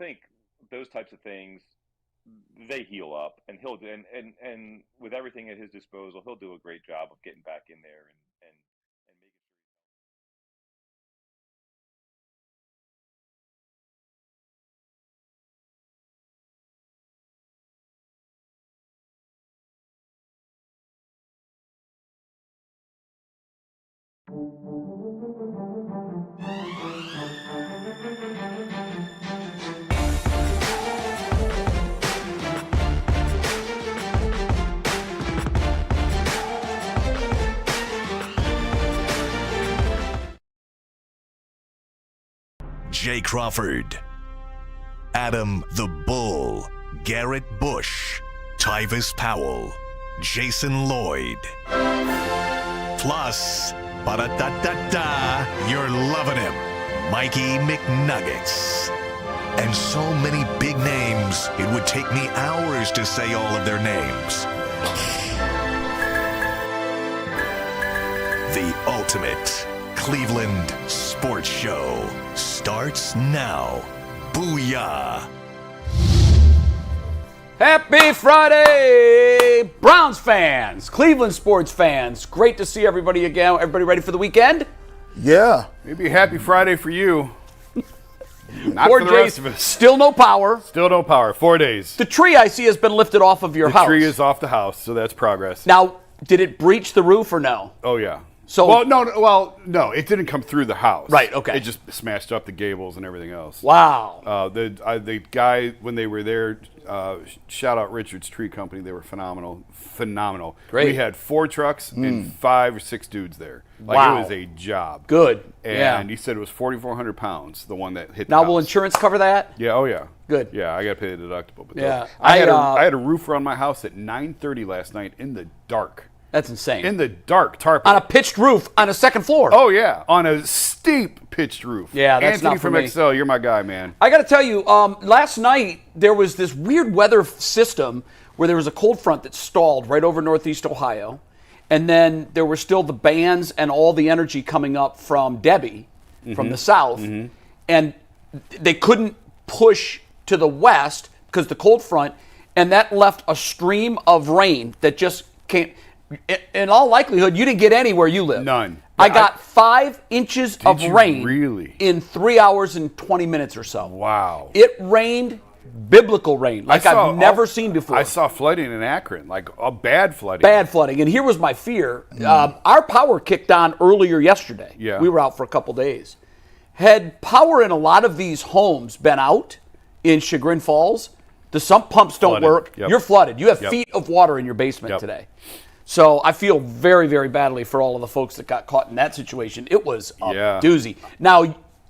think those types of things, they heal up, and he'll and with everything at his disposal, he'll do a great job of getting back in there and making Jay Crawford, Adam the Bull, Garrett Bush, Tyvis Powell, Jason Lloyd. Plus, ba-da-da-da-da, you're loving him, Mikey McNuggets. And so many big names, it would take me hours to say all of their names. The ultimate Cleveland sports show starts now. Booyah! Happy Friday, Browns fans, Cleveland sports fans. Great to see everybody again. Everybody ready for the weekend? Yeah. Maybe a happy Friday for you. Not Poor for the Jay's rest of us. still no power. Still no power. 4 days. The tree I see has been lifted off of your house. The tree is off the house, so that's progress. Now, did it breach the roof or no? Oh, yeah. So, no, it didn't come through the house. Right, okay. It just smashed up the gables and everything else. Wow. The guy, when they were there, shout out Richard's Tree Company. They were phenomenal. Great. We had 4 trucks and 5 or 6 dudes there. Wow. It was a job. Good. And he said it was 4,400 pounds, the one that hit the Now, house. will insurance cover that? Yeah, oh yeah. Good. Yeah, I got to pay the deductible. But Yeah. I had a roof run my house at 9:30 last night in the dark. That's insane. In the dark, tarp. On a pitched roof on a second floor. Oh, yeah. On a steep pitched roof. Yeah, that's Anthony not for from me. Excel, you're my guy, man. I got to tell you, last night there was this weird weather system where there was a cold front that stalled right over Northeast Ohio. And then there were still the bands and all the energy coming up from Debbie from the south. And they couldn't push to the west because the cold front. And that left a stream of rain that just came. In all likelihood, you didn't get any where you live. None. I got 5 inches of you rain really? in 3 hours and 20 minutes or so. Wow. It rained biblical rain like I've never seen before. I saw flooding in Akron, like a bad flooding. Bad flooding. And here was my fear. Our power kicked on earlier yesterday. Yeah. We were out for a couple days. Had power in a lot of these homes been out in Chagrin Falls, the sump pumps don't work. Yep. You're flooded. You have Yep. feet of water in your basement Yep. today. So I feel very, very badly for all of the folks that got caught in that situation. It was a doozy. Now,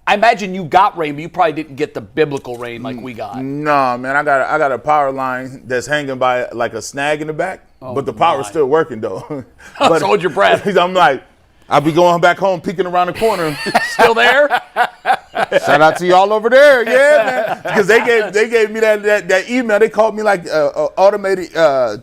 I imagine you got rain, but you probably didn't get the biblical rain like we got. Nah, man, I got a power line that's hanging by like a snag in the back, but the power's still working though. So hold your breath. I'm like, I'll be going back home, peeking around the corner. Still there? Shout out to y'all over there, yeah, man. Because they gave me that email. They called me like automated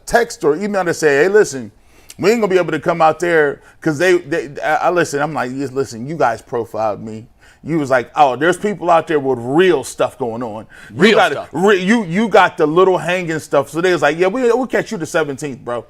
text or email to say, hey, listen, we ain't gonna be able to come out there because I listen. I'm like, yes, listen, you guys profiled me. You was like, oh, there's people out there with real stuff going on. Real stuff. You got the little hanging stuff. So they was like, yeah, we'll catch you the 17th, bro.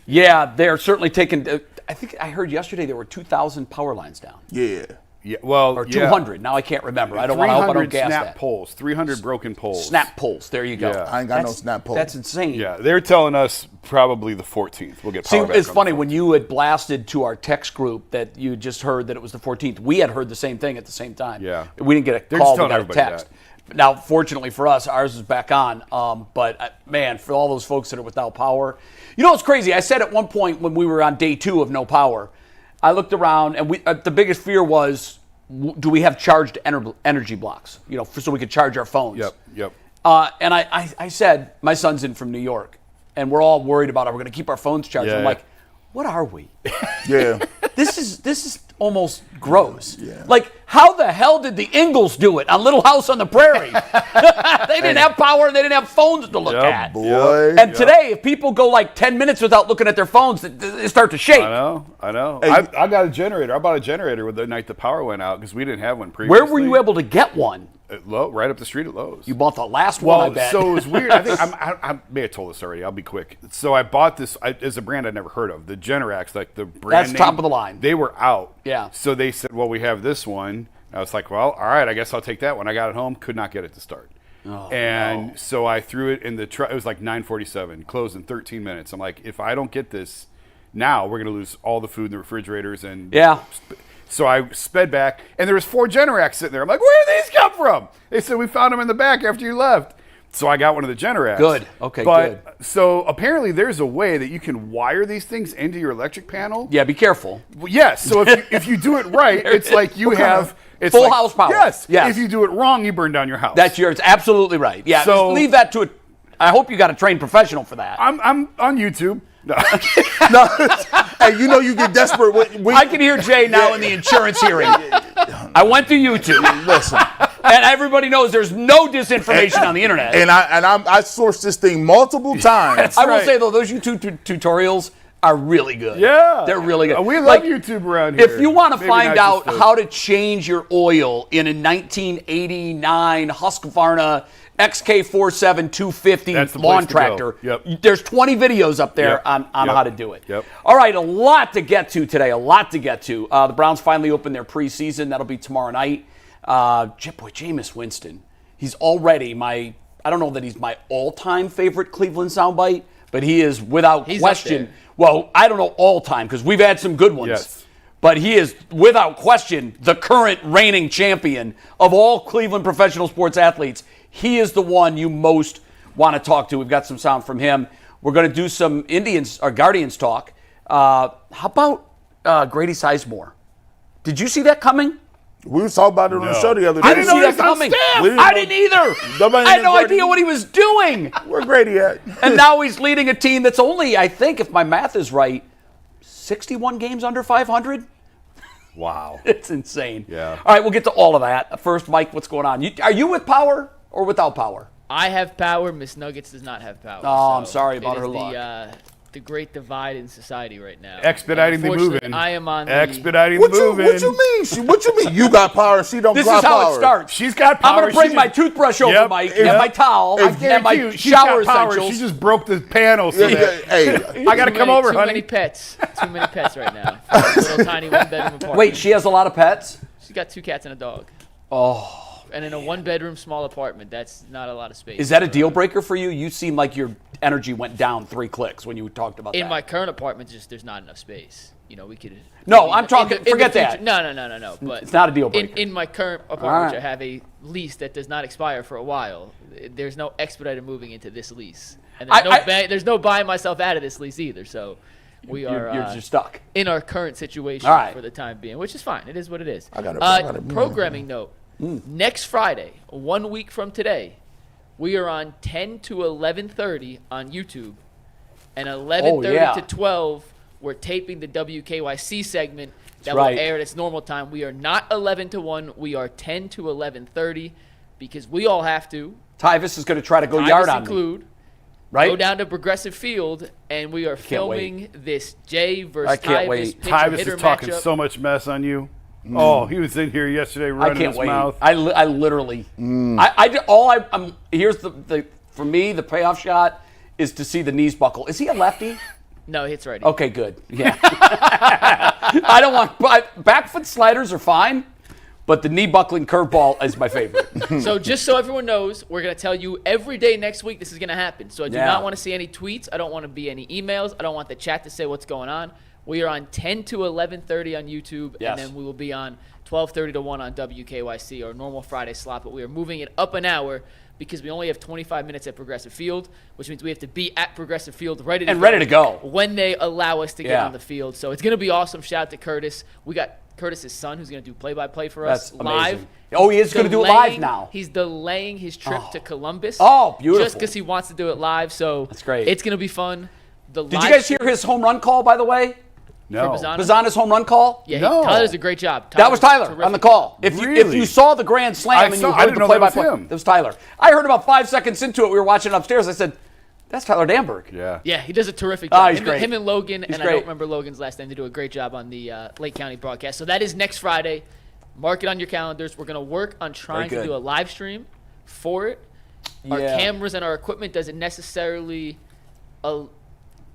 Yeah, they're certainly taking. I think I heard yesterday there were 2,000 power lines down. Yeah. Yeah, well, Or 200. Now I can't remember. I hope I don't gas snap that. poles, 300 broken poles. Snap poles. There you go. Yeah. I ain't got no snap pole. That's insane. Yeah, they're telling us probably the 14th. We'll get See, power back it's on funny the 14th. when you had blasted to our text group that you just heard that it was the 14th. We had heard the same thing at the same time. Yeah. We didn't get a They're call. just We telling got a everybody text. Now, fortunately for us, ours is back on. But man, for all those folks that are without power, you know, it's crazy. I said at one point when we were on day 2 of no power, I looked around and the biggest fear was, do we have charged energy blocks? You know, so we could charge our phones. Yep. And I said, my son's in from New York, and we're all worried about, are we going to keep our phones charged? Yeah. I'm like, what are we? Yeah. This is almost gross. Yeah. Like, how the hell did the Ingalls do it on Little House on the Prairie? They didn't have power and they didn't have phones to look at. Boy. And today, if people go like 10 minutes without looking at their phones, they start to shake. I know. Hey, I got a generator. I bought a generator the night the power went out because we didn't have one previously. Where were you able to get one? At right up the street at Lowe's. You bought the last one, I bet. So it was weird. I think I may have told this already. I'll be quick. So I bought this as a brand I'd never heard of. The Generacs, like the brand That's name, top of the line. They were out. Yeah. So they said, well, we have this one. I was like, well, all right, I guess I'll take that one. I got it home, could not get it to start. So I threw it in the truck. It was like 9:47, closed in 13 minutes. I'm like, if I don't get this now, we're going to lose all the food in the refrigerators. And so I sped back, and there was 4 Generacs sitting there. I'm like, where did these come from? They said, we found them in the back after you left. So I got one of the Generacs. Good. Okay, good. So apparently there's a way that you can wire these things into your electric panel. Yeah, be careful. Well, yes. So if you do it right, it's like you have full house power. Yes. If you do it wrong, you burn down your house. That's yours. Absolutely right. Yeah. So, leave that to I hope you got a trained professional for that. I'm on YouTube. No. No, hey, you get desperate. I can hear Jay now in the insurance hearing. I went to YouTube. Listen, and everybody knows there's no disinformation on the internet. And I sourced this thing multiple times. I will say though, those YouTube tutorials are really good. Yeah, they're really good. We love YouTube around here. If you want to Maybe find out just how to change your oil in a 1989 Husqvarna XK47 250 lawn tractor, there's 20 videos up there on how to do it. All right, a lot to get to today. The Browns finally open their preseason. That'll be tomorrow night. Jameis Winston. He's already I don't know that he's my all-time favorite Cleveland soundbite, but he is without question. Well, I don't know all time because we've had some good ones. Yes. But he is, without question, the current reigning champion of all Cleveland professional sports athletes. He is the one you most want to talk to. We've got some sound from him. We're going to do some Guardians talk. How about Grady Sizemore? Did you see that coming? We were talking about it on the show the other day. I didn't see that coming. I didn't either. I had no idea what he was doing. Where Grady at? And now he's leading a team that's only, I think, if my math is right, 61 games under 500. Wow. It's insane. Yeah. All right, we'll get to all of that. First, Mike, what's going on? Are you with power or without power? I have power. Miss Nuggets does not have power. Oh, I'm sorry about her luck. The great divide in society right now. Expediting the moving. I am on expediting the moving. What you mean? What you mean? You got power and she don't got power. This is how it starts. She's got power. I'm going to bring my toothbrush over, Mike, and my towel, and my shower essentials. She just broke the panel. So Hey, I got to come over, honey. Too many pets right now. Little tiny one-bedroom apartment. Wait, she has a lot of pets? She's got 2 cats and a dog. Oh. And in a 1-bedroom small apartment, that's not a lot of space. Is that a deal breaker for you? You seem like your energy went down 3 clicks when you talked about that. In my current apartment, there's not enough space. We could. No, I'm talking. Forget that. No. But it's not a deal breaker. In my current apartment, which I have a lease that does not expire for a while. There's no expedited moving into this lease, and there's no buying myself out of this lease either. So we are. You're just stuck in our current situation for the time being, which is fine. It is what it is. I got programming note. Next Friday, 1 week from today, we are on 10 to 11:30 on YouTube, and 11:30 to 12, we're taping the WKYC segment that will air at its normal time. We are not 11 to 1. We are 10 to 11:30 because we all have to. Tyvus is going to try to go yard on me. Go down to Progressive Field, and we are filming this Jay versus Tyvus Tyvus is talking so much mess on you. Oh, he was in here yesterday running his mouth. I literally. Here's for me the payoff shot is to see the knees buckle. Is he a lefty? No, he hits righty. Okay, good. Yeah. I don't want back foot sliders are fine, but the knee buckling curveball is my favorite. So just so everyone knows, we're going to tell you every day next week this is going to happen. So I do not want to see any tweets. I don't want to be any emails. I don't want the chat to say what's going on. We are on 10 to 11:30 on YouTube, and then we will be on 12:30 to 1 on WKYC, our normal Friday slot. But we are moving it up an hour because we only have 25 minutes at Progressive Field, which means we have to be at Progressive Field ready to go when they allow us to get on the field. So it's going to be awesome. Shout out to Curtis. We got Curtis's son who's going to do play-by-play for us live. Oh, he is going to do it live now. He's delaying his trip to Columbus. Oh, beautiful. Just because he wants to do it live. So that's great. It's going to be fun. Did you guys hear his home run call, by the way? No. Bazzana's home run call? Yeah, Tyler does a great job. That was Tyler on the call. If you saw the grand slam and you heard the play-by-play, that was Tyler. I heard about 5 seconds into it. We were watching it upstairs. I said, that's Tyler Danberg. Yeah, he does a terrific job. He's great. Him and Logan, I don't remember Logan's last name, they do a great job on the Lake County broadcast. So that is next Friday. Mark it on your calendars. We're going to work on trying to do a live stream for it. Our cameras and our equipment doesn't necessarily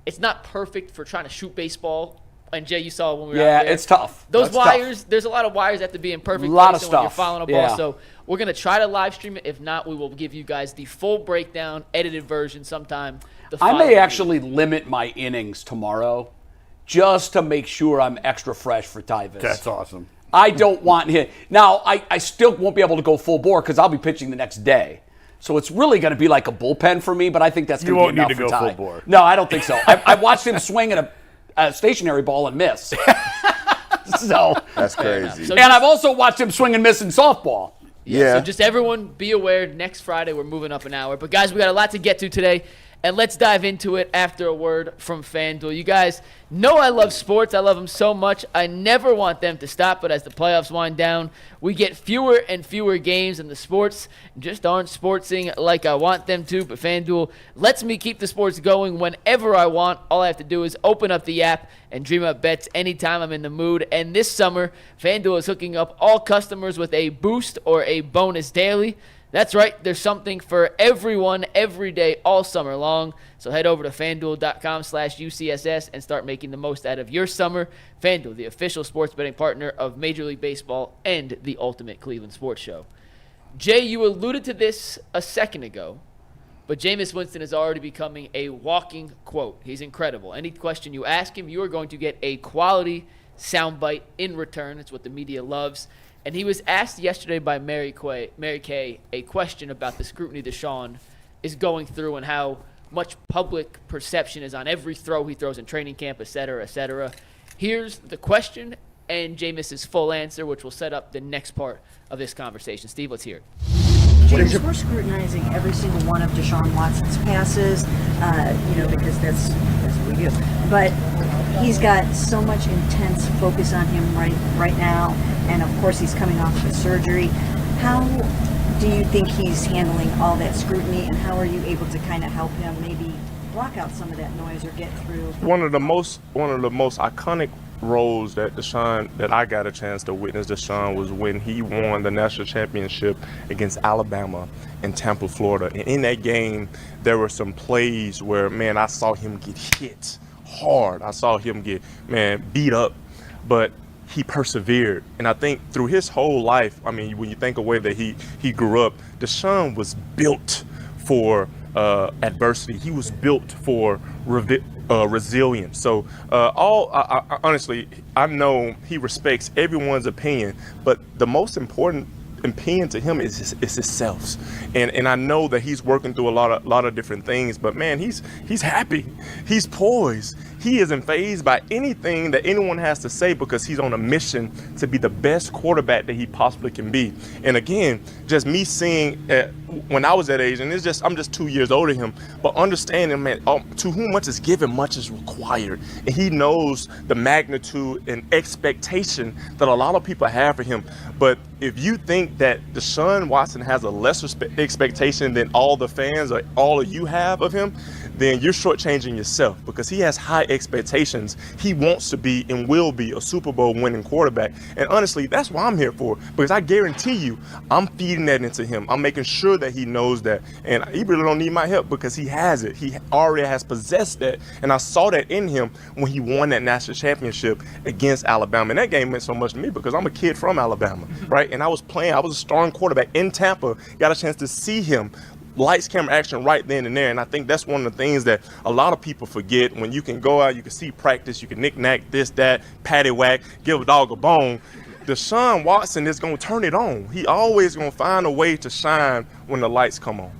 it's not perfect for trying to shoot baseball. And Jay, you saw when we were out there. Yeah, it's tough. Those wires, there's a lot of wires that have to be in perfect place when you're fouling a ball. So we're going to try to live stream it. If not, we will give you guys the full breakdown, edited version sometime. I may actually limit my innings tomorrow just to make sure I'm extra fresh for Tyvis. That's awesome. I don't want him. Now, I still won't be able to go full bore because I'll be pitching the next day. So it's really going to be like a bullpen for me, but I think that's going to be enough for Ty. You won't need to go full bore. No, I don't think so. I watched him swing at a stationary ball and miss. So That's crazy. So and I've also watched him swing and miss in softball. Yeah. So just everyone be aware, next Friday we're moving up an hour. But guys, we got a lot to get to today. And let's dive into it after a word from FanDuel. You guys know I love sports. I love them so much. I never want them to stop. But as the playoffs wind down, we get fewer and fewer games, and the sports just aren't sportsing like I want them to. But FanDuel lets me keep the sports going whenever I want. All I have to do is open up the app and dream up bets anytime I'm in the mood. And this summer, FanDuel is hooking up all customers with a boost or a bonus daily. That's right, there's something for everyone every day all summer long. So head over to FanDuel.com/UCSS and start making the most out of your summer. FanDuel, the official sports betting partner of Major League Baseball and the Ultimate Cleveland Sports Show. Jay, you alluded to this a second ago, but Jameis Winston is already becoming a walking quote. He's incredible. Any question you ask him, you are going to get a quality soundbite in return. It's what the media loves. And he was asked yesterday by Mary Kay a question about the scrutiny Deshaun is going through and how much public perception is on every throw he throws in training camp, et cetera, et cetera. Here's the question and Jameis's full answer, which will set up the next part of this conversation. Steve, let's hear it. James, we're scrutinizing every single one of Deshaun Watson's passes, because that's what we do. But he's got so much intense focus on him right now, and of course he's coming off of a surgery. How do you think he's handling all that scrutiny, and how are you able to kind of help him maybe block out some of that noise or get through? One of the most iconic roles that I got a chance to witness Deshaun was when he won the national championship against Alabama in Tampa, Florida. And in that game, there were some plays where, man, I saw him get hit hard. I saw him get, beat up, but he persevered. And I think through his whole life, I mean, when you think of the way that he grew up, Deshaun was built for adversity. He was built for resilience. So honestly, I know he respects everyone's opinion, but the most important opinion to him is himself. And I know that he's working through a lot of different things, but man, he's happy. He's poised. He isn't fazed by anything that anyone has to say because he's on a mission to be the best quarterback that he possibly can be. And again, just me seeing when I was that age, and I'm just 2 years older than him, but understanding, man, to whom much is given, much is required. And he knows the magnitude and expectation that a lot of people have for him. But if you think that Deshaun Watson has a lesser expectation than all the fans or all of you have of him, then you're shortchanging yourself, because he has high expectations. He wants to be and will be a Super Bowl winning quarterback. And honestly, that's what I'm here for, because I guarantee you, I'm feeding that into him. I'm making sure that he knows that. And he really don't need my help because he has it. He already has possessed that. And I saw that in him when he won that national championship against Alabama. And that game meant so much to me because I'm a kid from Alabama, right? And I was a starting quarterback in Tampa, got a chance to see him. Lights, camera, action right then and there. And I think that's one of the things that a lot of people forget. When you can go out, you can see practice, you can knick-knack, this, that, paddywhack, give a dog a bone. Deshaun Watson is going to turn it on. He always going to find a way to shine when the lights come on.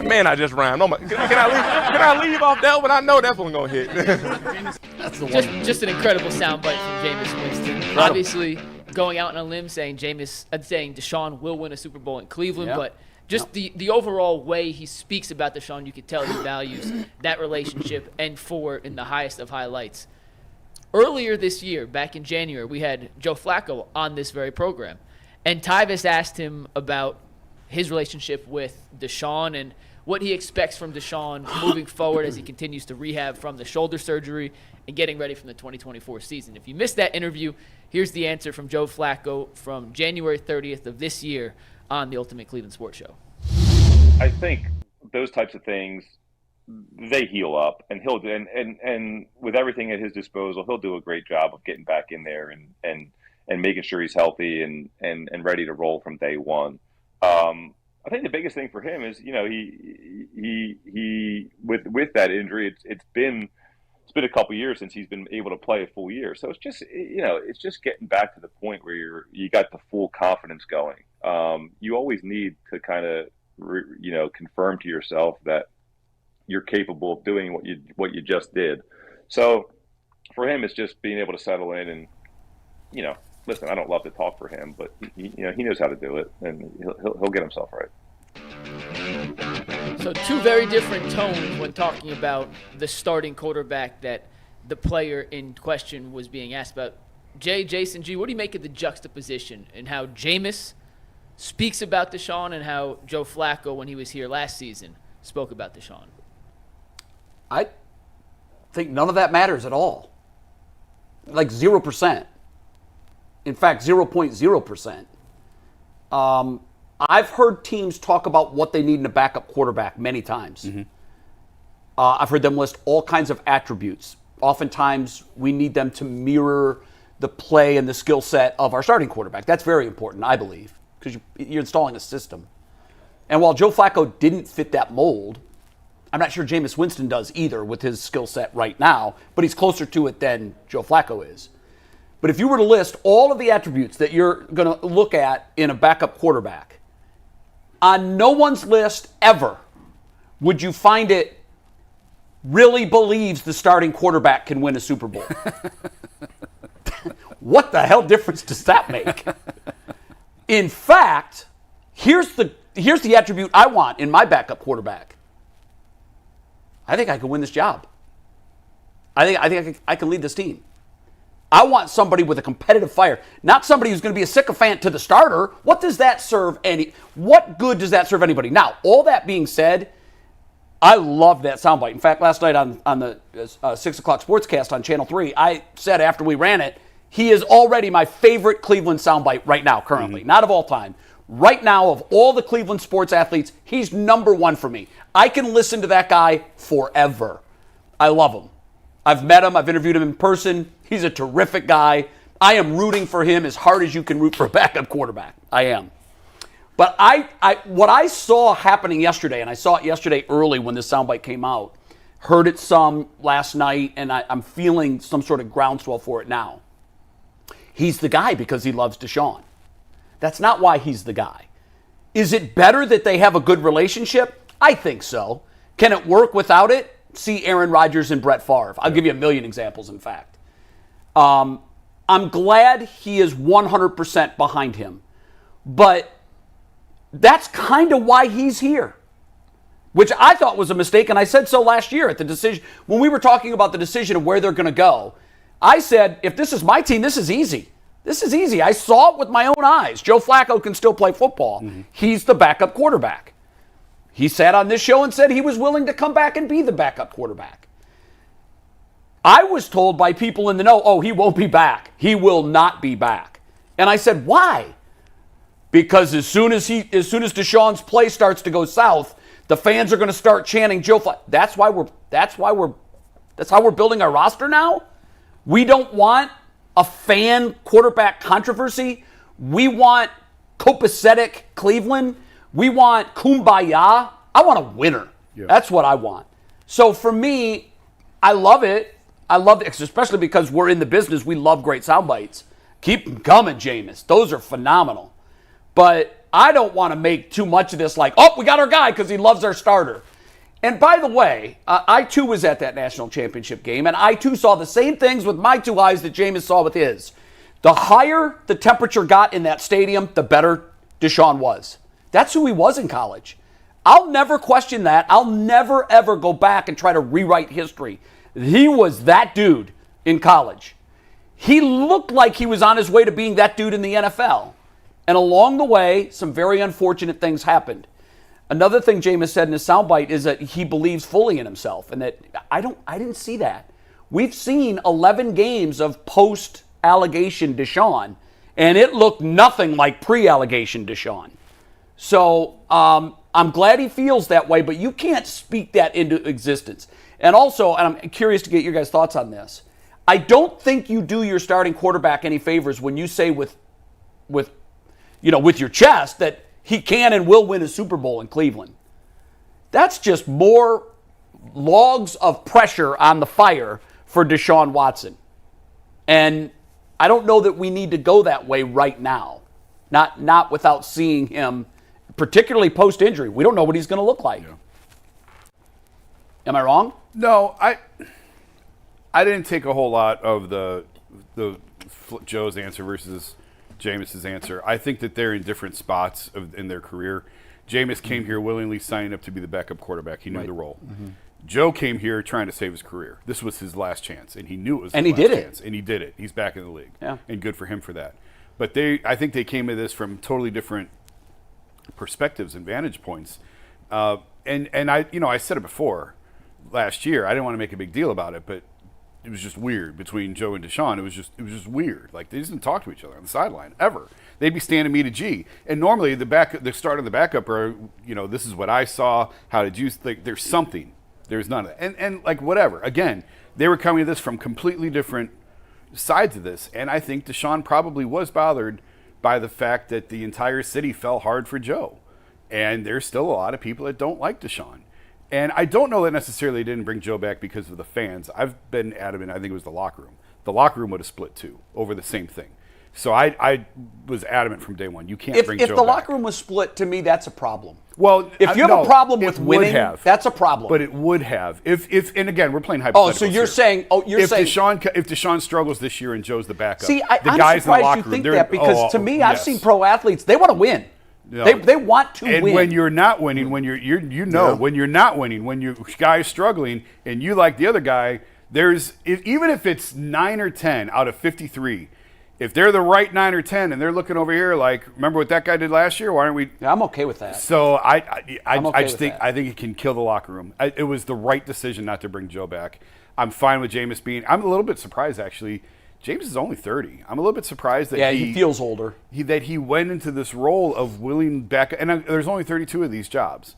Man, I just rhymed. Can I leave off that one? I know that's one going to hit. Just an incredible soundbite from Jameis Winston. Obviously, going out on a limb saying Deshaun will win a Super Bowl in Cleveland, but just the overall way he speaks about Deshaun, you could tell he values that relationship and in the highest of highlights. Earlier this year, back in January, we had Joe Flacco on this very program. And Tyvis asked him about his relationship with Deshaun and what he expects from Deshaun moving forward as he continues to rehab from the shoulder surgery and getting ready for the 2024 season. If you missed that interview, Here's the answer from Joe Flacco from January 30th of this year on the Ultimate Cleveland Sports Show. I think those types of things, they heal up, and he'll and with everything at his disposal, he'll do a great job of getting back in there and making sure he's healthy and ready to roll from day one. I think the biggest thing for him is, he with that injury, it's been a couple years since he's been able to play a full year. So it's just getting back to the point where you got the full confidence going. You always need to kind of confirm to yourself that you're capable of doing what you just did. So for him, it's just being able to settle in and, listen, I don't love to talk for him, but he knows how to do it, and he'll get himself right. So two very different tones when talking about the starting quarterback that the player in question was being asked about. Jason G, what do you make of the juxtaposition and how Jameis speaks about Deshaun and how Joe Flacco, when he was here last season, spoke about Deshaun? I think none of that matters at all. Like 0%. In fact, 0.0%. I've heard teams talk about what they need in a backup quarterback many times. Mm-hmm. I've heard them list all kinds of attributes. Oftentimes, we need them to mirror the play and the skill set of our starting quarterback. That's very important, I believe, because you're installing a system. And while Joe Flacco didn't fit that mold, I'm not sure Jameis Winston does either with his skill set right now, but he's closer to it than Joe Flacco is. But if you were to list all of the attributes that you're going to look at in a backup quarterback, on no one's list ever would you find it really believes the starting quarterback can win a Super Bowl. What the hell difference does that make? In fact, here's the attribute I want in my backup quarterback. I think I can win this job. I think I can lead this team. I want somebody with a competitive fire, not somebody who's going to be a sycophant to the starter. What good does that serve anybody? Now, all that being said, I love that soundbite. In fact, last night on the 6 o'clock sportscast on Channel 3, I said after we ran it, he is already my favorite Cleveland soundbite right now, currently. Mm-hmm. Not of all time. Right now, of all the Cleveland sports athletes, he's number one for me. I can listen to that guy forever. I love him. I've met him. I've interviewed him in person. He's a terrific guy. I am rooting for him as hard as you can root for a backup quarterback. I am. But what I saw happening yesterday, and I saw it yesterday early when this soundbite came out, heard it some last night, and I'm feeling some sort of groundswell for it now. He's the guy because he loves Deshaun. That's not why he's the guy. Is it better that they have a good relationship? I think so. Can it work without it? See Aaron Rodgers and Brett Favre. I'll give you a million examples, in fact. I'm glad he is 100% behind him. But that's kind of why he's here, which I thought was a mistake, and I said so last year at the decision. When we were talking about the decision of where they're going to go, I said, if this is my team, this is easy. This is easy. I saw it with my own eyes. Joe Flacco can still play football. Mm-hmm. He's the backup quarterback. He sat on this show and said he was willing to come back and be the backup quarterback. I was told by people in the know, oh, he won't be back. He will not be back. And I said, why? Because as soon as Deshaun's play starts to go south, the fans are going to start chanting Joe Flacco. That's how we're building our roster now? We don't want a fan quarterback controversy. We want copacetic Cleveland. We want kumbaya. I want a winner. Yeah. That's what I want. So for me, I love it. I love it, especially because we're in the business. We love great sound bites. Keep them coming, Jameis. Those are phenomenal. But I don't want to make too much of this like, oh, we got our guy because he loves our starter. And by the way, I too was at that national championship game, and I too saw the same things with my two eyes that Jameis saw with his. The higher the temperature got in that stadium, the better Deshaun was. That's who he was in college. I'll never question that. I'll never, ever go back and try to rewrite history. He was that dude in college. He looked like he was on his way to being that dude in the NFL. And along the way, some very unfortunate things happened. Another thing Jameis said in his soundbite is that he believes fully in himself, and that I didn't see that. We've seen 11 games of post allegation Deshaun, and it looked nothing like pre-allegation Deshaun. So I'm glad he feels that way, but you can't speak that into existence. And also, and I'm curious to get your guys' thoughts on this, I don't think you do your starting quarterback any favors when you say with your chest that he can and will win a Super Bowl in Cleveland. That's just more logs of pressure on the fire for Deshaun Watson. And I don't know that we need to go that way right now. Not without seeing him, particularly post-injury. We don't know what he's going to look like. Yeah. Am I wrong? No, I didn't take a whole lot of the Joe's answer versus Jameis's answer. I think that they're in different spots in their career. Jameis came here willingly signing up to be the backup quarterback. He knew the role. Mm-hmm. Joe came here trying to save his career. This was his last chance, and he knew it was his last chance. And he did it. He's back in the league. Yeah. And good for him for that. But I think they came at this from totally different perspectives and vantage points. And I said it before last year. I didn't want to make a big deal about it, but it was just weird between Joe and Deshaun. It was just weird. Like, they just didn't talk to each other on the sideline ever. They'd be standing me to G. And normally the start of the backup are, this is what I saw. How did you think? There's something. There's none of that. And like, whatever. Again, they were coming to this from completely different sides of this. And I think Deshaun probably was bothered by the fact that the entire city fell hard for Joe. And there's still a lot of people that don't like Deshaun. And I don't know that necessarily didn't bring Joe back because of the fans. I've been adamant, I think it was the locker room. The locker room would have split too over the same thing. So I was adamant from day one. You can't bring Joe back. If the locker room was split, to me, that's a problem. Well, if you have a problem with winning, that's a problem. But it would have. If and again, we're playing hypotheticals. Oh, so you're saying? If Deshaun struggles this year and Joe's the backup, see, I'm surprised you think that because to me, I've seen pro athletes. They want to win. No. They want to win. And when you're not winning, when when you're not winning, when your guy's struggling, and you like the other guy, even if it's 9 or 10 out of 53. If they're the right 9 or 10 and they're looking over here like, remember what that guy did last year? Why aren't we? Yeah, I'm okay with that. So I think it can kill the locker room. It was the right decision not to bring Joe back. I'm fine with Jameis being. I'm a little bit surprised actually. Jameis is only 30. I'm a little bit surprised that he feels older. That he went into this role of willing back, and there's only 32 of these jobs.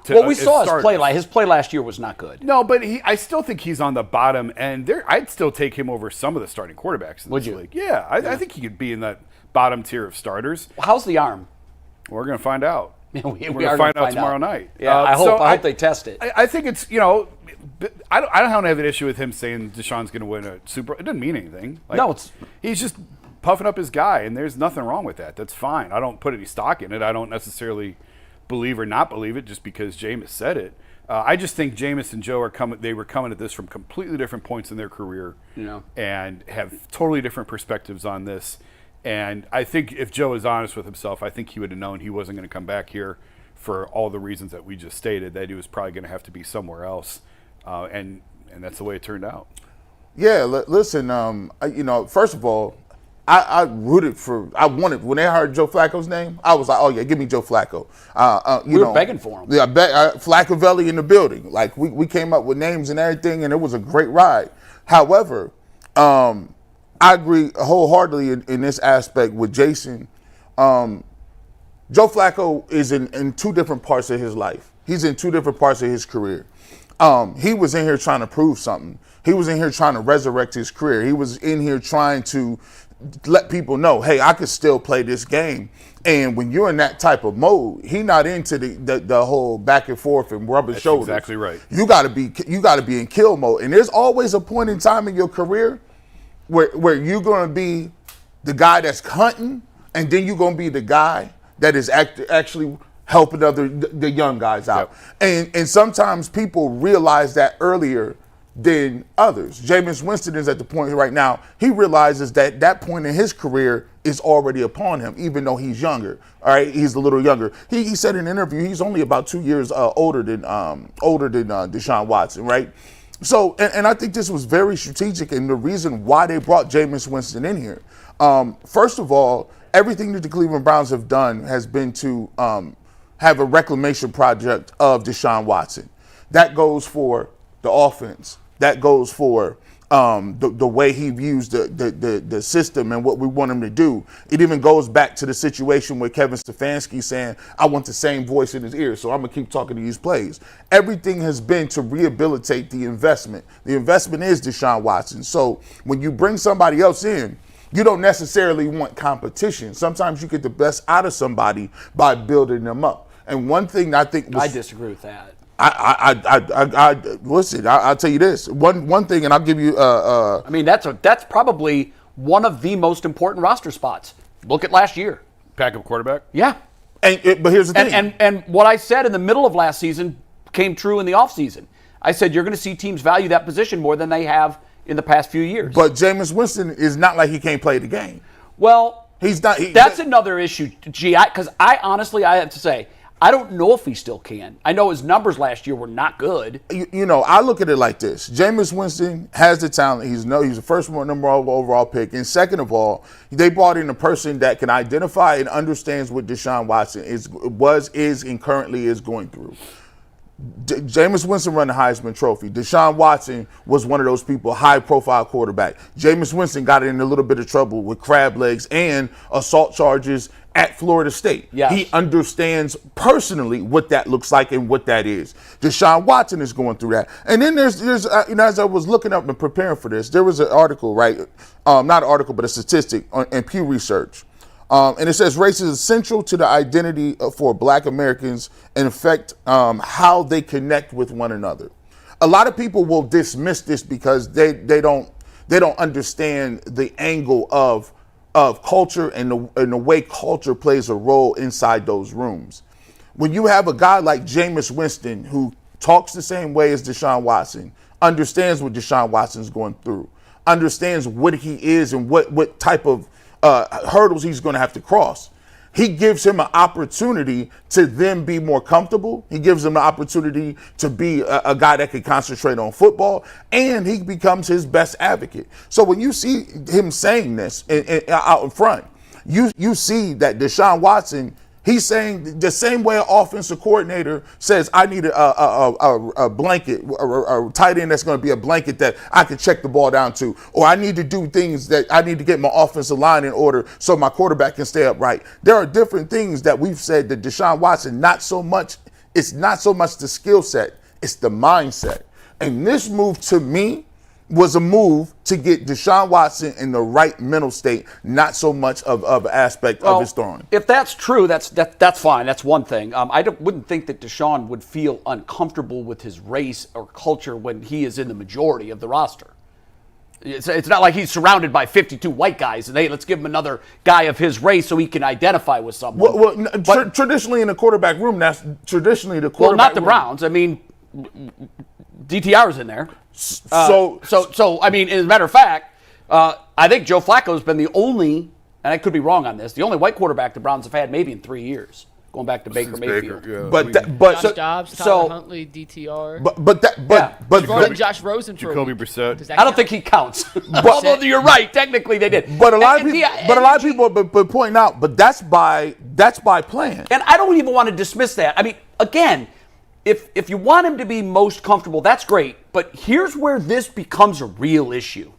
Well, we saw his play. His play last year was not good. No, but I still think he's on the bottom end. I'd still take him over some of the starting quarterbacks in this league. Yeah, I think he could be in that bottom tier of starters. Well, how's the arm? We're going to find out. We're going to find out tomorrow night. Yeah, I hope they test it. I think it's I don't have an issue with him saying Deshaun's going to win a Super Bowl. It doesn't mean anything. He's just puffing up his guy, and there's nothing wrong with that. That's fine. I don't put any stock in it. I don't necessarily believe or not believe it just because Jameis said it. I just think Jameis and Joe they were coming at this from completely different points in their career, and have totally different perspectives on this. And I think if Joe is honest with himself, I think he would have known he wasn't going to come back here for all the reasons that we just stated, that he was probably going to have to be somewhere else. And that's the way it turned out. Yeah, listen, first of all, I wanted, when they heard Joe Flacco's name, I was like, oh yeah, give me Joe Flacco. We were begging for him. Yeah, Flaccovelli in the building. Like, we came up with names and everything, and it was a great ride. However, I agree wholeheartedly in this aspect with Jason. Joe Flacco is in two different parts of his life. He's in two different parts of his career. He was in here trying to prove something. He was in here trying to resurrect his career. He was in here trying to let people know, hey, I could still play this game. And when you're in that type of mode, he not into the whole back and forth and rubbing shoulders. Exactly right. You got to be in kill mode. And there's always a point in time in your career where you're going to be the guy that's hunting, and then you're going to be the guy that is actually helping the young guys out. Yep. And sometimes people realize that earlier than others. Jameis Winston is at the point right now, he realizes that point in his career is already upon him, even though he's younger. All right, he's a little younger. He said in an interview he's only about 2 years older than Deshaun Watson, right? So, and I think this was very strategic, and the reason why they brought Jameis Winston in here. First of all, everything that the Cleveland Browns have done has been to have a reclamation project of Deshaun Watson. That goes for the offense. That goes for the way he views the system and what we want him to do. It even goes back to the situation where Kevin Stefanski saying, I want the same voice in his ear, so I'm going to keep talking to these plays. Everything has been to rehabilitate the investment. The investment is Deshaun Watson. So when you bring somebody else in, you don't necessarily want competition. Sometimes you get the best out of somebody by building them up. And one thing I think I disagree with that. Listen, I'll tell you this. One thing, and I'll give you. I mean, that's probably one of the most important roster spots. Look at last year. Backup quarterback? Yeah. But here's the thing. And what I said in the middle of last season came true in the offseason. I said you're going to see teams value that position more than they have in the past few years. But Jameis Winston is not like he can't play the game. Well, he's not. That's another issue, because I honestly have to say, I don't know if he still can. I know his numbers last year were not good. You know, I look at it like this. Jameis Winston has the talent. He's the first number overall pick. And second of all, they brought in a person that can identify and understands what Deshaun Watson is and currently is going through. Jameis Winston won the Heisman Trophy. Deshaun Watson was one of those people, high-profile quarterback. Jameis Winston got in a little bit of trouble with crab legs and assault charges at Florida State. Yes. He understands personally what that looks like and what that is. Deshaun Watson is going through that. And then there's as I was looking up and preparing for this, there was an article, right? Not an article, but a statistic in Pew Research. And it says race is essential to the identity for Black Americans and affect how they connect with one another. A lot of people will dismiss this because they don't understand the angle of culture and the way culture plays a role inside those rooms. When you have a guy like Jameis Winston who talks the same way as Deshaun Watson, understands what Deshaun Watson's going through, understands what he is and what type of hurdles he's going to have to cross. He gives him an opportunity to then be more comfortable. He gives him the opportunity to be a guy that can concentrate on football, and he becomes his best advocate. So when you see him saying this out in front, you see that Deshaun Watson, he's saying the same way an offensive coordinator says, I need a blanket, a tight end that's going to be a blanket that I can check the ball down to, or I need to do things that I need to get my offensive line in order so my quarterback can stay upright. There are different things that we've said that Deshaun Watson, it's not so much the skill set, it's the mindset. And this move to me was a move to get Deshaun Watson in the right mental state, not so much of an aspect of his throwing. If that's true, that's fine. That's one thing. I wouldn't think that Deshaun would feel uncomfortable with his race or culture when he is in the majority of the roster. It's not like he's surrounded by 52 white guys and, hey, let's give him another guy of his race so he can identify with someone. Traditionally in the quarterback room, that's traditionally the quarterback room. Well, not the Browns. I mean, DTR's in there. So I mean, as a matter of fact, I think Joe Flacco's been the only, and I could be wrong on this, the only white quarterback the Browns have had maybe in 3 years, going back to Baker Mayfield. Josh Dobbs, Tyler Huntley, DTR. But Josh Rosen for Jacoby Brissett. I don't think he counts. Although you're right, technically they did. But a lot of people point out, but that's by plan. And I don't even want to dismiss that. I mean, again, if you want him to be most comfortable, that's great. But here's where this becomes a real issue.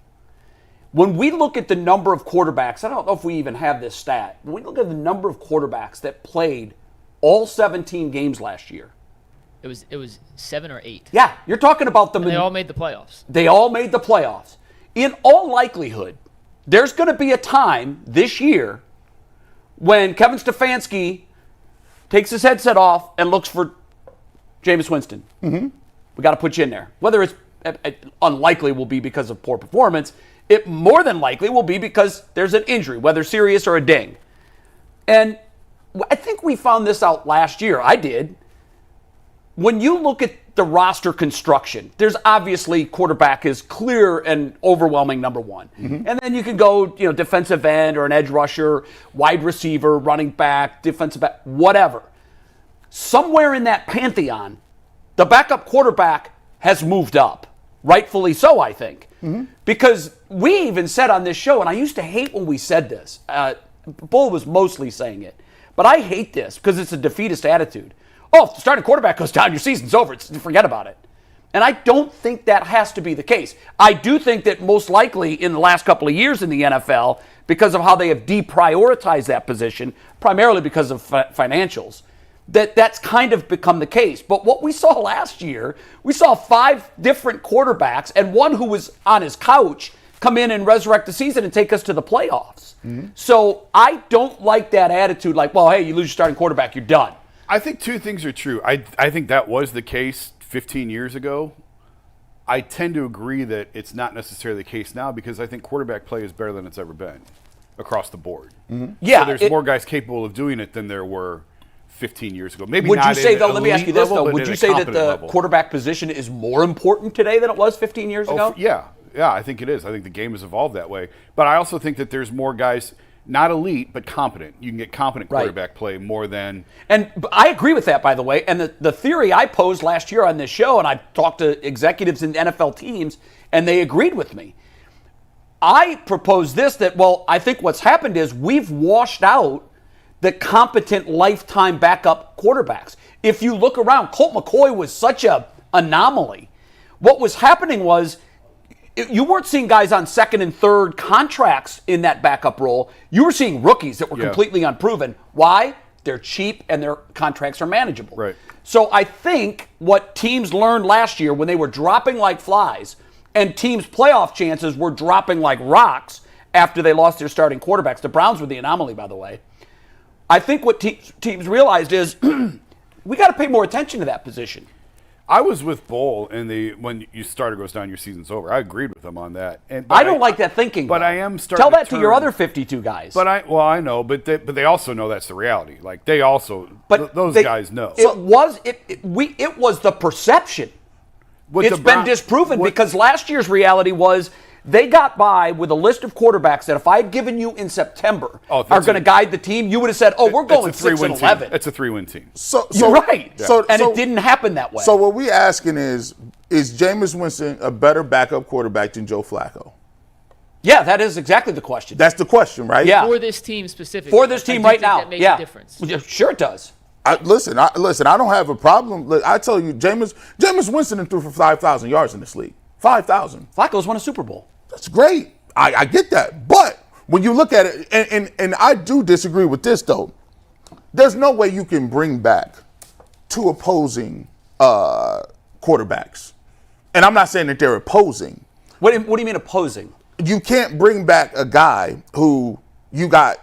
When we look at the number of quarterbacks, I don't know if we even have this stat. When we look at the number of quarterbacks that played all 17 games last year. It was 7 or 8. Yeah, you're talking about them. They all made the playoffs. They all made the playoffs. In all likelihood, there's going to be a time this year when Kevin Stefanski takes his headset off and looks for Jameis Winston. Mm-hmm. We got to put you in there. Whether it's unlikely will be because of poor performance, it more than likely will be because there's an injury, whether serious or a ding. And I think we found this out last year. I did. When you look at the roster construction, there's obviously quarterback is clear and overwhelming number one. Mm-hmm. And then you can go, defensive end or an edge rusher, wide receiver, running back, defensive back, whatever. Somewhere in that pantheon, the backup quarterback has moved up. Rightfully so, I think. Mm-hmm. Because we even said on this show, and I used to hate when we said this, Bull was mostly saying it, but I hate this because it's a defeatist attitude. Oh, if the starting quarterback goes down, your season's over. Forget about it. And I don't think that has to be the case. I do think that most likely in the last couple of years in the NFL, because of how they have deprioritized that position, primarily because of financials, that's kind of become the case. But what we saw last year, we saw 5 different quarterbacks and one who was on his couch come in and resurrect the season and take us to the playoffs. So I don't like that attitude like, well, hey, you lose your starting quarterback, you're done. I think 2 things are true. I think that was the case 15 years ago. I tend to agree that it's not necessarily the case now because I think quarterback play is better than it's ever been across the board. Yeah, so there's more guys capable of doing it than there were 15 years ago. Maybe would not you say, at though, let me ask you this, level, though, but would at you a say that competent the level. quarterback position is more important today than it was 15 years ago? Yeah, I think it is. I think the game has evolved that way. But I also think that there's more guys, not elite, but competent. You can get competent quarterback play more than... And I agree with that, by the way. And the theory I posed last year on this show, and I talked to executives in NFL teams, and they agreed with me. I proposed this, that, well, I think what's happened is we've washed out the competent lifetime backup quarterbacks. If you look around, Colt McCoy was such an anomaly. What was happening was you weren't seeing guys on second and third contracts in that backup role. You were seeing rookies that were completely unproven. Why? They're cheap and their contracts are manageable. Right. So I think what teams learned last year when they were dropping like flies and teams' playoff chances were dropping like rocks after they lost their starting quarterbacks. The Browns were the anomaly, by the way. I think what teams realized is we got to pay more attention to that position. I was with Bull when you starter goes down, your season's over. I agreed with him on that. I don't like that thinking. But though. I am starting. Tell that to your other 52 guys. I know, but they also know that's the reality. Like they also, those guys know. It was the perception. It's been disproven because last year's reality was they got by with a list of quarterbacks that if I had given you in September are going to guide the team, you would have said, we're going 6-11. It's a 3-win team. You're right. Yeah. It didn't happen that way. So what we asking is Jameis Winston a better backup quarterback than Joe Flacco? Yeah, that is exactly the question. That's the question, right? Yeah. For this team specifically. For this team right now. That makes a difference. Yeah, sure it does. Listen, I don't have a problem. Look, I tell you, Jameis Winston threw for 5,000 yards in this league. 5,000. Flacco's won a Super Bowl. That's great. I get that. But when you look at it, and I do disagree with this, though. There's no way you can bring back 2 opposing quarterbacks. And I'm not saying that they're opposing. What do you mean opposing? You can't bring back a guy who you got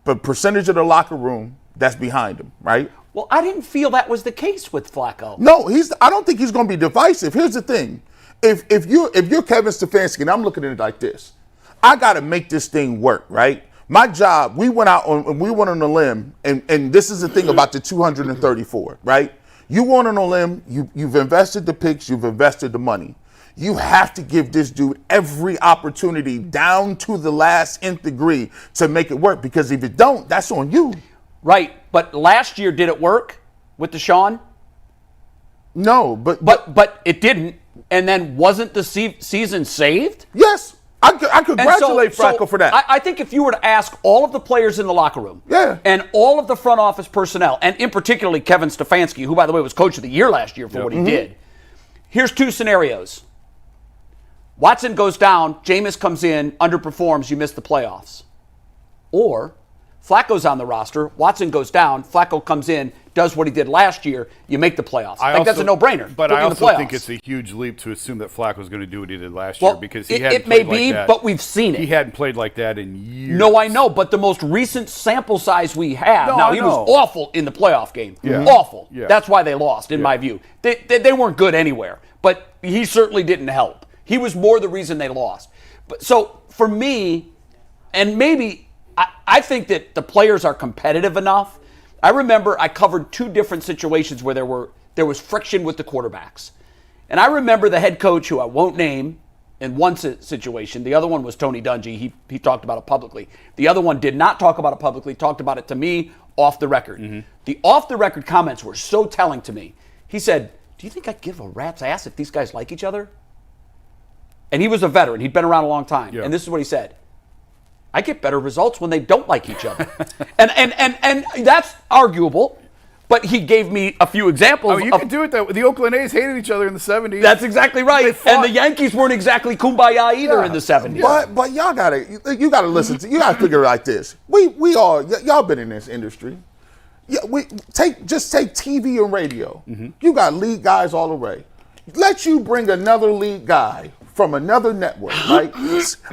the percentage of the locker room that's behind him, right? Well, I didn't feel that was the case with Flacco. No, I don't think he's going to be divisive. Here's the thing. If you're Kevin Stefanski, and I'm looking at it like this, I got to make this thing work, right? My job, we went on a limb, and this is the thing about the 234, right? You went on a limb, you've invested the picks, you've invested the money. You have to give this dude every opportunity down to the last nth degree to make it work, because if it don't, that's on you. Right, but last year, did it work with Deshaun? No, but it didn't. And then wasn't the season saved? Yes. I congratulate Flacco for that. I think if you were to ask all of the players in the locker room and all of the front office personnel, and in particularly Kevin Stefanski, who, by the way, was coach of the year last year for what he did, here's 2 scenarios. Watson goes down, Jameis comes in, underperforms, you miss the playoffs. Or Flacco's on the roster, Watson goes down, Flacco comes in, does what he did last year, you make the playoffs. I think that's a no-brainer. But I also think it's a huge leap to assume that Flacco's going to do what he did last year, because he hadn't played like that. But we've seen it. He hadn't played like that in years. No, I know, but the most recent sample size we have. He was awful in the playoff game. Yeah. Awful. Yeah. That's why they lost, in my view. They weren't good anywhere, but he certainly didn't help. He was more the reason they lost. But so for me, and maybe I think that the players are competitive enough. I remember I covered 2 different situations where there was friction with the quarterbacks. And I remember the head coach, who I won't name, in one situation. The other one was Tony Dungy. He talked about it publicly. The other one did not talk about it publicly, talked about it to me off the record. The off-the-record comments were so telling to me. He said, do you think I'd give a rat's ass if these guys like each other? And he was a veteran. He'd been around a long time. Yeah. And this is what he said. I get better results when they don't like each other. and that's arguable, But he gave me a few examples. Oh, you can do it that way. The Oakland A's hated each other in the 70s. That's exactly right. And the Yankees weren't exactly kumbaya either in the 70s. But y'all gotta listen to, you gotta figure it like this. We all, y'all been in this industry. Yeah, just take TV and radio. You got lead guys all the way. Let you bring another lead guy from another network, right?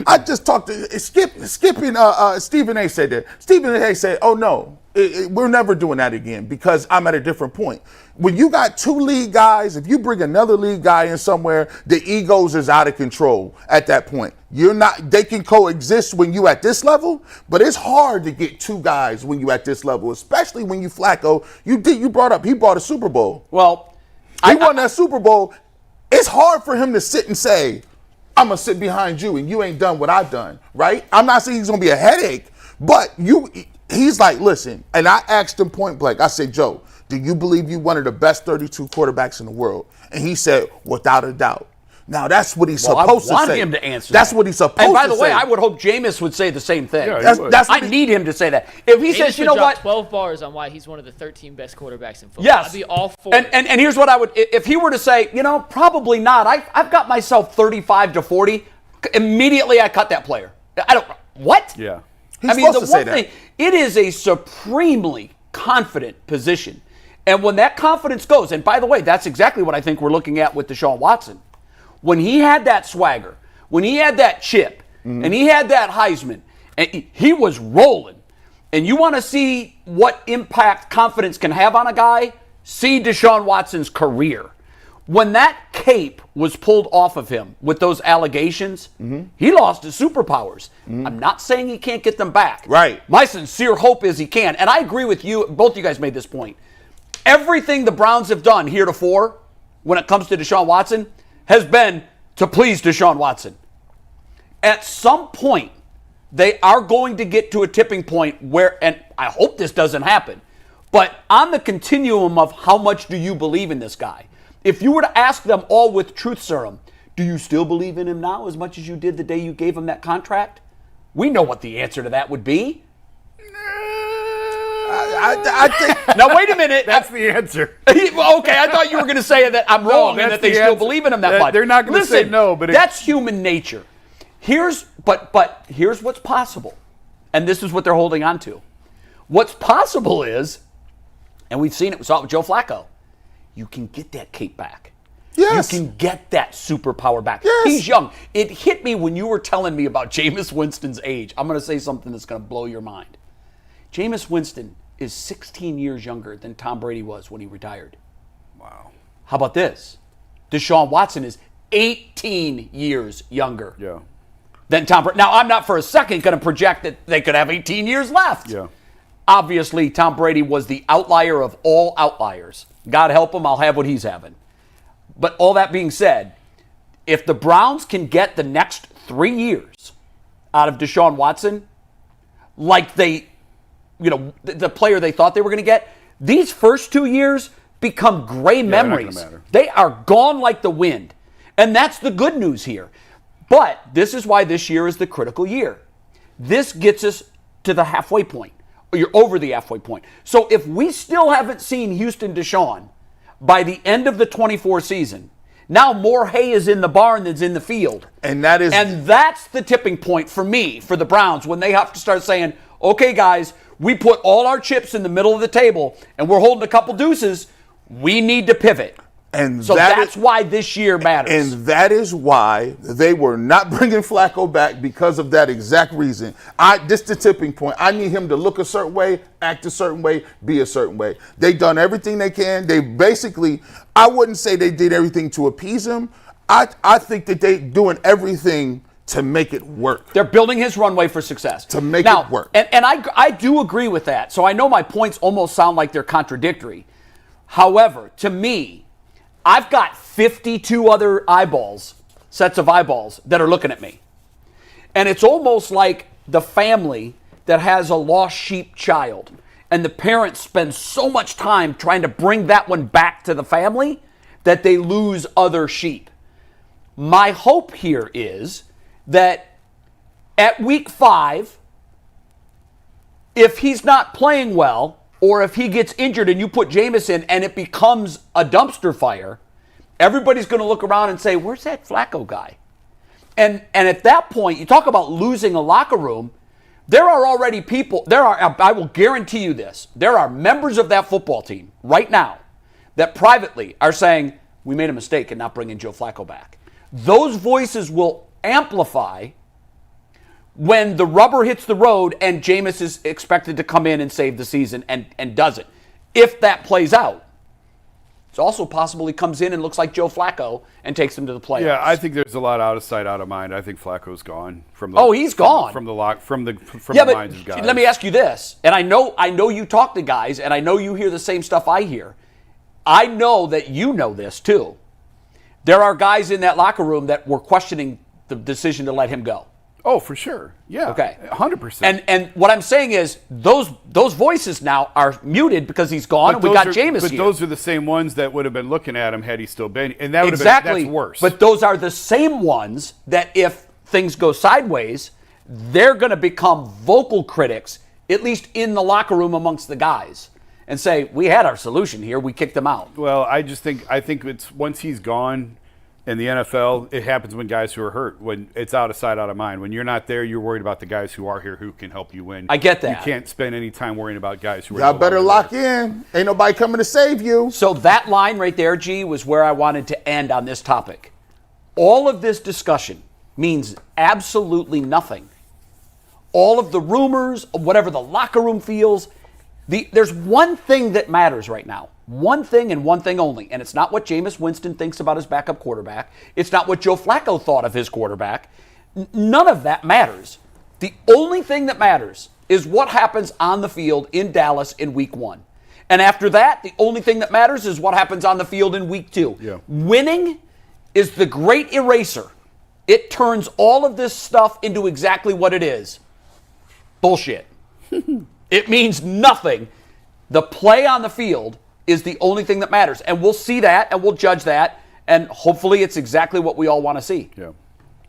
I just talked to Stephen A. said that. Stephen A. said, "Oh no, we're never doing that again because I'm at a different point." When you got two lead guys, if you bring another lead guy in somewhere, the egos is out of control at that point. They can coexist when you at this level, but it's hard to get two guys when you at this level, especially when you Flacco. He brought a Super Bowl. Well, he won that Super Bowl. It's hard for him to sit and say, "I'm gonna sit behind you and you ain't done what I've done," right? I'm not saying he's gonna be a headache, but he's like, listen, and I asked him point blank, I said, "Joe, do you believe you one of the best 32 quarterbacks in the world?" And he said, "Without a doubt." Now that's what he's supposed to say. I want him to answer. That's what he's supposed to say. And by the way, I would hope Jameis would say the same thing. Yeah, I need him to say that. If he says, you know what, 12 bars on why he's one of the 13 best quarterbacks in football. yes, I'd be all for it. And here's what I would, if he were to say, probably not. I've got myself 35 to 40. Immediately, I cut that player. What? Yeah. He's supposed to say that. It is a supremely confident position. And when that confidence goes, and by the way, that's exactly what I think we're looking at with Deshaun Watson. When he had that swagger, when he had that chip, and he had that Heisman, and he was rolling. And you want to see what impact confidence can have on a guy? See Deshaun Watson's career. When that cape was pulled off of him with those allegations, he lost his superpowers. I'm not saying he can't get them back. Right. My sincere hope is he can. And I agree with you. Both of you guys made this point. Everything the Browns have done heretofore when it comes to Deshaun Watson has been to please Deshaun Watson. At some point, they are going to get to a tipping point where, and I hope this doesn't happen, but on the continuum of how much do you believe in this guy, if you were to ask them all with truth serum, do you still believe in him now as much as you did the day you gave him that contract? We know what the answer to that would be. I think. Now, wait a minute. That's the answer. Okay, I thought you were going to say that I'm wrong and that they still believe in him that much. They're not going to say no, but that's human nature. But here's what's possible, and this is what they're holding on to. What's possible is, and we've seen it, we saw it with Joe Flacco, you can get that cape back. Yes. You can get that superpower back. Yes. He's young. It hit me when you were telling me about Jameis Winston's age. I'm going to say something that's going to blow your mind. Jameis Winston is 16 years younger than Tom Brady was when he retired. Wow. How about this? Deshaun Watson is 18 years younger than Tom Brady. Now, I'm not for a second going to project that they could have 18 years left. Yeah. Obviously, Tom Brady was the outlier of all outliers. God help him, I'll have what he's having. But all that being said, if the Browns can get the next 3 years out of Deshaun Watson, like the player they thought they were going to get, these first 2 years become gray memories. They are gone like the wind. And that's the good news here. But this is why this year is the critical year. This gets us to the halfway point. Or you're over the halfway point. So if we still haven't seen Houston Deshaun by the end of the 24 season, now more hay is in the barn than's in the field. And that's the tipping point for me, for the Browns, when they have to start saying, okay, guys, we put all our chips in the middle of the table and we're holding a couple deuces. We need to pivot. And so that's why this year matters. And that is why they were not bringing Flacco back, because of that exact reason. This is the tipping point. I need him to look a certain way, act a certain way, be a certain way. They've done everything they can. They basically, I wouldn't say they did everything to appease him. I think that they're doing everything to make it work. They're building his runway for success. To make it work. And I do agree with that. So I know my points almost sound like they're contradictory. However, to me, I've got 52 other sets of eyeballs that are looking at me. And it's almost like the family that has a lost sheep child. And the parents spend so much time trying to bring that one back to the family that they lose other sheep. My hope here is that at week 5, if he's not playing well, or if he gets injured and you put Jameis in and it becomes a dumpster fire, everybody's going to look around and say, where's that Flacco guy? And at that point, you talk about losing a locker room, there are already people, I will guarantee you this, there are members of that football team right now that privately are saying, we made a mistake in not bringing Joe Flacco back. Those voices will amplify when the rubber hits the road and Jameis is expected to come in and save the season and doesn't. If that plays out, it's also possible he comes in and looks like Joe Flacco and takes them to the playoffs. Yeah, I think there's a lot out of sight, out of mind. I think Flacco's gone from the. He's gone from the minds of guys. Let me ask you this, and I know you talk to guys, and I know you hear the same stuff I hear. I know that you know this too. There are guys in that locker room that were questioning the decision to let him go. Oh, for sure. Yeah. Okay. 100%. And what I'm saying is those voices now are muted because he's gone and we got Jameis But here. those are the same ones that would have been looking at him had he still been. And that would exactly. have been, that's worse. But those are the same ones that if things go sideways, they're going to become vocal critics, at least in the locker room amongst the guys, and say, we had our solution here, we kicked him out. Well, I think it's once he's gone in the NFL, it happens when guys who are hurt, when it's out of sight, out of mind. When you're not there, you're worried about the guys who are here who can help you win. I get that. You can't spend any time worrying about guys who are Y'all no better longer lock there. in. Ain't nobody coming to save you. So that line right there, G, was where I wanted to end on this topic. All of this discussion means absolutely nothing. All of the rumors, whatever the locker room feels, there's one thing that matters right now. One thing and one thing only. And it's not what Jameis Winston thinks about his backup quarterback. It's not what Joe Flacco thought of his quarterback. None of that matters. The only thing that matters is what happens on the field in Dallas in week 1. And after that, the only thing that matters is what happens on the field in week 2. Yeah. Winning is the great eraser. It turns all of this stuff into exactly what it is. Bullshit. It means nothing. The play on the field is the only thing that matters. And we'll see that and we'll judge that. And hopefully it's exactly what we all want to see. Yeah.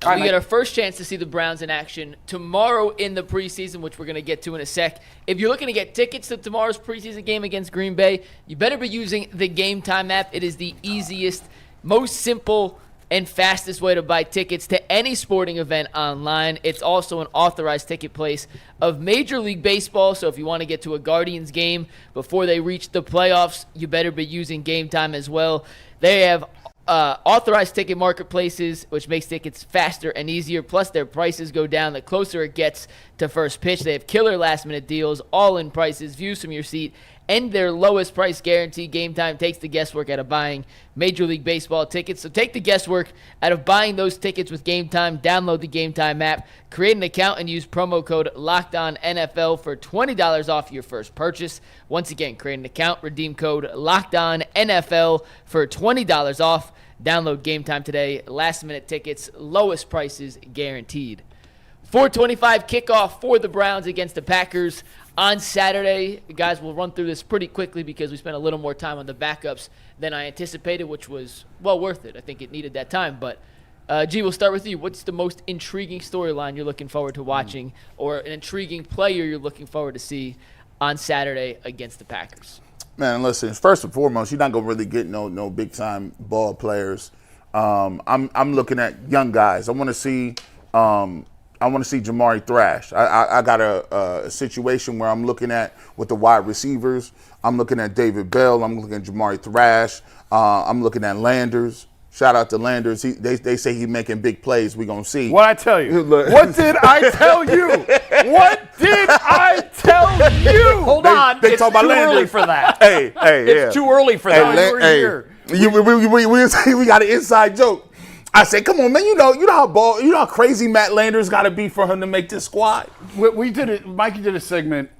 We get our first chance to see the Browns in action tomorrow in the preseason, which we're going to get to in a sec. If you're looking to get tickets to tomorrow's preseason game against Green Bay, you better be using the Game Time app. It is the easiest, most simple, and fastest way to buy tickets to any sporting event online. It's also an authorized ticket place of Major League Baseball, so if you want to get to a Guardians game before they reach the playoffs, you better be using Game Time as well. They have authorized ticket marketplaces, which makes tickets faster and easier, plus their prices go down the closer it gets to first pitch. They have killer last-minute deals, all-in prices, views from your seat, and their lowest price guarantee. Game Time takes the guesswork out of buying Major League Baseball tickets. So take the guesswork out of buying those tickets with Game Time. Download the Game Time app, create an account, and use promo code LOCKEDONNFL for $20 off your first purchase. Once again, create an account, redeem code LOCKEDONNFL for $20 off. Download Game Time today. Last-minute tickets, lowest prices guaranteed. 4:25 kickoff for the Browns against the Packers on Saturday. Guys, we'll run through this pretty quickly because we spent a little more time on the backups than I anticipated, which was well worth it. I think it needed that time. But, G, we'll start with you. What's the most intriguing storyline you're looking forward to watching or an intriguing player you're looking forward to see on Saturday against the Packers? Man, listen, first and foremost, you're not going to really get no big-time ball players. I'm looking at young guys. I want to see Jamari Thrash. I got a situation where I'm looking at with the wide receivers. I'm looking at David Bell. I'm looking at Jamari Thrash. I'm looking at Landers. Shout out to Landers. They say he's making big plays. We're going to see. What I tell you? What did I tell you? What did I tell you? Hold on. They it's talk about too early Landers. for that. Hey, It's too early for that. We got an inside joke. I said, "Come on, man! You know how crazy Matt Landers got to be for him to make this squad." We did it. Mikey did a segment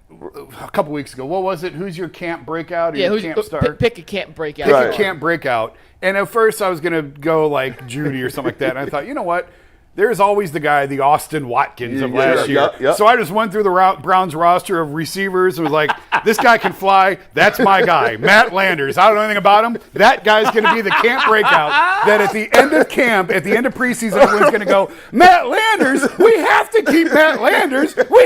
a couple weeks ago. What was it? Who's your camp breakout? Or your camp star? Pick a camp breakout. Pick a camp breakout. And at first I was gonna go like Judy or something like that. And I thought, you know what? there's always the guy, the Austin Watkins of last year. Yep. So I just went through the Browns roster of receivers and was like, this guy can fly. That's my guy. Matt Landers. I don't know anything about him. That guy's going to be the camp breakout. That at the end of camp, at the end of preseason, everyone's going to go, Matt Landers, we have to keep Matt Landers. We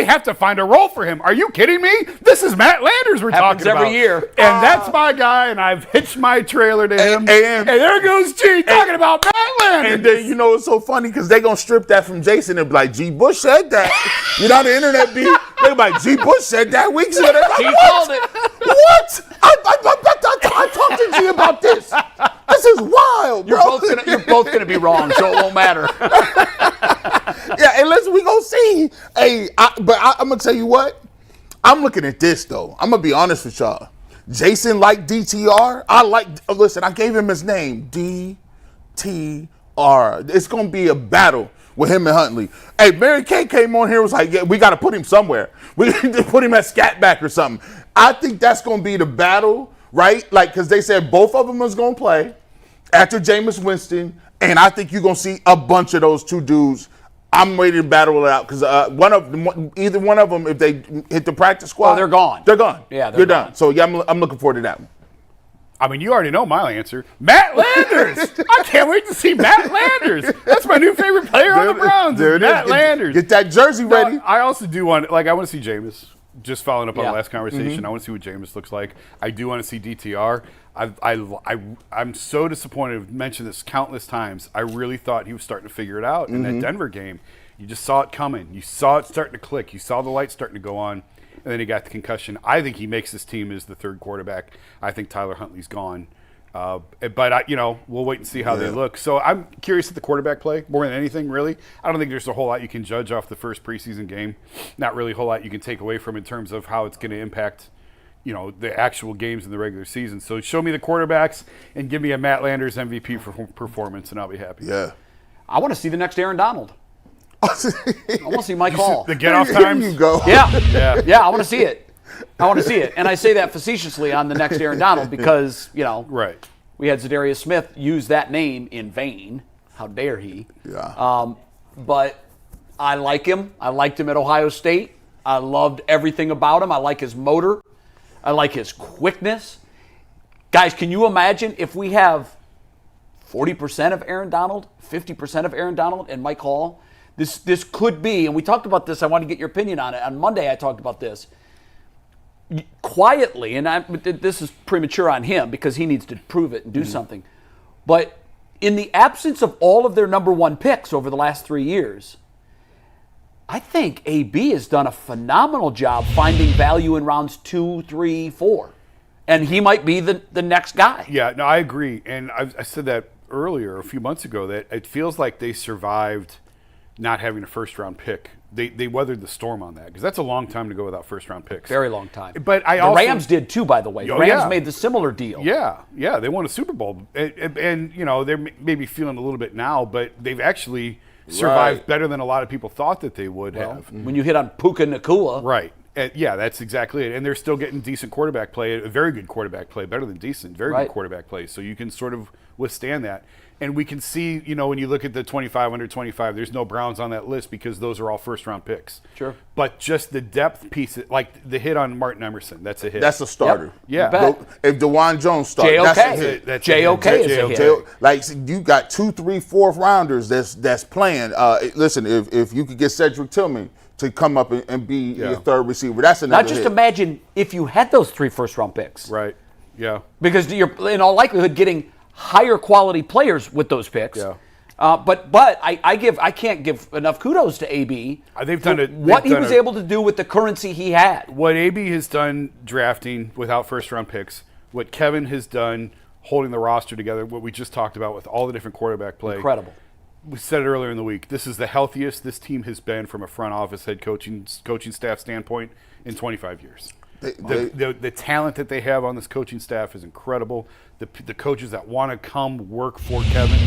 have to find a role for him. Are you kidding me? This is Matt Landers we're Happens talking about. every year. And that's my guy, and I've hitched my trailer to him. And there goes G talking about Matt Landers. And then, it's so funny because they're going to strip that from Jason and be like, G. Bush said that. The internet be, they're like, G. Bush said that weeks ago. Like, He called it. What? I talked to G about this. This is wild, bro. You're both gonna be wrong, so it won't matter. Yeah, and listen, we gonna see. Hey, I'm gonna tell you what. I'm looking at this though. I'm gonna be honest with y'all. Jason liked DTR. Listen, I gave him his name, DTR. It's gonna be a battle with him and Huntley. Hey, Mary Kay came on here and was like, yeah, we got to put him somewhere. We need to put him at Scatback or something. I think that's going to be the battle, right? Because they said both of them was going to play after Jameis Winston, and I think you're going to see a bunch of those two dudes. I'm ready to battle it out because either one of them, if they hit the practice squad, they're gone. They're gone. Yeah, they're gone. done. So yeah, I'm looking forward to that one. I mean, you already know my answer. Matt Landers. I can't wait to see Matt Landers. That's my new favorite player on the Browns. Matt Landers. Get that jersey ready. I also do want, I want to see Jameis. Just following up on the last conversation, Mm-hmm. I want to see what Jameis looks like. I do want to see DTR. I'm so disappointed. I've mentioned this countless times. I really thought he was starting to figure it out in that Denver game. You just saw it coming. You saw it starting to click. You saw the lights starting to go on. And then he got the concussion. I think he makes this team as the third quarterback. I think Tyler Huntley's gone. But we'll wait and see how they look. So I'm curious at the quarterback play more than anything, really. I don't think there's a whole lot you can judge off the first preseason game. Not really a whole lot you can take away from in terms of how it's going to impact, the actual games in the regular season. So show me the quarterbacks and give me a Matt Landers MVP performance, and I'll be happy. Yeah. I want to see the next Aaron Donald. I want to see Mike Hall. The get-off times? There you go. Yeah, I want to see it. And I say that facetiously on the next Aaron Donald because, Right. we had Zadarius Smith use that name in vain. How dare he? Yeah. But I like him. I liked him at Ohio State. I loved everything about him. I like his motor. I like his quickness. Guys, can you imagine if we have 40% of Aaron Donald, 50% of Aaron Donald, and Mike Hall? This could be, and we talked about this. I want to get your opinion on it. On Monday, I talked about this. Quietly, and this is premature on him because he needs to prove it and do something. But in the absence of all of their number one picks over the last 3 years, I think AB has done a phenomenal job finding value in rounds 2, 3, 4. And he might be the next guy. Yeah, no, I agree. And I said that earlier, a few months ago, that it feels like they survived not having a first-round pick. They weathered the storm on that because that's a long time to go without first-round picks. Very long time. But the Rams did too, by the way. The Rams made the similar deal. Yeah, they won a Super Bowl. And they're maybe feeling a little bit now, but they've actually survived better than a lot of people thought that they would have. When you hit on Puka Nacua. Right. Yeah, that's exactly it. And they're still getting decent quarterback play, a very good quarterback play, better than decent, very good quarterback play. So you can sort of withstand that. And we can see, when you look at the 25 under 25, there's no Browns on that list because those are all first-round picks. Sure. But just the depth piece, like the hit on Martin Emerson, that's a hit. That's a starter. Yep. Yeah. If DeJuan Jones starts, JOK. that's a hit. JOK is a hit. Like, you got 2, 3, 4th rounders that's playing. Listen, if you could get Cedric Tillman to come up and be your third receiver, that's another Now just hit. imagine if you had those 3 first-round picks. Right. Yeah. Because you're, in all likelihood, getting higher quality players with those picks. Yeah. But I can't give enough kudos to AB. They've done it. What he was able to do with the currency he had. What AB has done drafting without first-round picks, what Kevin has done holding the roster together, what we just talked about with all the different quarterback play. Incredible. We said it earlier in the week. This is the healthiest this team has been from a front office head coaching staff standpoint in 25 years. The talent that they have on this coaching staff is incredible. The coaches that want to come work for Kevin,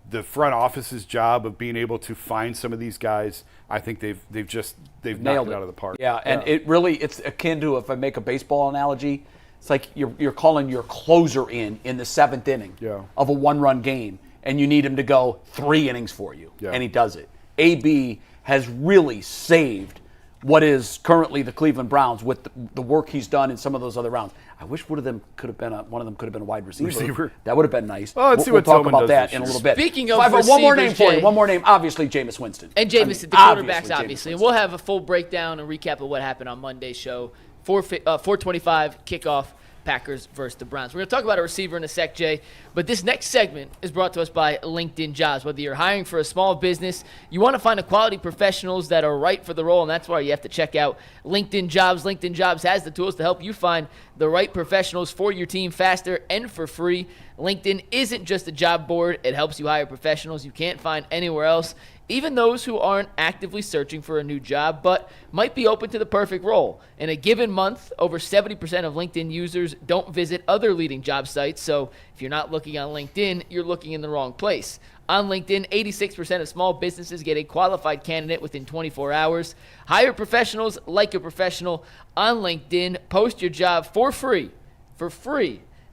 the front office's job of being able to find some of these guys, I think they've knocked it out of the park. Yeah, and it's akin to, if I make a baseball analogy, it's like you're calling your closer in the 7th inning of a one-run game, and you need him to go 3 innings for you, Yeah. and he does it. AB has really saved what is currently the Cleveland Browns with the work he's done in some of those other rounds. I wish one of them could have been a wide receiver. That would have been nice. Well, let's see we'll what talk Tillman about does that this in a year. little bit. Speaking of one more name receivers, for you. Jay. One more name. Obviously, Jameis Winston. And Jameis, the quarterbacks, obviously. And we'll have a full breakdown and recap of what happened on Monday's show. 4:25 kickoff, Packers versus the Browns. We're going to talk about a receiver in a sec, Jay. But this next segment is brought to us by LinkedIn Jobs. Whether you're hiring for a small business, you want to find a quality professionals that are right for the role, and that's why you have to check out LinkedIn Jobs. LinkedIn Jobs has the tools to help you find the right professionals for your team faster and for free. LinkedIn isn't just a job board. It helps you hire professionals you can't find anywhere else, even those who aren't actively searching for a new job but might be open to the perfect role. In a given month, over 70% of LinkedIn users don't visit other leading job sites, so if you're not looking on LinkedIn, you're looking in the wrong place. On LinkedIn, 86% of small businesses get a qualified candidate within 24 hours. Hire professionals like a professional on LinkedIn. Post your job for free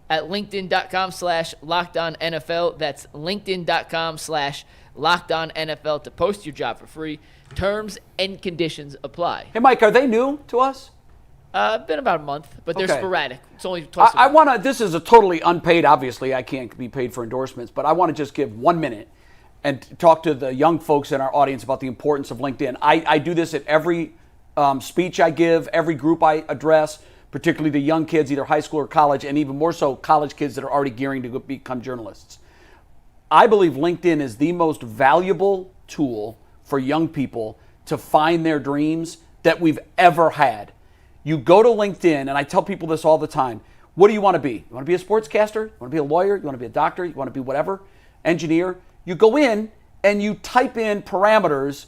at linkedin.com/LockedOnNFL. That's linkedin.com/LockedOnNFL to post your job for free. Terms and conditions apply. Hey, Mike, are they new to us? Been about a month, but they're Okay. sporadic. It's only twice a I month. want to, this is a totally unpaid, obviously I can't be paid for endorsements, but I want to just give 1 minute and talk to the young folks in our audience about the importance of LinkedIn. I do this at every speech I give, every group I address, particularly the young kids, either high school or college, and even more so college kids that are already gearing to become journalists. I believe LinkedIn is the most valuable tool for young people to find their dreams that we've ever had. You go to LinkedIn, and I tell people this all the time. What do you want to be? You want to be a sportscaster? You want to be a lawyer? You want to be a doctor? You want to be whatever? Engineer? You go in and you type in parameters.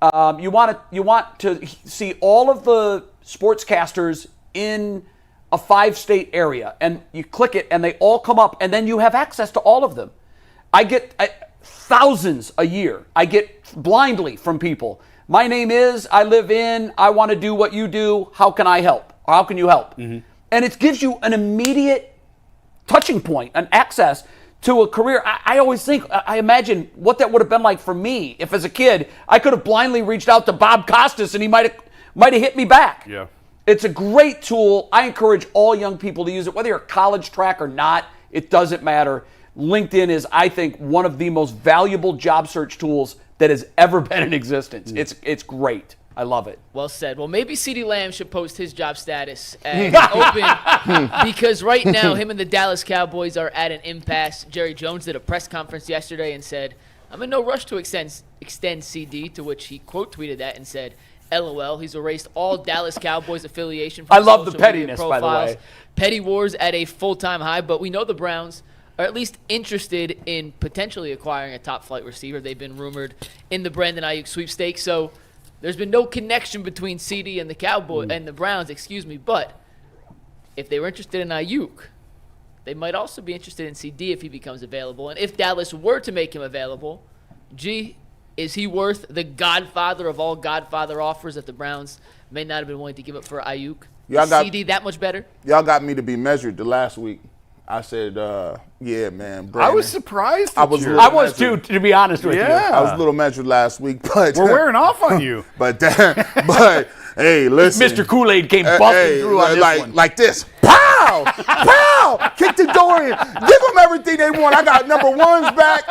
You want to see all of the sportscasters in a 5-state area, and you click it, and they all come up, and then you have access to all of them. I get thousands a year. I get blindly from people. My name is, I live in, I want to do what you do. How can I help? Or how can you help? Mm-hmm. And it gives you an immediate touching point, an access to a career. I always think, I imagine what that would have been like for me if as a kid, I could have blindly reached out to Bob Costas and he might have hit me back. Yeah. It's a great tool. I encourage all young people to use it, whether you're a college track or not, it doesn't matter. LinkedIn is, I think, one of the most valuable job search tools that has ever been in existence. It's great. I love it. Well said. Well, maybe Ceedee Lamb should post his job status as open because right now him and the Dallas Cowboys are at an impasse. Jerry Jones did a press conference yesterday and said, I'm in no rush to extend CD, to which he quote tweeted that and said, LOL, he's erased all Dallas Cowboys affiliation from I love the social media pettiness, by the profiles. way. Petty wars at a full-time high, but we know the Browns are at least interested in potentially acquiring a top-flight receiver. They've been rumored in the Brandon Aiyuk sweepstakes, so there's been no connection between Ceedee and the Cowboys and the Browns, but if they were interested in Aiyuk, they might also be interested in Ceedee if he becomes available. And if Dallas were to make him available, is he worth the godfather of all godfather offers that the Browns may not have been willing to give up for Aiyuk? Is Ceedee that much better? Y'all got me to be measured the last week. I said, yeah, man. Brandon. I was surprised. I was too, to be honest with you. I was a little measured last week, but we're wearing off on you. but hey, listen, Mr. Kool-Aid came busting through on this one. Like this. Pow! Pow! Kick the door in. Give them everything they want. I got number ones back.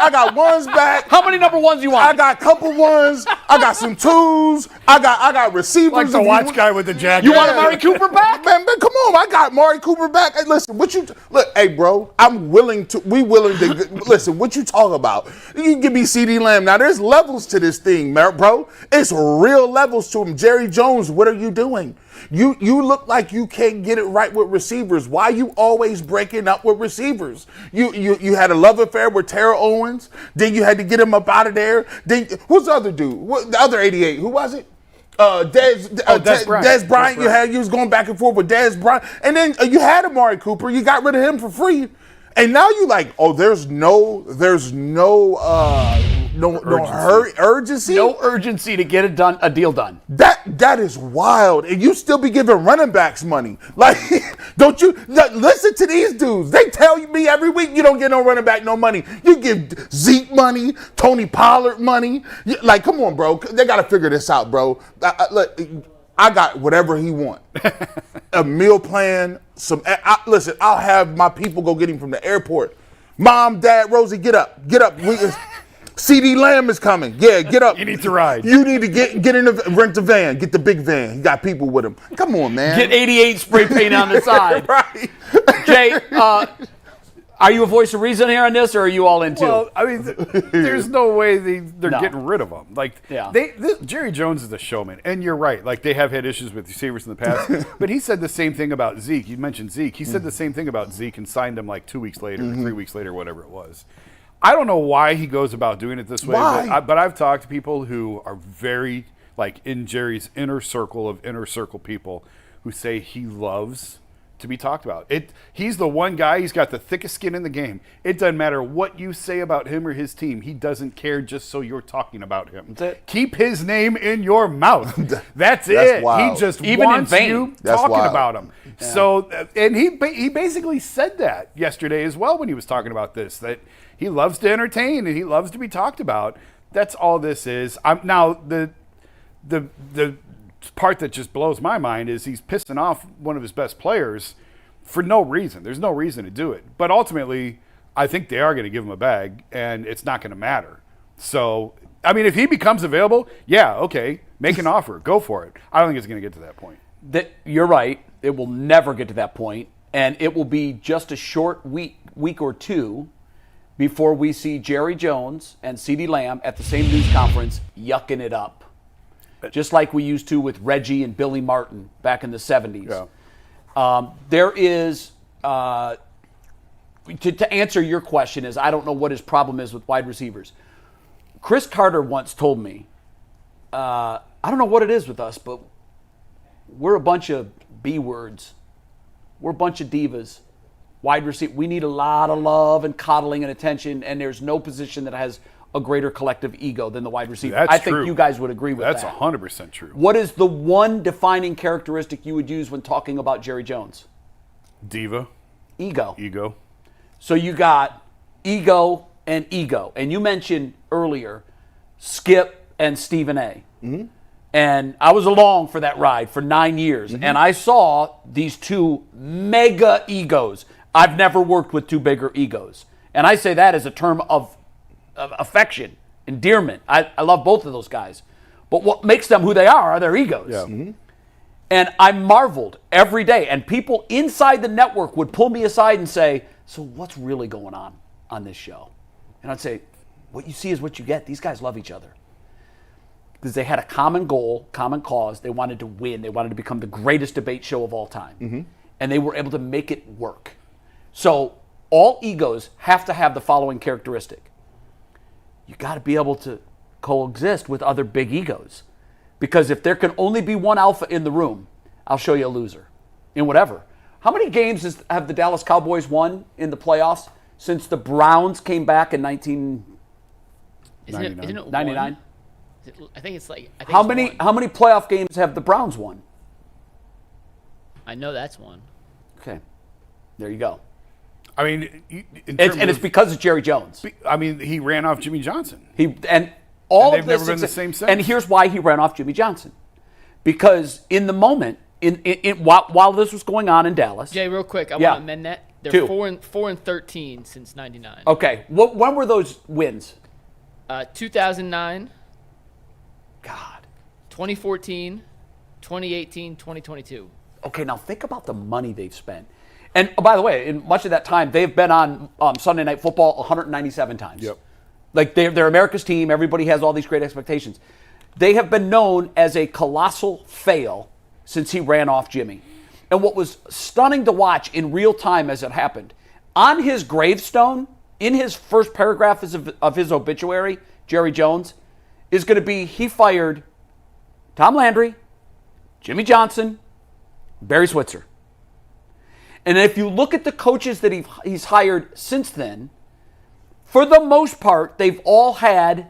How many number ones you want? I got a couple ones. I got some twos. I got receivers. Like the watch guy with the jacket. You want Amari Cooper back? Man, come on. I got Amari Cooper back. Hey, listen, hey, bro, we willing to, listen, what you talk about? You can give me Ceedee Lamb. Now, there's levels to this thing, bro. It's real levels to him. Jerry Jones, what are you doing? You look like you can't get it right with receivers. Why you always breaking up with receivers? You had a love affair with Terrell Owens. Then you had to get him up out of there. Then who's the other dude? The other 88? Who was it? Dez Bryant. You was going back and forth with Dez Bryant, and then you had Amari Cooper. You got rid of him for free, and now you like, oh, there's no urgency. No urgency to get a deal done. That is wild. And you still be giving running backs money. Like, don't you listen to these dudes? They tell me every week you don't get no running back no money. You give Zeke money, Tony Pollard money. Like, come on, bro. They got to figure this out, bro. Look, I got whatever he want. A meal plan. Listen, I'll have my people go get him from the airport. Mom, Dad, Rosie, get up. Get up. Ceedee Lamb is coming. Yeah, get up. You need to ride. You need to get in rent the van. Get the big van. He got people with him. Come on, man. Get 88 spray paint on the side. Right. Jay, are you a voice of reason here on this, or are you all in too? Well, I mean, there's no way they're No. getting rid of him. Like, Jerry Jones is a showman, and you're right. Like, they have had issues with receivers in the past, but he said the same thing about Zeke. You mentioned Zeke. He said the same thing about Zeke and signed him like 2 weeks later, or 3 weeks later, whatever it was. I don't know why he goes about doing it this way, but I've talked to people who are very, like, in Jerry's inner circle people who say he loves to be talked about. He's the one guy, he's got the thickest skin in the game. It doesn't matter what you say about him or his team. He doesn't care just so you're talking about him. Keep his name in your mouth. That's it. Wild. He just Even wants in vain. you That's talking wild. about him. Yeah. So, and he basically said that yesterday as well when he was talking about this, that he loves to entertain and he loves to be talked about. That's all this is. Now, the part that just blows my mind is he's pissing off one of his best players for no reason. There's no reason to do it. But ultimately, I think they are going to give him a bag, and it's not going to matter. So, I mean, if he becomes available, yeah, okay, make an offer. Go for it. I don't think it's going to get to that point. You're right. It will never get to that point, and it will be just a short week or two before we see Jerry Jones and Ceedee Lamb at the same news conference yucking it up. Just like we used to with Reggie and Billy Martin back in the 70s. Yeah. There is, to answer your question is, I don't know what his problem is with wide receivers. Chris Carter once told me, I don't know what it is with us, but we're a bunch of B words. We're a bunch of divas. Wide receiver, we need a lot of love and coddling and attention, and there's no position that has a greater collective ego than the wide receiver. I think you guys would agree with that. That's 100% true. What is the one defining characteristic you would use when talking about Jerry Jones? Diva. Ego. So you got ego. And you mentioned earlier Skip and Stephen A. Mm-hmm. And I was along for that ride for 9 years. Mm-hmm. And I saw these two mega egos. I've never worked with two bigger egos. And I say that as a term of affection, endearment. I love both of those guys. But what makes them who they are their egos. Yeah. Mm-hmm. And I marveled every day. And people inside the network would pull me aside and say, so what's really going on this show? And I'd say, what you see is what you get. These guys love each other. Because they had a common goal, common cause. They wanted to win. They wanted to become the greatest debate show of all time. Mm-hmm. And they were able to make it work. So all egos have to have the following characteristic. You got to be able to coexist with other big egos. Because if there can only be one alpha in the room, I'll show you a loser in whatever. How many games have the Dallas Cowboys won in the playoffs since the Browns came back in 1999? I think it's like. How many playoff games have the Browns won? I know that's one. Okay, there you go. I mean, it's because of Jerry Jones. I mean, he ran off Jimmy Johnson. They've never been the same since. And here's why he ran off Jimmy Johnson, because in the moment, while this was going on in Dallas, Jay, real quick, I want to amend that. They're 4-13 since '99. Okay, when were those wins? 2009. God. 2014, 2018, 2022. Okay, now think about the money they've spent. And by the way, in much of that time, they've been on Sunday Night Football 197 times. Yep. Like they're America's team. Everybody has all these great expectations. They have been known as a colossal fail since he ran off Jimmy. And what was stunning to watch in real time as it happened, on his gravestone, in his first paragraph of his obituary, Jerry Jones, is going to be he fired Tom Landry, Jimmy Johnson, Barry Switzer. And if you look at the coaches that he's hired since then, for the most part, they've all had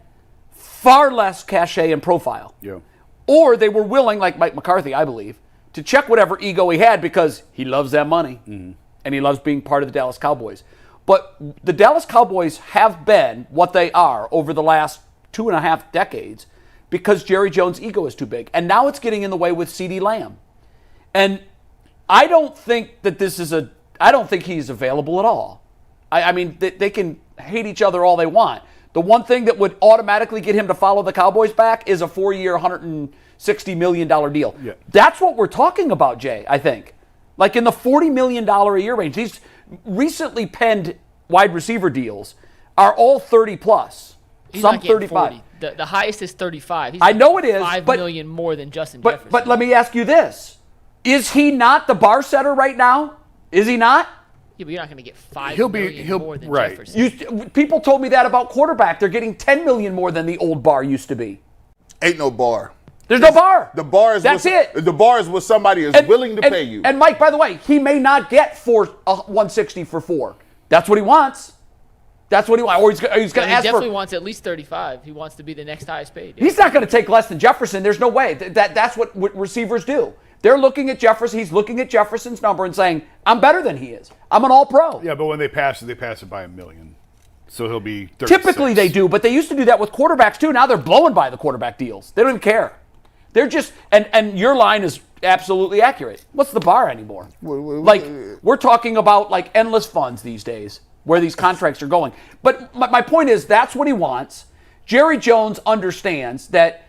far less cachet and profile. Yeah. Or they were willing, like Mike McCarthy, I believe, to check whatever ego he had because he loves that money and he loves being part of the Dallas Cowboys. But the Dallas Cowboys have been what they are over the last 2.5 decades because Jerry Jones' ego is too big. And now it's getting in the way with Ceedee Lamb. And I don't think that I don't think he's available at all. I mean, they can hate each other all they want. The one thing that would automatically get him to follow the Cowboys back is a 4-year, $160 million deal. Yeah. That's what we're talking about, Jay, I think. Like in the $40 million a year range. These recently penned wide receiver deals are all 30 plus. He's some not getting 35. 40. The highest is 35. He's I know it is, $5 million more than Justin Jefferson. But let me ask you this. Is he not the bar setter right now? Is he not? Yeah, but you're not going to get $5 million more than right. Jefferson. People told me that about quarterback. They're getting $10 million more than the old bar used to be. Ain't no bar. There's no bar. The bar is That's it. The bar is what somebody is willing to pay you. And Mike, by the way, he may not get 160 for 4. That's what he wants. That's what he wants. Or he's going to ask He definitely for. wants at least 35. He wants to be the next highest paid. He's not going to take less than Jefferson. There's no way. That's what receivers do. They're looking at Jefferson. He's looking at Jefferson's number and saying, "I'm better than he is. I'm an All-Pro." Yeah, but when they pass it by $1 million. So he'll be 36. Typically they do, but they used to do that with quarterbacks too. Now they're blowing by the quarterback deals. They don't even care. They're just and your line is absolutely accurate. What's the bar anymore? Like we're talking about like endless funds these days where these contracts are going. But my point is that's what he wants. Jerry Jones understands that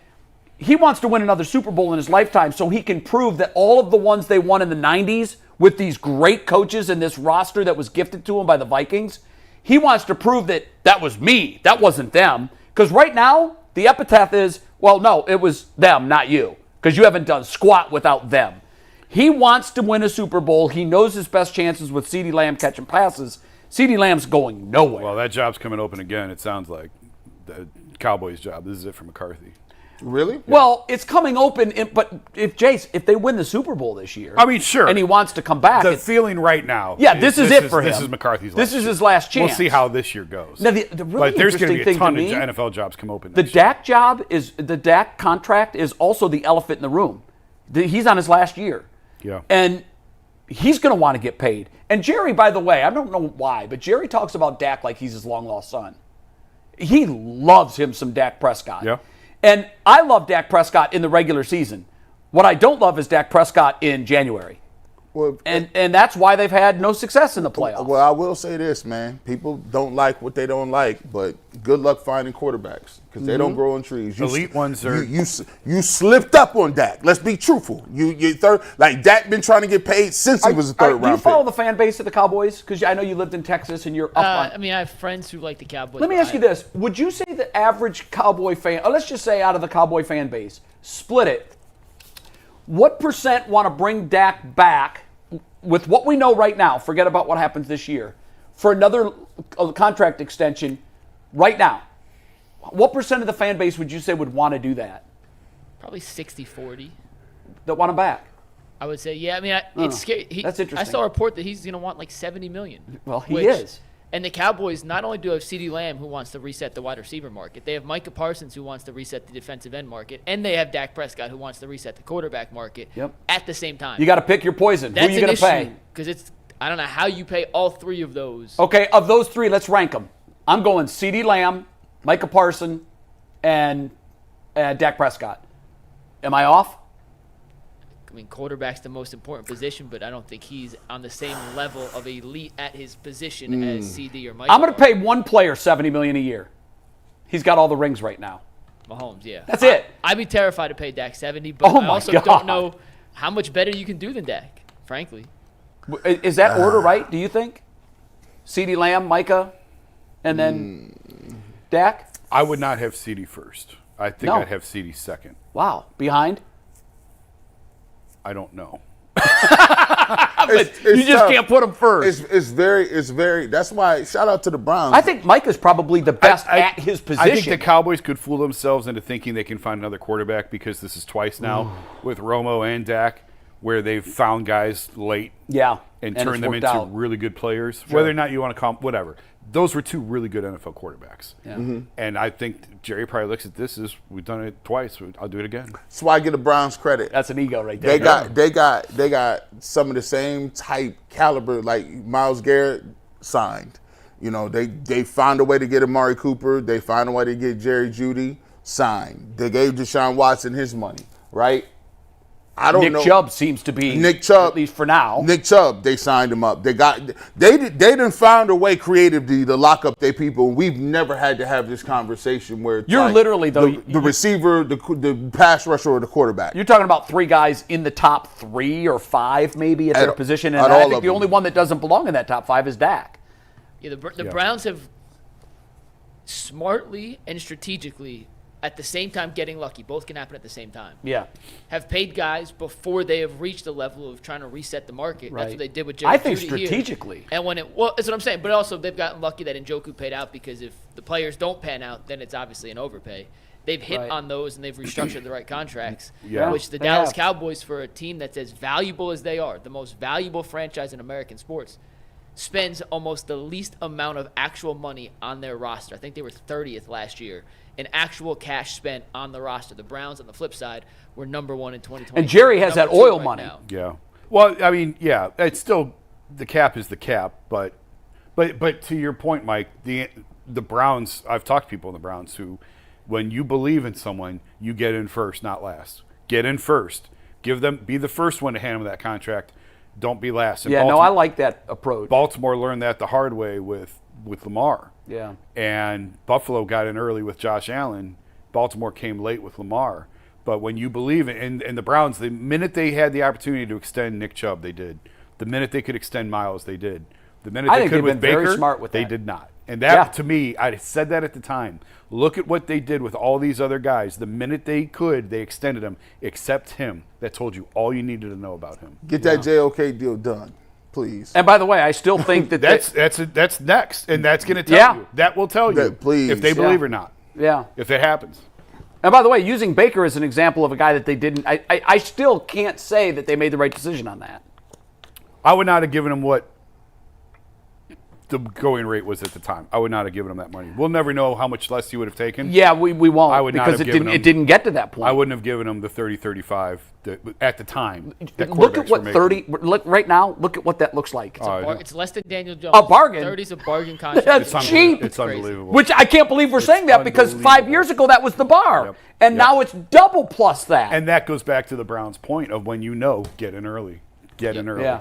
he wants to win another Super Bowl in his lifetime so he can prove that all of the ones they won in the 90s with these great coaches and this roster that was gifted to him by the Vikings, he wants to prove that that was me, that wasn't them. Because right now, the epitaph is, well, no, it was them, not you, because you haven't done squat without them. He wants to win a Super Bowl. He knows his best chances with Ceedee Lamb catching passes. Ceedee Lamb's going nowhere. Well, that job's coming open again, it sounds like. The Cowboys' job. This is it for McCarthy. Really? Well, it's coming open, but if they win the Super Bowl this year, I mean, sure, and he wants to come back, the feeling right now, yeah, this is it for him. This is McCarthy's. This is his last chance. We'll see how this year goes. Now, the really but there's going to be a ton of me, NFL jobs come open. The next year. Dak job is the Dak contract is also the elephant in the room. He's on his last year, yeah, and he's going to want to get paid. And Jerry, by the way, I don't know why, but Jerry talks about Dak like he's his long lost son. He loves him some Dak Prescott. Yeah. And I love Dak Prescott in the regular season. What I don't love is Dak Prescott in January. Well, and that's why they've had no success in the playoffs. Well, I will say this, man. People don't like what they don't like, but good luck finding quarterbacks because they don't grow on trees. Elite ones are. You slipped up on Dak. Let's be truthful. You third, like Dak been trying to get paid since he was a third round Do you follow pick. the fan base of the Cowboys? Because I know you lived in Texas and you're up on. I mean, I have friends who like the Cowboys. Let me ask you this: would you say the average Cowboy fan, or let's just say out of the Cowboy fan base, split it? What percent want to bring Dak back? With what we know right now, forget about what happens this year, for another contract extension right now, what percent of the fan base would you say would want to do that? Probably 60-40. That want him back? I would say, yeah. I mean, it's scary. That's interesting. I saw a report that he's going to want like $70 million. Well, he is. And the Cowboys not only do have Ceedee Lamb, who wants to reset the wide receiver market, they have Micah Parsons, who wants to reset the defensive end market, and they have Dak Prescott, who wants to reset the quarterback market at the same time. You got to pick your poison. That's who are you going to pay? Because I don't know how you pay all three of those. Okay, of those three, let's rank them. I'm going Ceedee Lamb, Micah Parsons, and Dak Prescott. Am I off? I mean, quarterback's the most important position, but I don't think he's on the same level of elite at his position as CD or Mike. I'm going to pay one player $70 million a year. He's got all the rings right now. Mahomes, yeah. That's it. I'd be terrified to pay Dak 70, but I also don't know how much better you can do than Dak, frankly. Is that order right, do you think? CeeDee Lamb, Micah, and then Dak? I would not have CD first. I think I'd have CD second. Wow. Behind? I don't know. You just can't put him first. It's very. That's why. Shout out to the Browns. I think Micah's probably the best at his position. I think the Cowboys could fool themselves into thinking they can find another quarterback because this is twice now with Romo and Dak. where they've found guys late Yeah. and it's turned them worked into out. really good players. Whether or not you want to call them, whatever. Those were two really good NFL quarterbacks. Yeah. And I think Jerry probably looks at this as, we've done it twice, I'll do it again. That's why I give the Browns credit. That's an ego right there. They got some of the same type caliber like Myles Garrett signed. You know, they found a way to get Amari Cooper. They found a way to get Jerry Jeudy signed. They gave Deshaun Watson his money, right? I don't know. Nick Chubb seems to be Nick Chubb, at least for now. Nick Chubb, they signed him up. They done found a way creatively to lock up their people. We've never had to have this conversation where it's You're like literally, though, the receiver, the pass rusher, or the quarterback. You're talking about three guys in the top 3 or 5 maybe at their position, and at I all think of the them. only one that doesn't belong in that top 5 is Dak. Yeah, the Browns have smartly and strategically, at the same time, getting lucky. Both can happen at the same time. Yeah. Have paid guys before they have reached the level of trying to reset the market. Right. That's what they did with Jerry I think Jeudy strategically. Here. And that's what I'm saying. But also, they've gotten lucky that Njoku paid out, because if the players don't pan out, then it's obviously an overpay. They've hit Right. on those, and they've restructured the right contracts. Yeah. Which the They Dallas have. Cowboys, for a team that's as valuable as they are, the most valuable franchise in American sports, spends almost the least amount of actual money on their roster. I think they were 30th last year in actual cash spent on the roster. The Browns, on the flip side, were number 1 in 2020. And Jerry has that oil money. Now. Yeah. Well, I mean, yeah, it's still, the cap is the cap, but to your point, Mike, the Browns, I've talked to people in the Browns who, when you believe in someone, you get in first, not last. Get in first. Be the first one to hand them that contract. Don't be last. And Yeah, no, I like that approach. Baltimore learned that the hard way with Lamar. Yeah. And Buffalo got in early with Josh Allen. Baltimore came late with Lamar. But when you believe in the Browns, the minute they had the opportunity to extend Nick Chubb, they did. The minute they could extend Miles, they did. The minute I they think could they've with been very Baker, smart with they that. did not. And that, Yeah. to me, I said that at the time. Look at what they did with all these other guys. The minute they could, they extended them, except him. That told you all you needed to know about him. Get that JOK deal done, please. And by the way, I still think that That's next, and that's going to tell Yeah. you. That will tell you Please. if they believe or not. yeah. If it happens. And by the way, using Baker as an example of a guy that they didn't, I still can't say that they made the right decision on that. I would not have given him what the going rate was at the time. I would not have given him that money. We'll never know how much less he would have taken. Yeah, we won't. I would not because have it given didn't him- it didn't get to that point. I wouldn't have given him the 30-35 at the time. that Look at quarterbacks what were making. 30 look right now. Look at what that looks like. It's less than Daniel Jones. A bargain. 30's a bargain contract. That's It's cheap. It's crazy. unbelievable. Which I can't believe we're saying that because 5 unbelievable. years ago that was the bar, Yep. and Yep. now it's double plus that. And that goes back to the Browns' point of when you know, get in early. Get in early. yeah.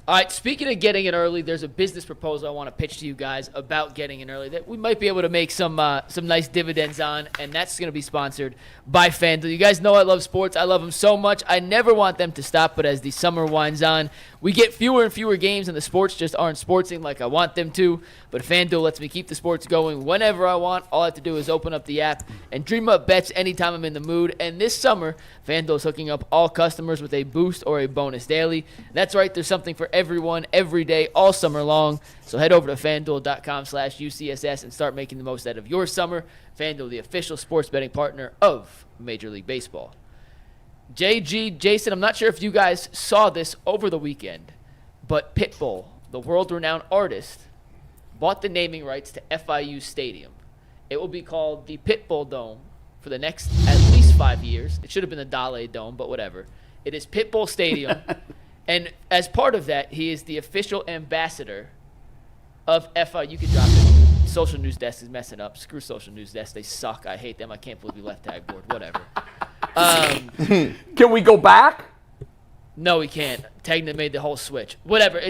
All right, speaking of getting in early, there's a business proposal I want to pitch to you guys about getting in early that we might be able to make some nice dividends on, and that's going to be sponsored by FanDuel. You guys know I love sports. I love them so much. I never want them to stop, but as the summer winds on, we get fewer and fewer games, and the sports just aren't sportsing like I want them to. But FanDuel lets me keep the sports going whenever I want. All I have to do is open up the app and dream up bets anytime I'm in the mood. And this summer, FanDuel is hooking up all customers with a boost or a bonus daily. That's right, there's something for everyone, every day, all summer long. So head over to FanDuel.com/UCSS and start making the most out of your summer. FanDuel, the official sports betting partner of Major League Baseball. JG, Jason, I'm not sure if you guys saw this over the weekend, but Pitbull, the world-renowned artist, bought the naming rights to FIU Stadium. It will be called the Pitbull Dome for the next at least 5 years. It should have been the Dale Dome, but whatever. It is Pitbull Stadium, and as part of that, he is the official ambassador of FIU. You can drop it. Social News Desk is messing up. Screw Social News Desk. They suck. I hate them. I can't believe we left tag board. Whatever. Can we go back? No, we can't. Tegna made the whole switch. Whatever.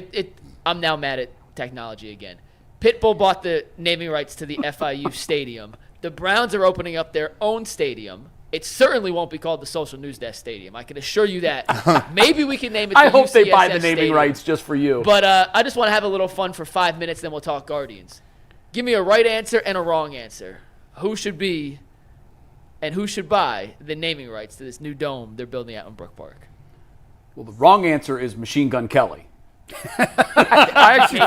I'm now mad at technology again. Pitbull bought the naming rights to the FIU stadium. The Browns are opening up their own stadium. It certainly won't be called the Social News Desk Stadium. I can assure you that. Maybe we can name it the I hope they buy the UCSS naming Stadium. rights just for you. But I just want to have a little fun for 5 minutes, then we'll talk Guardians. Give me a right answer and a wrong answer. Who should be and who should buy the naming rights to this new dome they're building out in Brook Park? Well, the wrong answer is Machine Gun Kelly. I actually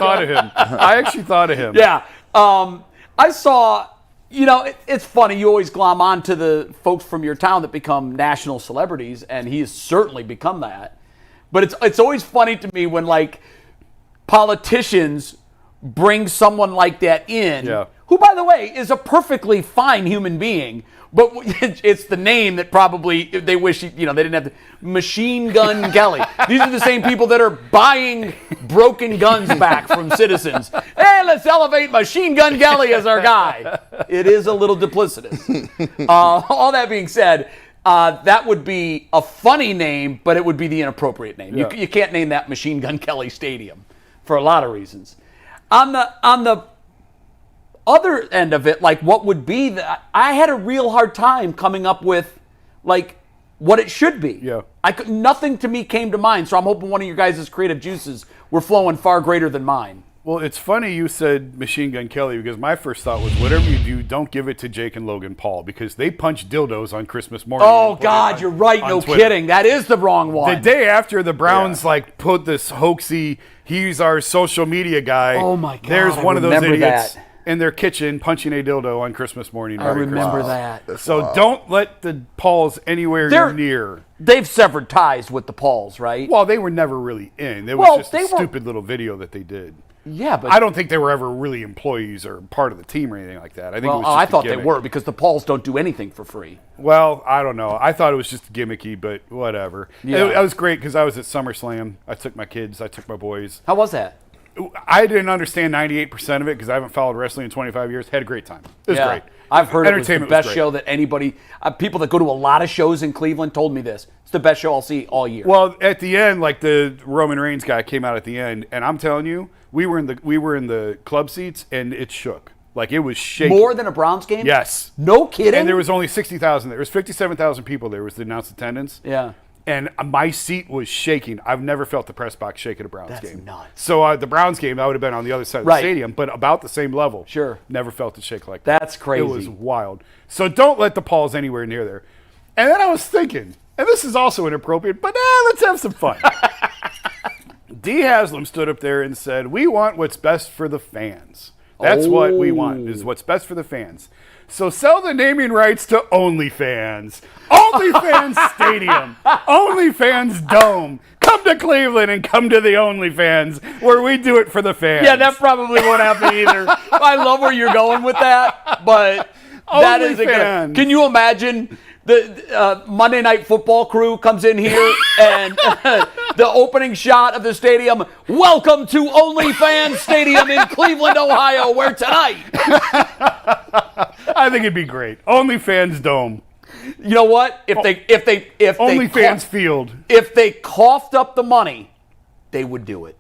thought of him. Yeah. I saw, it's funny. You always glom on to the folks from your town that become national celebrities, and he has certainly become that. But it's always funny to me when like politicians bring someone like that in, who, by the way, is a perfectly fine human being, but it's the name that probably they wish they didn't have. Machine Gun Kelly. These are the same people that are buying broken guns back from citizens. Hey, let's elevate Machine Gun Kelly as our guy. It is a little duplicitous. All that being said, that would be a funny name, but it would be the inappropriate name. Yeah. You can't name that Machine Gun Kelly Stadium for a lot of reasons. On the other end of it, like what would be that? I had a real hard time coming up with like what it should be. Yeah. Nothing to me came to mind, so I'm hoping one of your guys' creative juices were flowing far greater than mine. Well, it's funny you said Machine Gun Kelly because my first thought was whatever you do, don't give it to Jake and Logan Paul because they punch dildos on Christmas morning. Oh, God, you're right. No Twitter. kidding. That is the wrong one. The day after the Browns put this hoaxy, he's our social media guy. Oh, my God. There's one of those remember idiots that. in their kitchen punching a dildo on Christmas morning. I remember that. So don't let the Pauls anywhere near. They've severed ties with the Pauls, right? Well, they were never really in. It was just a stupid little video that they did. Yeah, but I don't think they were ever really employees or part of the team or anything like that. I think it was just I thought a they gimmick. were because the Pauls don't do anything for free. Well, I don't know. I thought it was just gimmicky, but whatever. Yeah. It was great because I was at SummerSlam. I took my kids. I took my boys. How was that? I didn't understand 98% of it because I haven't followed wrestling in 25 years. Had a great time. It was great. I've heard it was the Entertainment best great. show that anybody, people that go to a lot of shows in Cleveland told me this. It's the best show I'll see all year. Well, at the end, like the Roman Reigns guy came out at the end, and I'm telling you, we were in the club seats, and it shook. Like it was shaking. More than a Browns game? Yes. No kidding? And there was only 60,000 there. There was 57,000 people there was the announced attendance. Yeah. And my seat was shaking. I've never felt the press box shake at a Browns game. That's nuts. So the Browns game, I would have been on the other side of the stadium, but about the same level. Sure. Never felt it shake like that. That's crazy. It was wild. So don't let the Pauls anywhere near there. And then I was thinking, and this is also inappropriate, but let's have some fun. D. Haslam stood up there and said, we want what's best for the fans. That's what we want, is what's best for the fans. So sell the naming rights to OnlyFans. OnlyFans Stadium. OnlyFans Dome. Come to Cleveland and come to the OnlyFans where we do it for the fans. Yeah, that probably won't happen either. I love where you're going with that, but that isn't gonna. Can you imagine the Monday Night Football crew comes in here and the opening shot of the stadium, welcome to OnlyFans Stadium in Cleveland, Ohio, where tonight. I think it'd be great. OnlyFans Dome. You know what? If OnlyFans Field. If they coughed up the money, they would do it.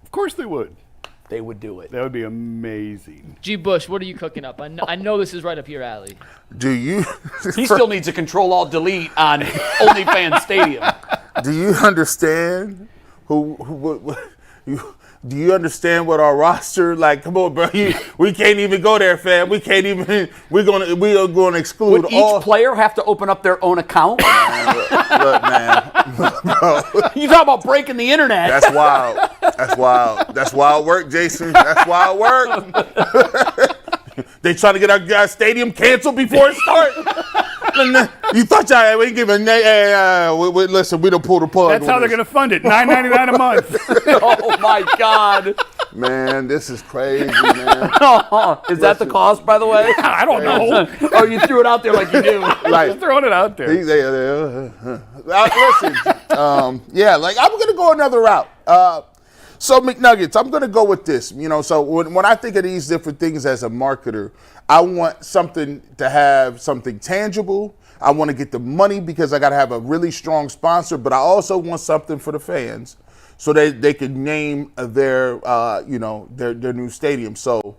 Of course they would. They would do it. That would be amazing. G. Bush, what are you cooking up? I know this is right up your alley. Do you? He still needs a Control-Alt-Delete on OnlyFans Stadium. Do you understand do you understand what our roster like? Come on, bro. We can't even go there, fam. We can't even. We are going to exclude Would all. each player have to open up their own account? Look, man, bro. You talk about breaking the internet. That's wild. That's wild. That's wild work, Jason. That's wild work. They trying to get our stadium canceled before it starts. You thought y'all ain't giving listen, we don't pull the plug. That's how they're going to fund it. $9.99 a month. Oh my God. Man, this is crazy, man. Is that the cost, by the way? I don't know. Oh, you threw it out there like you do. Just throwing it out there. Listen, like I'm gonna go another route. So McNuggets, I'm gonna go with this. So when I think of these different things as a marketer, I want something to have something tangible. I want to get the money because I got to have a really strong sponsor, but I also want something for the fans so they can name their new stadium. So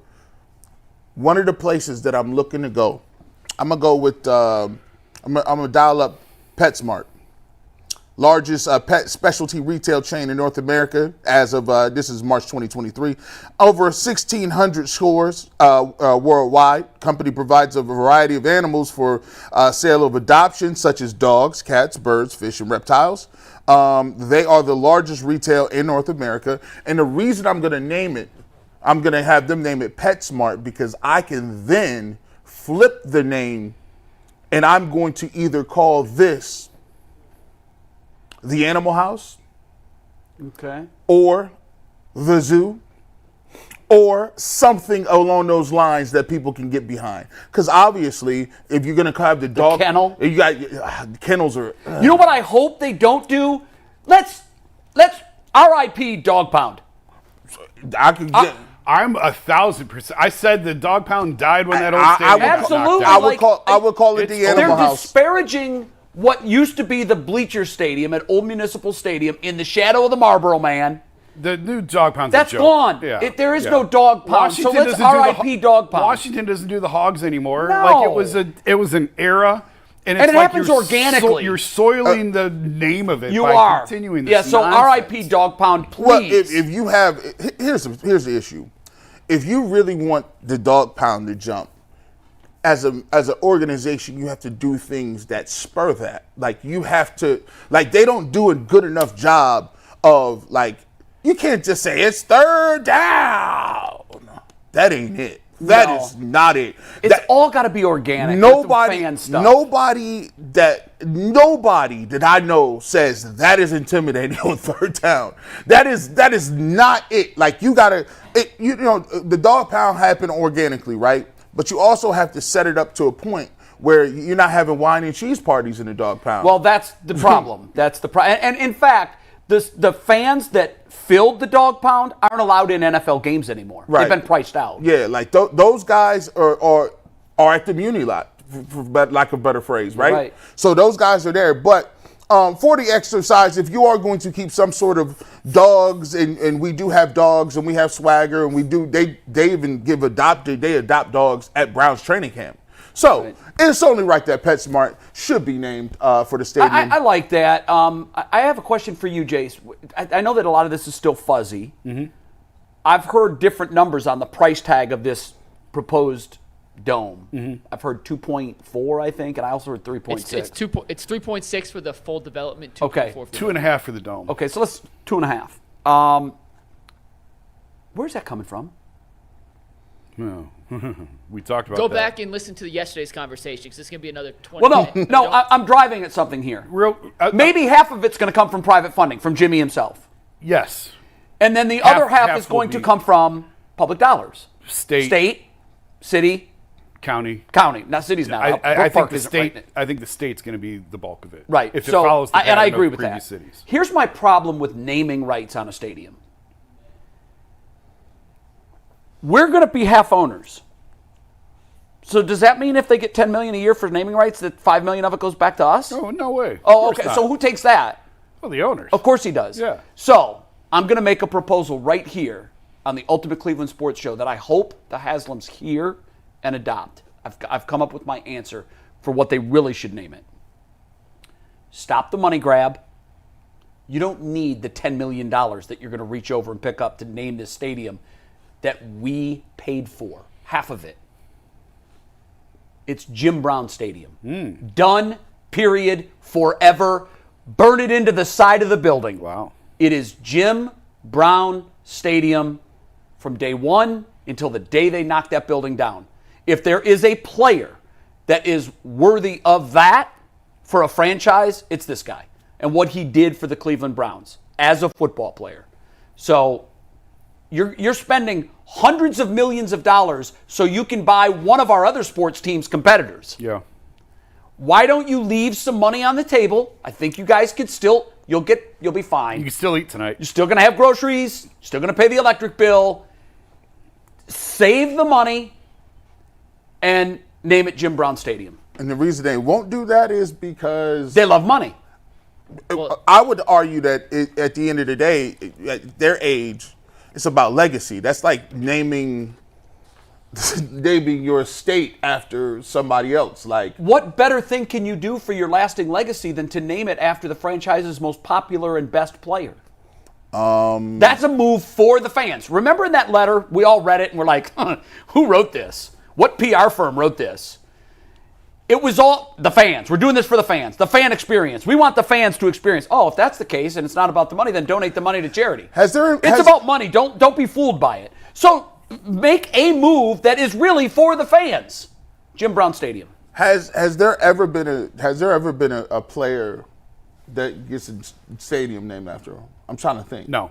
one of the places that I'm looking to go, I'm gonna go with I'm gonna dial up PetSmart. Largest pet specialty retail chain in North America as of, this is March 2023. Over 1,600 stores worldwide. Company provides a variety of animals for sale of adoption, such as dogs, cats, birds, fish, and reptiles. They are the largest retail in North America. And the reason I'm going to name it, I'm going to have them name it PetSmart because I can then flip the name and I'm going to either call this the Animal House, Okay. or the zoo, or something along those lines that people can get behind. Because obviously, if you're going to have the dog kennel? you got kennels are. You know what I hope they don't do? Let's R.I.P. Dog Pound. I could get. I'm 1,000%. I said the dog pound died when that old stadium got absolutely. knocked down. I would call it the They're Animal House. disparaging what used to be the Bleacher Stadium at Old Municipal Stadium in the shadow of the Marlboro Man. The new dog pound's That's a joke. gone. Yeah. There is no dog pound. So let's R.I.P. Dog Pound. Washington doesn't do the hogs anymore. No. Like it was an era. And it's it like happens you're organically. you're soiling the name of it You by are. continuing this Yeah, so nonsense. R.I.P. Dog Pound, please. Well, if you have, here's the issue. If you really want the dog pound to jump, as an organization, you have to do things that spur that. Like you have to, like they don't do a good enough job of like, you can't just say it's third down. That ain't it. That is not it. It's all got to be organic. Nobody, fan stuff. nobody that I know says that is intimidating on third down. That is not it. Like you gotta, the dog pound happened organically, right? But you also have to set it up to a point where you're not having wine and cheese parties in the dog pound. Well, that's the problem. That's the problem. And in fact, the fans that filled the dog pound aren't allowed in NFL games anymore. Right. They've been priced out. Yeah, like those guys are at the Muni lot, for lack of a better phrase, right? Right. So those guys are there. But for the exercise, if you are going to keep some sort of dogs, and we do have dogs, and we have swagger, and they even adopt dogs at Browns training camp. So it's only right that PetSmart should be named for the stadium. I like that. I have a question for you, Jace. I know that a lot of this is still fuzzy. Mm-hmm. I've heard different numbers on the price tag of this proposed dome. Mm-hmm. I've heard 2.4, I think, and I also heard 3.6. It's 3.6 for the full development. 2.4 Okay. for 2.5 for the dome. Okay, so let's 2.5. Where's that coming from? No. We talked about Go that. back and listen to yesterday's conversation because this is going to be another 20 Well, minutes. no, I'm driving at something here. Maybe half of it's going to come from private funding, from Jimmy himself. Yes. And then the other half is will going to be come from public dollars. State, city, county. Now, city's not. I Brook think Park the isn't state. right. I think the state's going to be the bulk of it. Right. If so, it follows the and I pattern agree of with previous that. cities. Here's my problem with naming rights on a stadium. We're going to be half owners. So does that mean if they get $10 million a year for naming rights, that $5 million of it goes back to us? Oh, no way. Oh, okay. So who takes that? Well, the owners. Of course he does. Yeah. So I'm going to make a proposal right here on the Ultimate Cleveland Sports Show that I hope the Haslams hear and adopt. I've come up with my answer for what they really should name it. Stop the money grab. You don't need the $10 million that you're going to reach over and pick up to name this stadium that we paid for, half of it. It's Jim Brown Stadium. Done, period, forever. Burn it into the side of the building. Wow. It is Jim Brown Stadium from day one until the day they knock that building down. If there is a player that is worthy of that for a franchise, it's this guy and what he did for the Cleveland Browns as a football player. So you're spending hundreds of millions of dollars so you can buy one of our other sports teams' competitors. Yeah. Why don't you leave some money on the table? I think you guys could still, you'll be fine. You can still eat tonight. You're still going to have groceries. You're still going to pay the electric bill. Save the money and name it Jim Brown Stadium. And the reason they won't do that is because They love money. I would argue that at the end of the day, at their age, it's about legacy. That's like naming your estate after somebody else. Like, What better thing can you do for your lasting legacy than to name it after the franchise's most popular and best player? That's a move for the fans. Remember in that letter, we all read it and we're like, who wrote this? What PR firm wrote this? It was all the fans. We're doing this for the fans. The fan experience. We want the fans to experience. Oh, if that's the case and it's not about the money, then donate the money to charity. It's about money. Don't be fooled by it. So make a move that is really for the fans. Jim Brown Stadium. Has there ever been a player that gets a stadium named after him? I'm trying to think. No.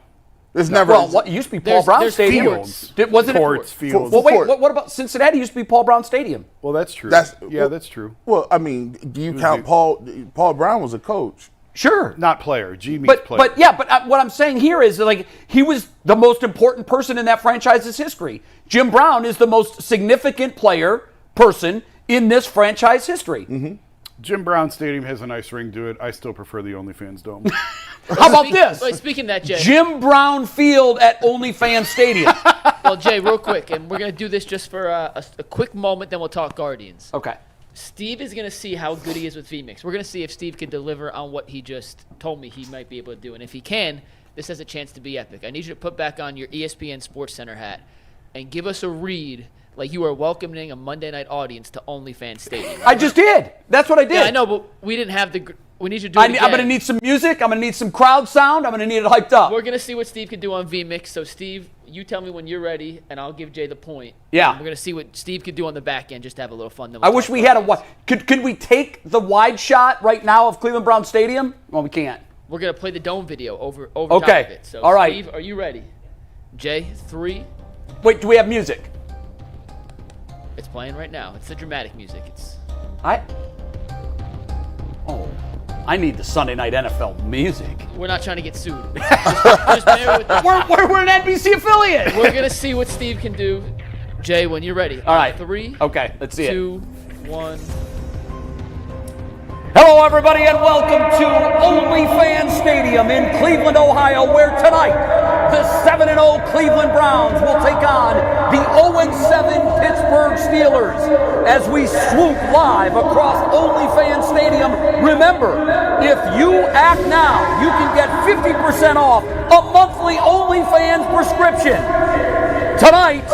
It's never. Well, what it used to be Paul Brown there's Stadium. fields. Wasn't Courts, it? fields. Well, wait. Court. What about Cincinnati? Used to be Paul Brown Stadium. Well, that's true. That's true. Well, I mean, do you count Paul? Paul Brown was a coach. Sure. Not player. G means But player. what I'm saying here is that, like, he was the most important person in that franchise's history. Jim Brown is the most significant person in this franchise history. Mm-hmm. Jim Brown Stadium has a nice ring to it. I still prefer the OnlyFans Dome. How about this? Wait, speaking of that, Jay. Jim Brown Field at OnlyFans Stadium. Well, Jay, real quick, and we're going to do this just for a quick moment, then we'll talk Guardians. Okay. Steve is going to see how good he is with VMix. We're going to see if Steve can deliver on what he just told me he might be able to do. And if he can, this has a chance to be epic. I need you to put back on your ESPN Sports Center hat and give us a read like you are welcoming a Monday night audience to OnlyFans Stadium. I just did. That's what I did. Yeah, I know, but we didn't have the. We need you to do it again. I'm going to need some music. I'm going to need some crowd sound. I'm going to need it hyped up. We're going to see what Steve can do on VMix. So, Steve, you tell me when you're ready, and I'll give Jay the point. Yeah. And we're going to see what Steve could do on the back end just to have a little fun. Then I wish we had a could we take the wide shot right now of Cleveland Brown Stadium? Well, we can't. We're going to play the dome video over top Okay. of it. So, All right. Steve, are you ready? Jay, 3. Wait, do we have music? It's playing right now. It's the dramatic music. I need the Sunday night NFL music. We're not trying to get sued. just bear with us. We're an NBC affiliate. We're going to see what Steve can do. Jay, when you're ready. All right. 3. Okay, let's see 2, 1. Hello, everybody, and welcome to OnlyFans Stadium in Cleveland, Ohio, where tonight the 7-0 Cleveland Browns will take on the 0-7 Pittsburgh Steelers as we swoop live across OnlyFans Stadium. Remember, if you act now, you can get 50% off a monthly OnlyFans prescription. Tonight,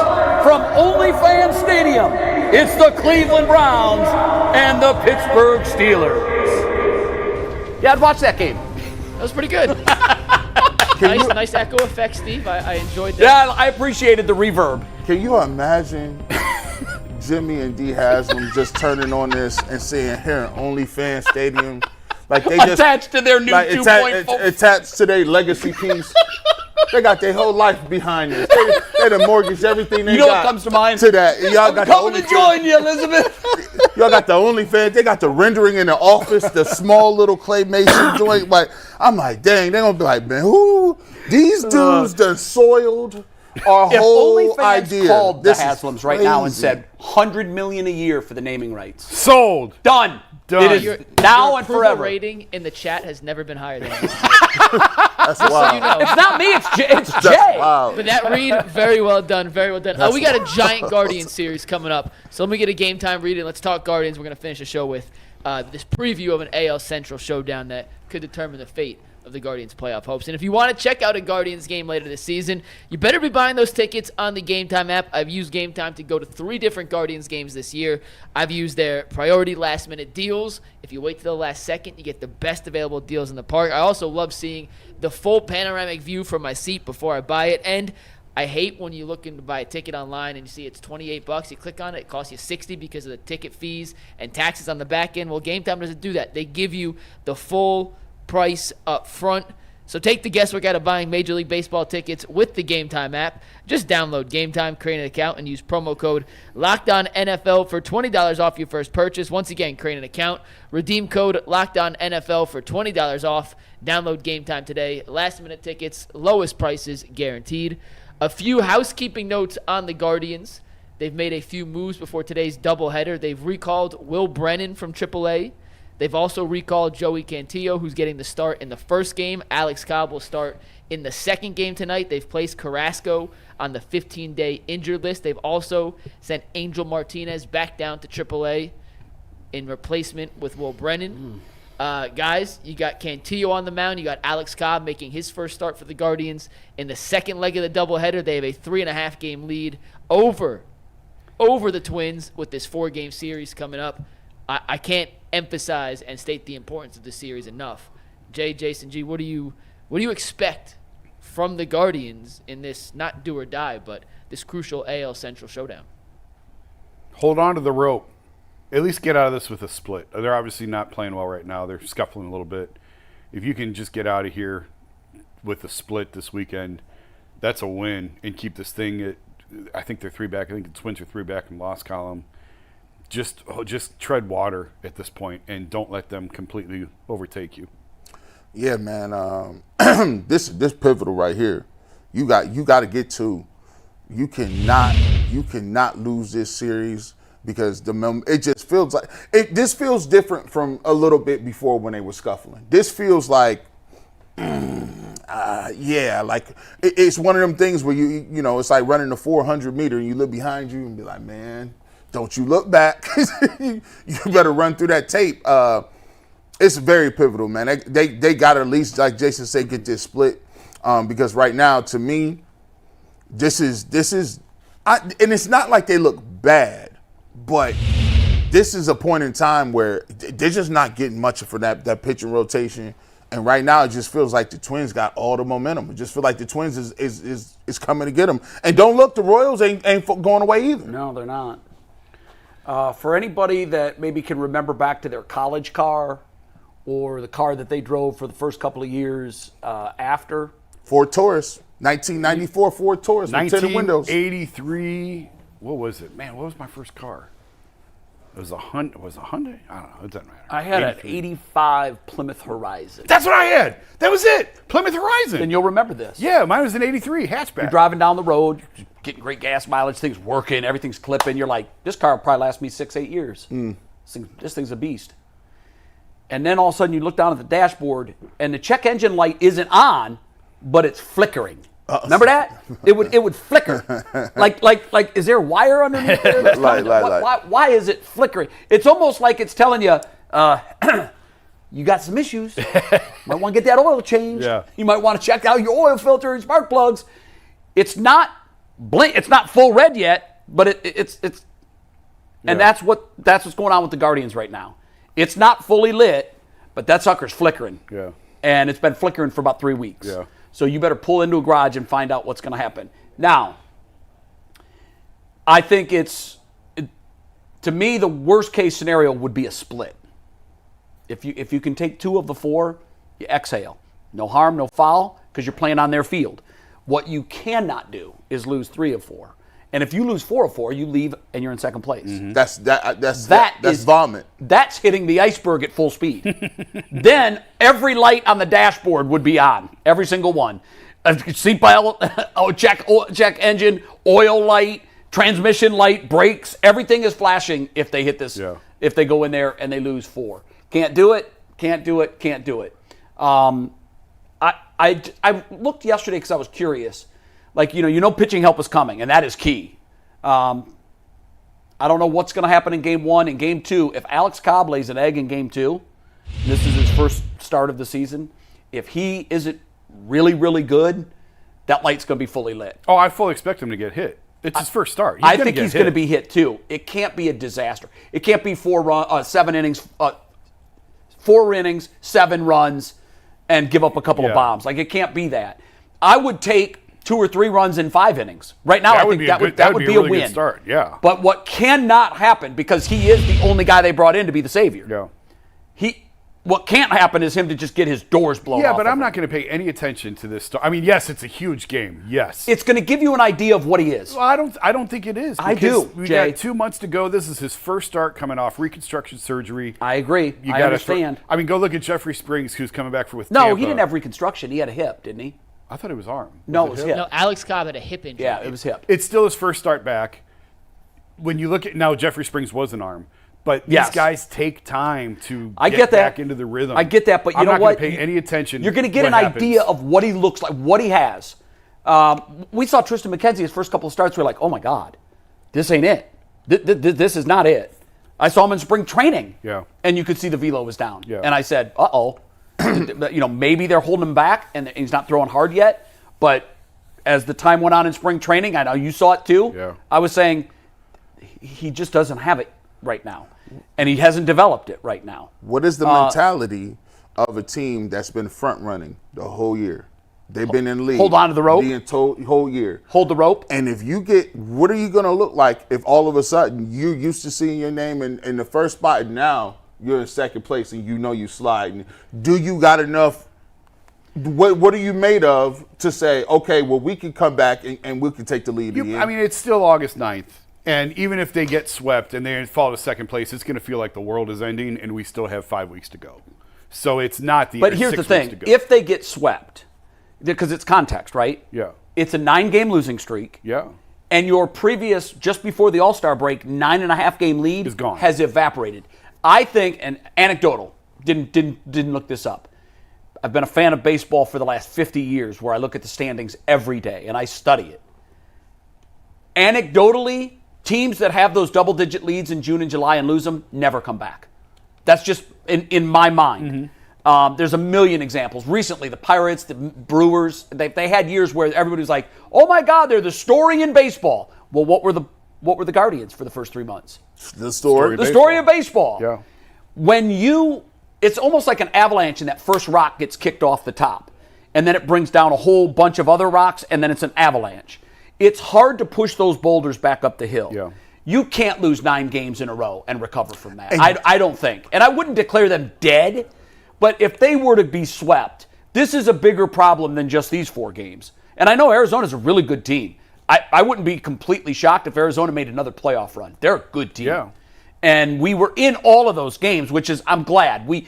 from OnlyFans Stadium, it's the Cleveland Browns and the Pittsburgh Steelers. Yeah, I'd watch that game. That was pretty good. Nice echo effect, Steve. I enjoyed that. Yeah, I appreciated the reverb. Can you imagine Jimmy and D. Haslam just turning on this and saying, here in OnlyFans Stadium, like they just attached to their new 2.4. Attached to their legacy piece. They got their whole life behind this. They done mortgaged everything they You know got what comes to mind? to that. And y'all got Coming to join you, Elizabeth. Y'all got the OnlyFans. They got the rendering in the office, the small little claymation joint. Like, I'm like, dang, they gonna be like, man, who? These dudes done soiled our If whole OnlyFans idea. called This the is Haslams right now and crazy. said $100 million a year for the naming rights. Sold. Done. Done. It is Your now and approval forever. rating in the chat has never been higher than this. That's wild. you know. It's not me. It's That's Jay. wild. But that read, very well done, very well done. We got a giant Guardians series coming up. So let me get a game time read and let's talk Guardians. We're going to finish the show with this preview of an AL Central showdown that could determine the fate of the Guardians' playoff hopes. And if you want to check out a Guardians game later this season, you better be buying those tickets on the Game Time app. I've used Game Time to go to 3 different Guardians games this year. I've used their priority last-minute deals. If you wait till the last second, you get the best available deals in the park. I also love seeing the full panoramic view from my seat before I buy it. And I hate when you're looking to buy a ticket online and you see it's $28. You click on it, it costs you $60 because of the ticket fees and taxes on the back end. Well, Game Time doesn't do that. They give you the full price up front. So take the guesswork out of buying Major League Baseball tickets with the Game Time app. Just download Game Time, create an account, and use promo code LOCKEDONNFL for $20 off your first purchase. Once again, create an account, redeem code LOCKEDONNFL for $20 off. Download Game Time today. Last-minute tickets, lowest prices guaranteed. A few housekeeping notes on the Guardians. They've made a few moves before today's doubleheader. They've recalled Will Brennan from AAA. They've also recalled Joey Cantillo, who's getting the start in the first game. Alex Cobb will start in the second game tonight. They've placed Carrasco on the 15-day injured list. They've also sent Angel Martinez back down to AAA in replacement with Will Brennan. Guys, you got Cantillo on the mound. You got Alex Cobb making his first start for the Guardians. In the second leg of the doubleheader, they have a 3.5-game lead over the Twins with this 4-game series coming up. I can't emphasize and state the importance of this series enough. Jay, Jason G, what do you expect from the Guardians in this not do or die, but this crucial AL Central showdown? Hold on to the rope. At least get out of this with a split. They're obviously not playing well right now. They're scuffling a little bit. If you can just get out of here with the split this weekend, that's a win, and keep this thing at, I think they're 3 back. I think the Twins are 3 back in loss column. Just tread water at this point and don't let them completely overtake you. Yeah, man. This pivotal right here. You got to get to. You cannot lose this series because it just feels like this feels different from a little bit before when they were scuffling. This feels like like it's one of them things where you know it's like running the 400 meter and you look behind you and be like, man, don't you look back. You better run through that tape. It's very pivotal, man. They got to at least, like Jason said, get this split because right now, to me, this is and it's not like they look bad, but this is a point in time where they're just not getting much for that pitching rotation. And right now, it just feels like the Twins got all the momentum. It just feels like the Twins is coming to get them. And don't look, the Royals ain't going away either. No, they're not. For anybody that maybe can remember back to their college car or the car that they drove for the first couple of years after. Ford Taurus, 1994 Ford Taurus with tinted windows. 1983, what was it? Man, what was my first car? It was a Hyundai. I don't know. It doesn't matter. I had an 85 Plymouth Horizon. That's what I had. That was it. Plymouth Horizon. And you'll remember this. Yeah, mine was an 83 hatchback. You're driving down the road, getting great gas mileage, things working, everything's clipping. You're like, this car will probably last me 6-8 years. This thing's a beast. And then all of a sudden you look down at the dashboard and the check engine light isn't on, but it's flickering. Remember that? It would flicker. like is there a wire underneath there? Why is it flickering? It's almost like it's telling you, you got some issues. Might want to get that oil changed. Yeah. You might want to check out your oil filter and spark plugs. It's not it's not full red yet, but it's and that's what's going on with the Guardians right now. It's not fully lit, but that sucker's flickering. Yeah. And it's been flickering for about 3 weeks. Yeah. So you better pull into a garage and find out what's going to happen. Now, I think to me, the worst case scenario would be a split. If you can take 2 of the 4, you exhale. No harm, no foul, because you're playing on their field. What you cannot do is lose 3 of 4. And if you lose 4 of 4, you leave and you're in second place. Mm-hmm. That's vomit. That's hitting the iceberg at full speed. Then every light on the dashboard would be on, every single one. Seatbelt, check engine, oil light, transmission light, brakes. Everything is flashing if they hit this. Yeah. If they go in there and they lose 4, can't do it. I looked yesterday because I was curious. Like, pitching help is coming, and that is key. I don't know what's going to happen in Game 1. In Game 2, if Alex Cobb lays an egg in Game 2, this is his first start of the season, if he isn't really, really good, that light's going to be fully lit. Oh, I fully expect him to get hit. It's his first start. I think he's going to be hit, too. It can't be a disaster. It can't be 7 innings, 4 innings, 7 runs, and give up a couple of bombs. Like, it can't be that. I would take 2 or 3 runs in 5 innings. Right now, I think that would be a win. Good start. Yeah. But what cannot happen, because he is the only guy they brought in to be the savior. Yeah. What can't happen is him to just get his doors blown off. Yeah, but I'm not going to pay any attention to this start. I mean, yes, it's a huge game. Yes. It's going to give you an idea of what he is. Well, I don't think it is. I do, We Jay. got 2 months to go. This is his first start coming off reconstruction surgery. I agree. I understand. Go look at Jeffrey Springs, who's coming back with No, Tampa. he didn't have reconstruction. He had a hip, didn't he? I thought it was arm. No, it was hip. No, Alex Cobb had a hip injury. Yeah, it was hip. It's still his first start back. When you look at now, Jeffrey Springs was an arm, but these guys take time to get back into the rhythm. I get that, but you know what? I'm not going to pay any attention. You're going to get an idea of what he looks like, what he has. We saw Tristan McKenzie his first couple of starts. We're like, oh my God, this ain't it. This is not it. I saw him in spring training. Yeah. And you could see the velo was down. Yeah. And I said, uh-oh. Maybe they're holding him back and he's not throwing hard yet. But as the time went on in spring training, I know you saw it too. Yeah. I was saying he just doesn't have it right now. And he hasn't developed it right now. What is the mentality of a team that's been front running the whole year? They've been in the league. Hold on to the rope. The whole year. Hold the rope. And if you what are you going to look like if all of a sudden you're used to seeing your name in the first spot and now you're in second place and you sliding? Do you got enough What are you made of to say, okay, well, we can come back and we can take the lead again? I mean, it's still August 9th. And even if they get swept and they fall to second place, it's going to feel like the world is ending and we still have 5 weeks to go. So it's not the. But here's the thing: if they get swept, because it's context, right? Yeah. It's a 9-game losing streak. Yeah. And your previous, just before the All-Star break, 9.5-game lead is gone. Has evaporated. I think, and anecdotal, didn't look this up. I've been a fan of baseball for the last 50 years, where I look at the standings every day and I study it. Anecdotally, teams that have those double-digit leads in June and July and lose them never come back. That's just in my mind. There's a million examples. Recently, the Pirates, the Brewers, they had years where everybody was like, "Oh my God, they're the story in baseball." Well, what were the Guardians for the first 3 months? The story of baseball. Yeah. It's almost like an avalanche, and that first rock gets kicked off the top, and then it brings down a whole bunch of other rocks, and then it's an avalanche. It's hard to push those boulders back up the hill. Yeah. You can't lose 9 games in a row and recover from that. I don't think. And I wouldn't declare them dead, but if they were to be swept, this is a bigger problem than just these 4 games. And I know Arizona's a really good team. I wouldn't be completely shocked if Arizona made another playoff run. They're a good team. Yeah. And we were in all of those games, which is, I'm glad. We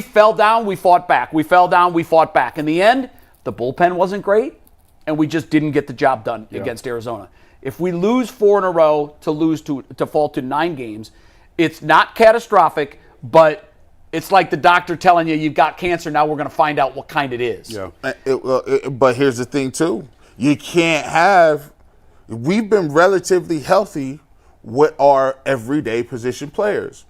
fell down, we fought back. We fell down, we fought back. In the end, the bullpen wasn't great, and we just didn't get the job done against Arizona. If we lose 4 in a row to fall to 9 games, it's not catastrophic, but it's like the doctor telling you you've got cancer. Now we're going to find out what kind it is. Yeah. But here's the thing too: you can't have. We've been relatively healthy with our everyday position players.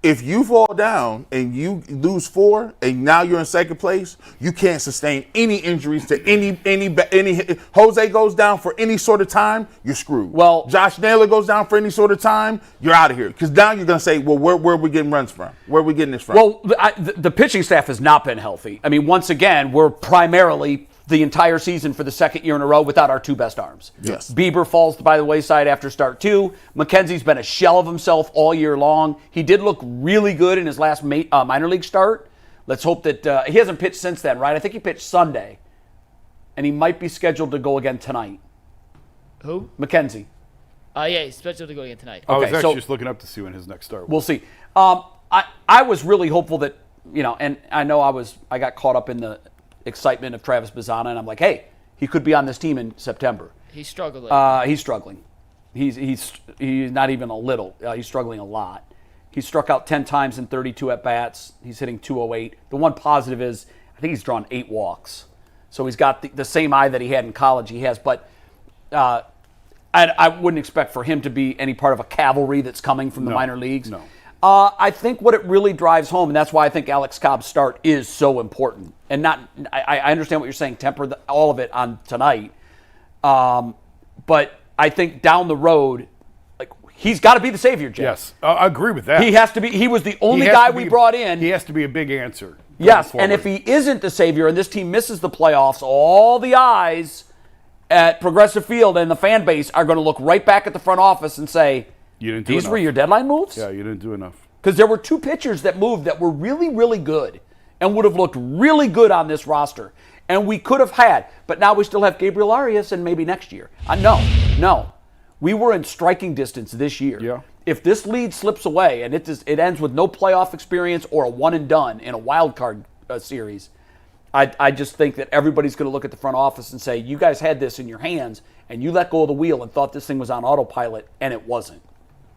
If you fall down and you lose 4 and now you're in second place, you can't sustain any injuries to any. Jose goes down for any sort of time, you're screwed. Well, Josh Naylor goes down for any sort of time, you're out of here. Because now you're going to say, well, where are we getting runs from? Where are we getting this from? Well, the pitching staff has not been healthy. I mean, once again, we're primarily the entire season for the second year in a row without our 2 best arms. Yes. Bieber falls by the wayside after start 2. McKenzie's been a shell of himself all year long. He did look really good in his last minor league start. Let's hope that he hasn't pitched since then, right? I think he pitched Sunday, and he might be scheduled to go again tonight. Who? McKenzie. Yeah, he's scheduled to go again tonight. I was Okay, actually so- just looking up to see when his next start was. We'll see. I was really hopeful that, and I know I got caught up in the excitement of Travis Bazzana, and I'm like, hey, he could be on this team in September. He's struggling. He's struggling. He's not even a little. He's struggling a lot. He struck out 10 times in 32 at-bats. He's hitting .208. The one positive is I think he's drawn 8 walks. So he's got the same eye that he had in college he has. But I wouldn't expect for him to be any part of a cavalry that's coming from the minor leagues. No. I think what it really drives home, and that's why I think Alex Cobb's start is so important. And I understand what you're saying, temper all of it on tonight. But I think down the road, he's got to be the savior, Jeff. Yes, I agree with that. He has to be. He was the only guy we brought in. He has to be a big answer. Yes, and if he isn't the savior and this team misses the playoffs, all the eyes at Progressive Field and the fan base are going to look right back at the front office and say, these were your deadline moves? Yeah, you didn't do enough. Because there were 2 pitchers that moved that were really, really good and would have looked really good on this roster. And we could have had, but now we still have Gabriel Arias and maybe next year. No. We were in striking distance this year. Yeah. If this lead slips away and it ends with no playoff experience or a one and done in a wild card series, I just think that everybody's going to look at the front office and say, you guys had this in your hands and you let go of the wheel and thought this thing was on autopilot, and it wasn't.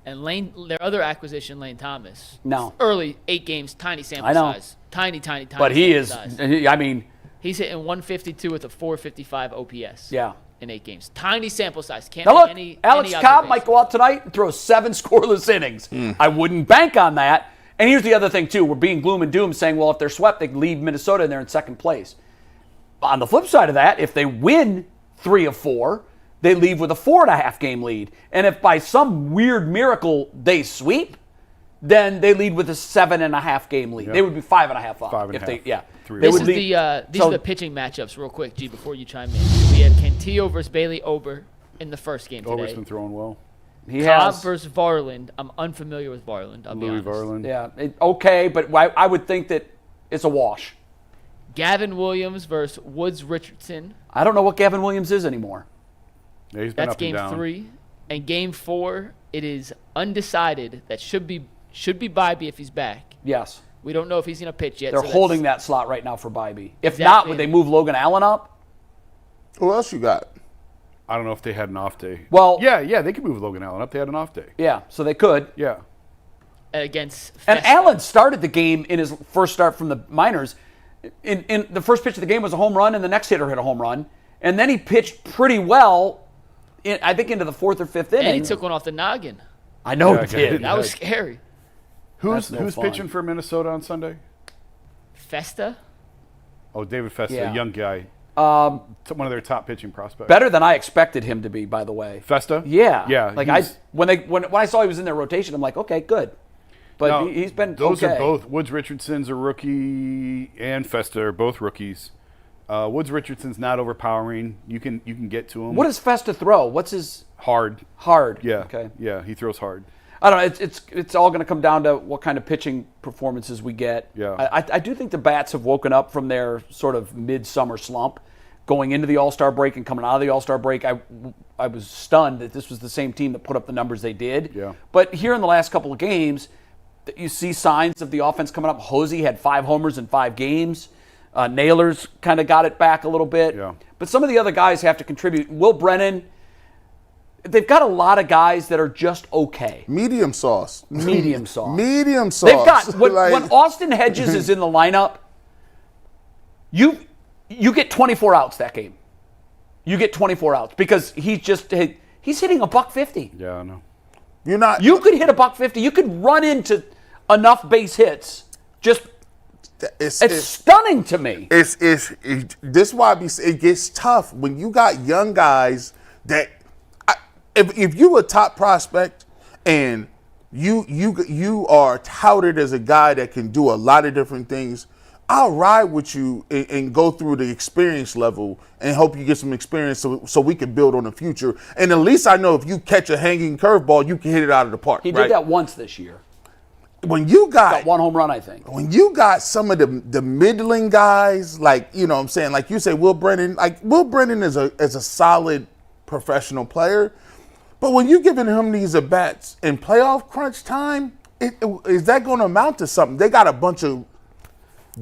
And their other acquisition, Lane Thomas. No. Early 8 games, tiny sample I know. size. Tiny. But he is, size. He's hitting 152 with a 455 OPS. Yeah. In 8 games. Tiny sample size. Can't Now make look, Alex Cobb might go out tonight and throw 7 scoreless innings. I wouldn't bank on that. And here's the other thing, too. We're being gloom and doom, saying, well, if they're swept, they can leave Minnesota and they're in second place. On the flip side of that, if they win 3 of 4, they leave with a 4.5-game lead. And if by some weird miracle they sweep, then they lead with a 7.5-game lead. Yep. They would be 5.5 up. 5.5. These are the pitching matchups, real quick, G, before you chime in. We had Cantillo versus Bailey Ober in the first game today. Ober's been throwing well. Cobb versus Varland. I'm unfamiliar with Varland, I'll be honest. Varland. Yeah, okay, but I would think that it's a wash. Gavin Williams versus Woods Richardson. I don't know what Gavin Williams is anymore. Yeah, he's been That's up and game down. 3. And game 4, it is undecided. That should be Bybee if he's back. Yes. We don't know if he's going to pitch yet. They're so holding that slot right now for Bybee. If not, Exactly. would they move Logan Allen up? Who else you got? I don't know if they had an off day. Well, yeah, they could move Logan Allen up. They had an off day. yeah, so they could. Yeah. against And Festa. Allen started the game in his first start from the minors. In the first pitch of the game was a home run, and the next hitter hit a home run. And then he pitched pretty well, I think, into the 4th or 5th inning. And he took one off the noggin. I know Yeah, he did. That was scary. Who's no fun. pitching for Minnesota on Sunday? Festa? Oh, David Festa, Yeah. a young guy. One of their top pitching prospects. Better than I expected him to be, by the way. Festa? Yeah. Yeah. Like he's- when I saw he was in their rotation, I'm like, okay, good. But Now, he's been those okay. are both. Woods Richardson's a rookie, and Festa are both rookies. Woods Richardson's not overpowering. You can get to him. What does Festa throw? What's his hard? hard? Yeah. Okay. Yeah, he throws hard. I don't know. It's all going to come down to what kind of pitching performances we get. Yeah. I do think the bats have woken up from their sort of midsummer slump, going into the All-Star break and coming out of the All-Star break. I was stunned that this was the same team that put up the numbers they did. Yeah. But here in the last couple of games, you see signs of the offense coming up. Hosey had 5 homers in 5 games. Naylor's kind of got it back a little bit. Yeah. But some of the other guys have to contribute. Will Brennan, they've got a lot of guys that are just okay. Medium sauce. Medium sauce. Medium sauce. They've got when Like- Austin Hedges is in the lineup, you get 24 outs that game. You get 24 outs because he's hitting $150. Yeah, I know. You're not. You could hit $150. You could run into enough base hits. It's stunning to me. This is why it gets tough when you got young guys that if you a top prospect and you are touted as a guy that can do a lot of different things, I'll ride with you and go through the experience level and hope you get some experience so we can build on the future. And at least I know if you catch a hanging curveball, you can hit it out of the park. He right? did that once this year. When you Got 1 home run, I think. when you got some of the middling guys, like, you know what I'm saying, like you say, Will Brennan is a solid professional player. But when you're giving him these at-bats in playoff crunch time, is that going to amount to something? They got a bunch of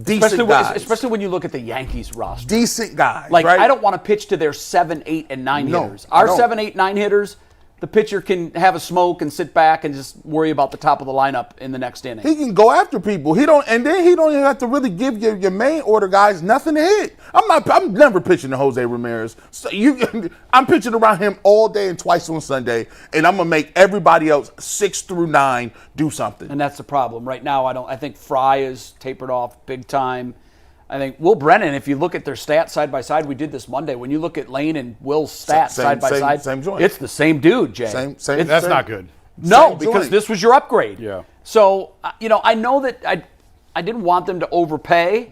decent guys. Especially when you look at the Yankees roster. Decent guys, Like, right? I don't want to pitch to their 7, 8, and 9 No, hitters. I Our don't. 7, 8, 9 hitters, the pitcher can have a smoke and sit back and just worry about the top of the lineup in the next inning. He can go after people. He don't even have to really give your main order guys nothing to hit. I'm never pitching to Jose Ramirez. So I'm pitching around him all day and twice on Sunday, and I'm gonna make everybody else 6 through 9 do something. And that's the problem. Right now, I think Fry is tapered off big time. I think Will Brennan, if you look at their stats side by side, we did this Monday. When you look at Lane and Will's stats side by side, same joint. it's the same dude, Jay. Same. That's not good. No, same because joint. this was your upgrade. Yeah. So, I know that I didn't want them to overpay,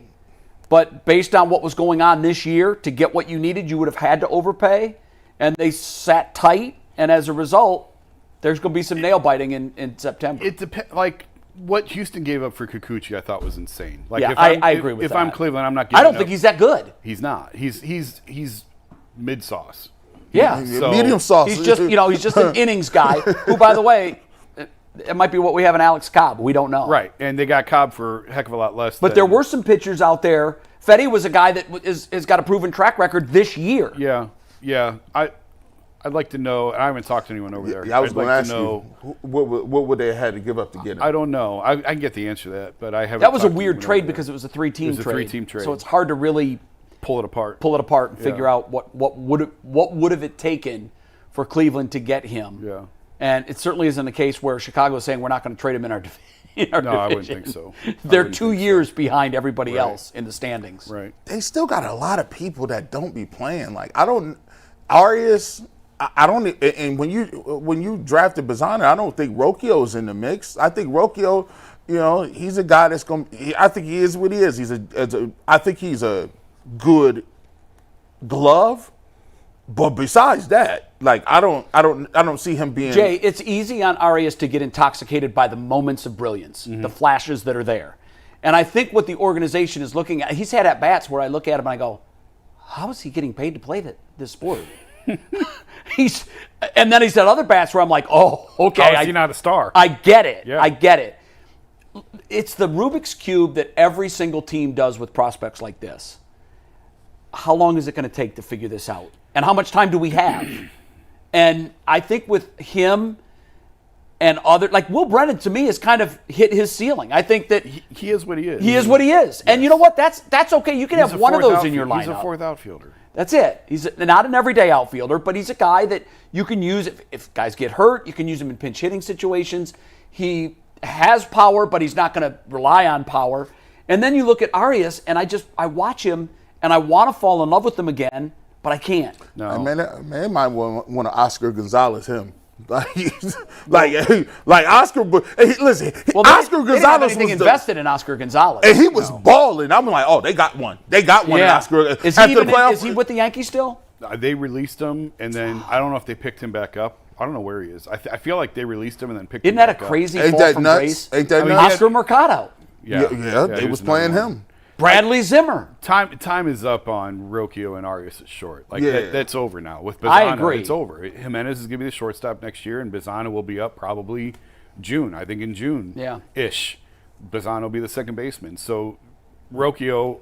but based on what was going on this year, to get what you needed, you would have had to overpay. And they sat tight, and as a result, there's going to be some nail biting in September. It depends. Like what Houston gave up for Kikuchi, I thought was insane. Like, Yeah, if I agree with if that. I'm Cleveland, I'm not. Giving I don't up. think he's that good. He's not. He's mid sauce. Yeah. So- Medium sauce. He's just an innings guy who, by the way, it might be what we have in Alex Cobb. We don't know. Right, and they got Cobb for a heck of a lot less. But there were some pitchers out there. Fetty was a guy that has got a proven track record this year. Yeah. I'd like to know. I haven't talked to anyone over there. I was I'd going like to ask to know. you, what would they have had to give up to get him? I don't know. I can get the answer to that, but I haven't. That was a talked to weird anyone trade over there. because it was a 3-team It was a trade. 3-team trade. So it's hard to really pull it apart. and figure out what would have it taken for Cleveland to get him. Yeah. And it certainly isn't the case where Chicago is saying we're not going to trade him in our division. No, I wouldn't think so. They're 2 years behind everybody else in the standings. Right. They still got a lot of people that don't be playing. Like Arias. I don't. And when you drafted Bazana, I don't think Rocchio's in the mix. I think Rocchio, he's a guy that's going. I think he is what he is. I think he's a good glove. But besides that, like I don't see him being. Jay, it's easy on Arias to get intoxicated by the moments of brilliance, the flashes that are there. And I think what the organization is looking at, he's had at-bats where I look at him and I go, how is he getting paid to play this sport? And then he's had other bats where I'm like, oh, okay. How is he not a star? I get it. Yeah. I get it. It's the Rubik's Cube that every single team does with prospects like this. How long is it going to take to figure this out? And how much time do we have? And I think with him and other, like Will Brennan to me has kind of hit his ceiling. I think that he is what he is. He is what he is. Yes. And you know what? That's okay. You can have one of those in your lineup. He's a fourth outfielder. That's it. He's not an everyday outfielder, but he's a guy that you can use if guys get hurt. You can use him in pinch hitting situations. He has power, but he's not going to rely on power. And then you look at Arias, and I watch him, and I want to fall in love with him again, but I can't. No, man, might want to Oscar Gonzalez him. like Oscar. Listen, well, Oscar Gonzalez was invested in Oscar Gonzalez, and he was balling. I'm like, oh, they got one. They got one. Yeah. Oscar. Is he with the Yankees still? They released him, and then I don't know if they picked him back up. I don't know where he is. I feel like they released him and then picked him back up. Isn't that a crazy Ain't fall that from nuts? grace? Ain't that nuts? Oscar Mercado. Yeah, they was playing him. Bradley Zimmer. Time is up on Rocchio and Arias at short. That's over now. With Bizano, I agree. It's over. Jimenez is going to be the shortstop next year, and Bizano will be up probably June. I think in June. Yeah. Ish. Bizano will be the second baseman. So Rocchio,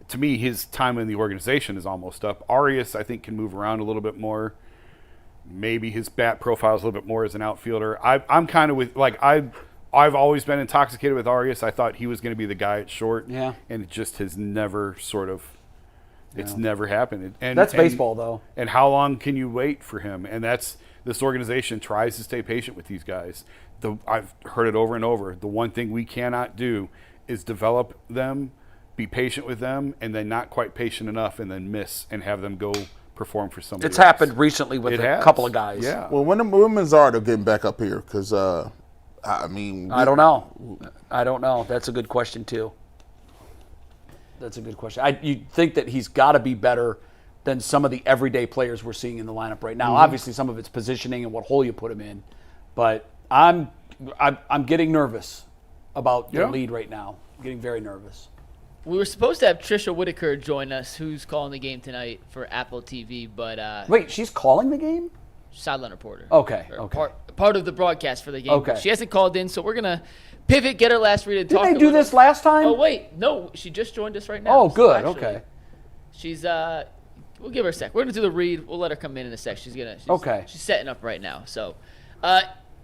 to me, his time in the organization is almost up. Arias, I think, can move around a little bit more. Maybe his bat profile is a little bit more as an outfielder. I'm kind of with I've always been intoxicated with Arias. I thought he was going to be the guy at short. Yeah. And it just has never it's never happened. And that's baseball, though. And how long can you wait for him? And this organization tries to stay patient with these guys. I've heard it over and over. The one thing we cannot do is develop them, be patient with them, and then not quite patient enough and then miss and have them go perform for somebody It's else. happened recently with a couple of guys. Yeah. Well, when Manzardo getting back up here? Because I don't know. That's a good question too. That's a good question. You think that he's got to be better than some of the everyday players we're seeing in the lineup right now. Mm-hmm. Obviously, some of it's positioning and what hole you put him in, but I'm getting nervous about their lead right now. I'm getting very nervous. We were supposed to have Trisha Whitaker join us, who's calling the game tonight for Apple TV, but wait, she's calling the game? Sideline reporter. Okay. Part of the broadcast for the game. Okay. She hasn't called in, so we're gonna pivot, get her last read, and talk. Didn't they do this last time? Oh wait, no, she just joined us right now. Oh, good. So actually, okay. She's we'll give her a sec. We're gonna do the read. We'll let her come in a sec. She's setting up right now. So,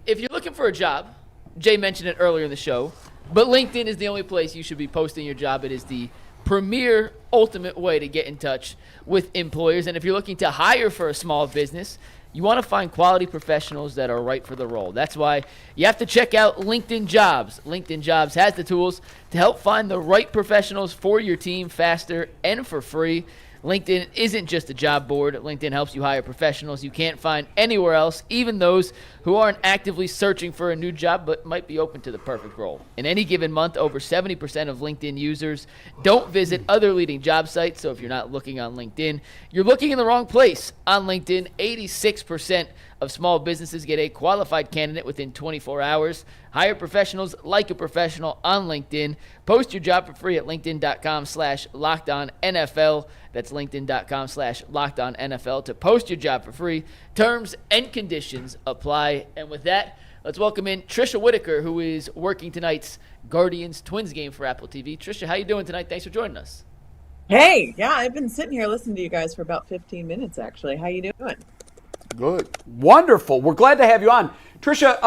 if you're looking for a job, Jay mentioned it earlier in the show, but LinkedIn is the only place you should be posting your job. It is the premier, ultimate way to get in touch with employers. And if you're looking to hire for a small business, you want to find quality professionals that are right for the role. That's why you have to check out LinkedIn Jobs. LinkedIn Jobs has the tools to help find the right professionals for your team faster and for free. LinkedIn isn't just a job board. LinkedIn helps you hire professionals you can't find anywhere else, even those who aren't actively searching for a new job but might be open to the perfect role. In any given month, over 70% of LinkedIn users don't visit other leading job sites, so if you're not looking on LinkedIn, you're looking in the wrong place. On LinkedIn, 86% of small businesses get a qualified candidate within 24 hours. Hire professionals like a professional on LinkedIn. Post your job for free at linkedin.com/LockedOnNFL. That's linkedin.com/LockedOnNFL to post your job for free. Terms and conditions apply. And with that, let's welcome in Trisha Whitaker, who is working tonight's Guardians-Twins game for Apple TV. Trisha, how you doing tonight? Thanks for joining us. Hey, yeah, I've been sitting here listening to you guys for about 15 minutes, actually. How you doing? Good. Wonderful. We're glad to have you on. Trisha,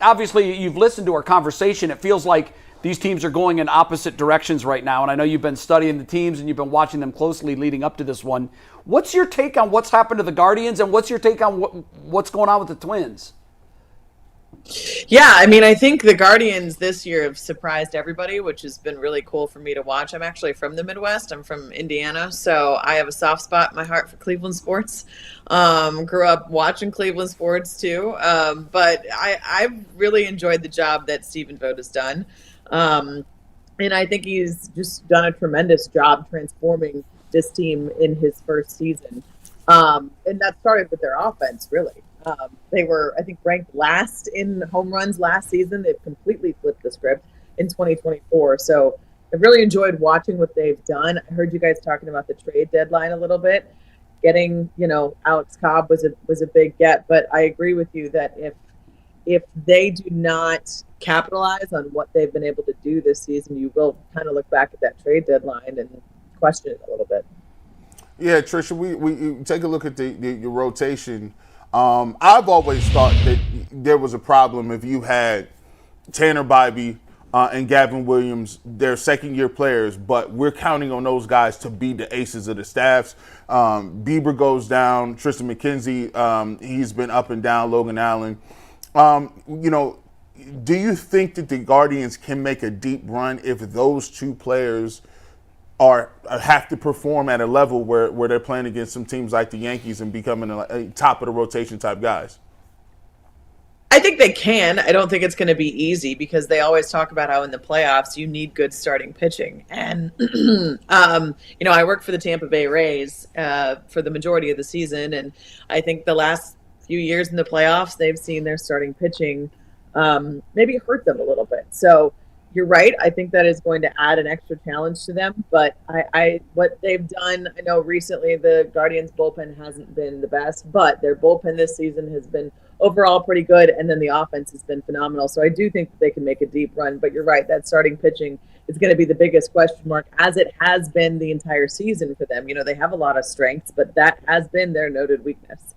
obviously you've listened to our conversation. It feels like these teams are going in opposite directions right now, and I know you've been studying the teams and you've been watching them closely leading up to this one. What's your take on what's happened to the Guardians, and what's your take on what's going on with the Twins? Yeah, I mean, I think the Guardians this year have surprised everybody, which has been really cool for me to watch. I'm actually from the Midwest. I'm from Indiana, so I have a soft spot in my heart for Cleveland sports. Grew up watching Cleveland sports too, but I've really enjoyed the job that Stephen Vogt has done. And I think he's just done a tremendous job transforming this team in his first season. And that started with their offense, really. They were, I think, ranked last in home runs last season. They've completely flipped the script. in 2024. So I've really enjoyed watching what they've done. I heard you guys talking about the trade deadline a little bit. Getting, Alex Cobb was a big get, but I agree with you that if they do not capitalize on what they've been able to do this season, you will kind of look back at that trade deadline and question it a little bit. Yeah, Tricia, we take a look at your rotation. I've always thought that there was a problem if you had Tanner Bybee and Gavin Williams, they're second-year players, but we're counting on those guys to be the aces of the staffs. Bieber goes down. Tristan McKenzie, he's been up and down. Logan Allen. Do you think that the Guardians can make a deep run if those two players have to perform at a level where they're playing against some teams like the Yankees and becoming a top of the rotation type guys? I think they can. I don't think it's going to be easy because they always talk about how in the playoffs you need good starting pitching. And, I worked for the Tampa Bay Rays for the majority of the season. And I think the last few years in the playoffs, they've seen their starting pitching maybe hurt them a little bit. So you're right. I think that is going to add an extra challenge to them. But what they've done, I know recently the Guardians bullpen hasn't been the best, but their bullpen this season has been overall pretty good, and then the offense has been phenomenal. So I do think that they can make a deep run, but you're right, that starting pitching is going to be the biggest question mark, as it has been the entire season for them. They have a lot of strengths, but that has been their noted weakness.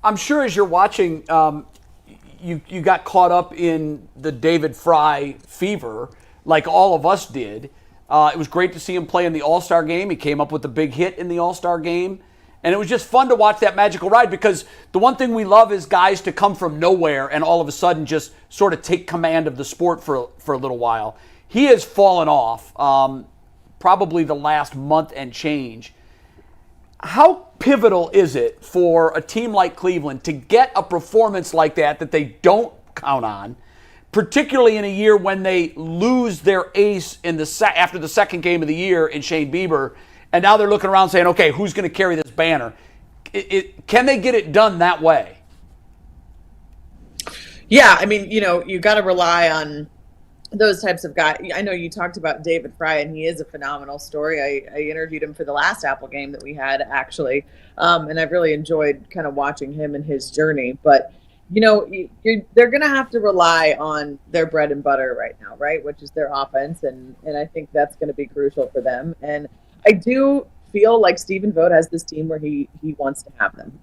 I'm sure as you're watching, you got caught up in the David Fry fever like all of us did. It was great to see him play in the All-Star game. He came up with a big hit in the All-Star game. And it was just fun to watch that magical ride, because the one thing we love is guys to come from nowhere and all of a sudden just sort of take command of the sport for a little while. He has fallen off probably the last month and change. How pivotal is it for a team like Cleveland to get a performance like that they don't count on, particularly in a year when they lose their ace after the second game of the year in Shane Bieber? And now they're looking around saying, okay, who's going to carry this banner? Can they get it done that way? Yeah, I mean, you got to rely on those types of guys. I know you talked about David Fry, and he is a phenomenal story. I interviewed him for the last Apple game that we had, actually, and I've really enjoyed kind of watching him and his journey. But, they're going to have to rely on their bread and butter right now, right, which is their offense, and I think that's going to be crucial for them. And I do feel like Stephen Vogt has this team where he wants to have them.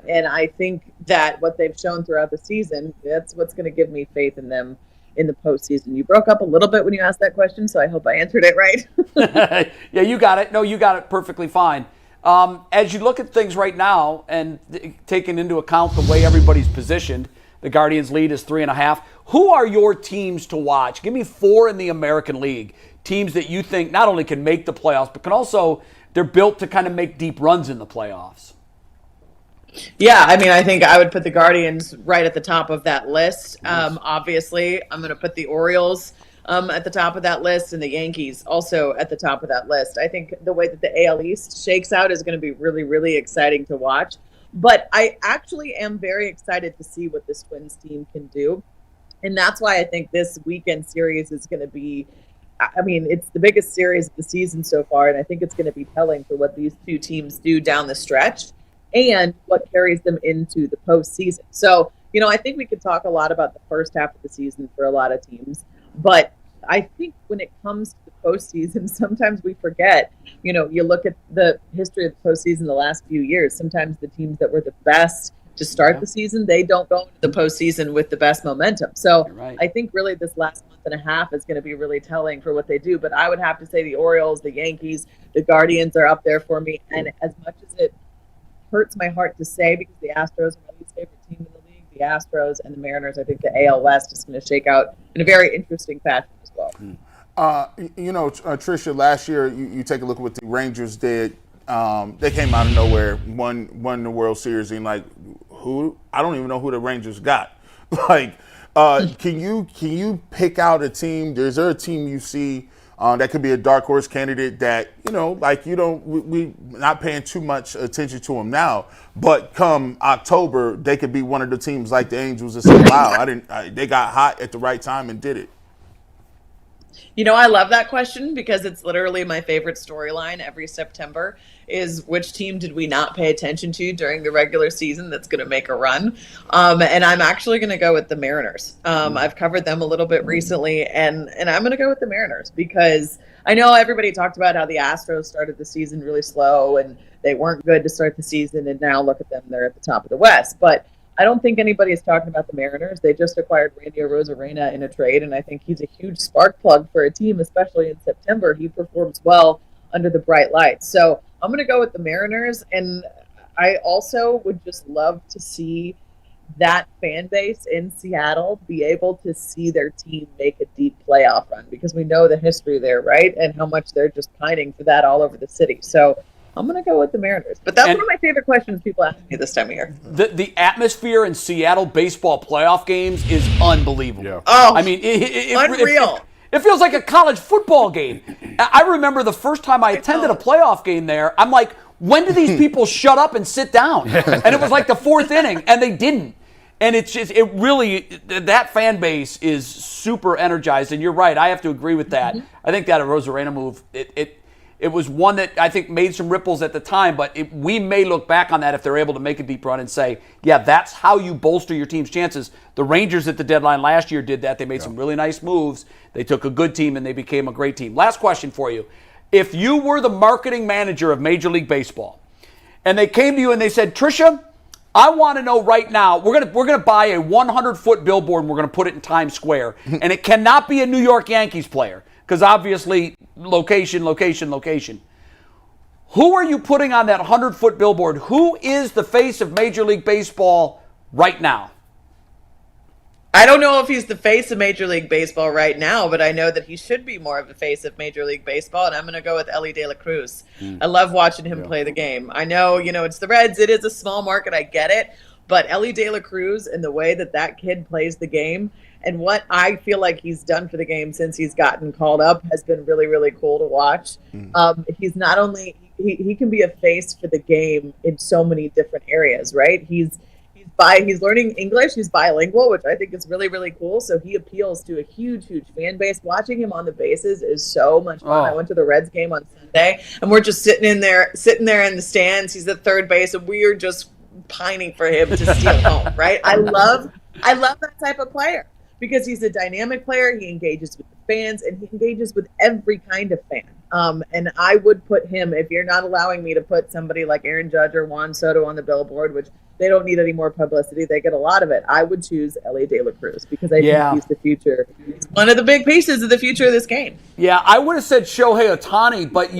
And I think that what they've shown throughout the season, that's what's going to give me faith in them in the postseason. You broke up a little bit when you asked that question, so I hope I answered it right. Yeah, you got it. No, you got it perfectly fine. As you look at things right now and taking into account the way everybody's positioned, the Guardians lead is 3.5. Who are your teams to watch? Give me 4 in the American League. Teams that you think not only can make the playoffs, but can also, they're built to kind of make deep runs in the playoffs. Yeah, I mean, I think I would put the Guardians right at the top of that list. Nice. Obviously, I'm going to put the Orioles at the top of that list, and the Yankees also at the top of that list. I think the way that the AL East shakes out is going to be really, really exciting to watch. But I actually am very excited to see what this Twins team can do. And that's why I think this weekend series is going to be, I mean, it's the biggest series of the season so far, and I think it's going to be telling for what these two teams do down the stretch and what carries them into the postseason. So, I think we could talk a lot about the first half of the season for a lot of teams, but I think when it comes to the postseason, sometimes we forget, you look at the history of the postseason the last few years, sometimes the teams that were the best to start the season, they don't go into the postseason with the best momentum. So right. I think really this last month and a half is going to be really telling for what they do. But I would have to say the Orioles, the Yankees, the Guardians are up there for me. And as much as it hurts my heart to say, because the Astros are my least favorite team in the league, the Astros and the Mariners, I think the AL West is going to shake out in a very interesting fashion as well. Tricia, last year, you take a look at what the Rangers did. They came out of nowhere, won the World Series, and who? I don't even know who the Rangers got. Can you pick out a team? Is there a team you see that could be a dark horse candidate that we're not paying too much attention to them now, but come October they could be one of the teams like the Angels and say, wow, they got hot at the right time and did it. I love that question because it's literally my favorite storyline every September is which team did we not pay attention to during the regular season that's going to make a run? And I'm actually going to go with the Mariners. I've covered them a little bit recently, and I'm going to go with the Mariners because I know everybody talked about how the Astros started the season really slow and they weren't good to start the season, and now look at them, they're at the top of the West. But I don't think anybody is talking about the Mariners. They just acquired Randy Arozarena in a trade, and I think he's a huge spark plug for a team, especially in September. He performs well under the bright lights. So I'm going to go with the Mariners, and I also would just love to see that fan base in Seattle be able to see their team make a deep playoff run because we know the history there, right? And how much they're just pining for that all over the city. So I'm going to go with the Mariners. But that's one of my favorite questions people ask me this time of year. The atmosphere in Seattle baseball playoff games is unbelievable. Yeah. Oh, I mean, unreal. It feels like a college football game. I remember the first time I attended a playoff game there, I'm like, when do these people shut up and sit down? And it was like the fourth inning, and they didn't. And it's just, that fan base is super energized. And you're right, I have to agree with that. I think that Arozarena move, it was one that I think made some ripples at the time, but we may look back on that if they're able to make a deep run and say, yeah, that's how you bolster your team's chances. The Rangers at the deadline last year did that. They made some really nice moves. They took a good team and they became a great team. Last question for you. If you were the marketing manager of Major League Baseball and they came to you and they said, Tricia, I want to know right now, we're gonna buy a 100-foot billboard and we're going to put it in Times Square, and it cannot be a New York Yankees player because obviously location. Who are you putting on that 100-foot billboard? Who is the face of Major League Baseball right now? I don't know if he's the face of Major League Baseball right now, but I know that he should be more of the face of Major League Baseball, and I'm going to go with Ellie De La Cruz. I love watching him play the game. I know, it's the Reds. It is a small market. I get it. But Ellie De La Cruz and the way that kid plays the game and what I feel like he's done for the game since he's gotten called up has been really, really cool to watch. He's not only he can be a face for the game in so many different areas, right? He's learning English. He's bilingual, which I think is really, really cool. So he appeals to a huge, huge fan base. Watching him on the bases is so much fun. I went to the Reds game on Sunday, and we're just sitting there in the stands. He's at third base, and we are just pining for him to steal home. Right? I love that type of player because he's a dynamic player. He engages with the fans, and he engages with every kind of fan. And I would put him, if you're not allowing me to put somebody like Aaron Judge or Juan Soto on the billboard, which they don't need any more publicity. They get a lot of it. I would choose Ellie De La Cruz because I think he's the future. He's one of the big pieces of the future of this game. Yeah, I would have said Shohei Ohtani, but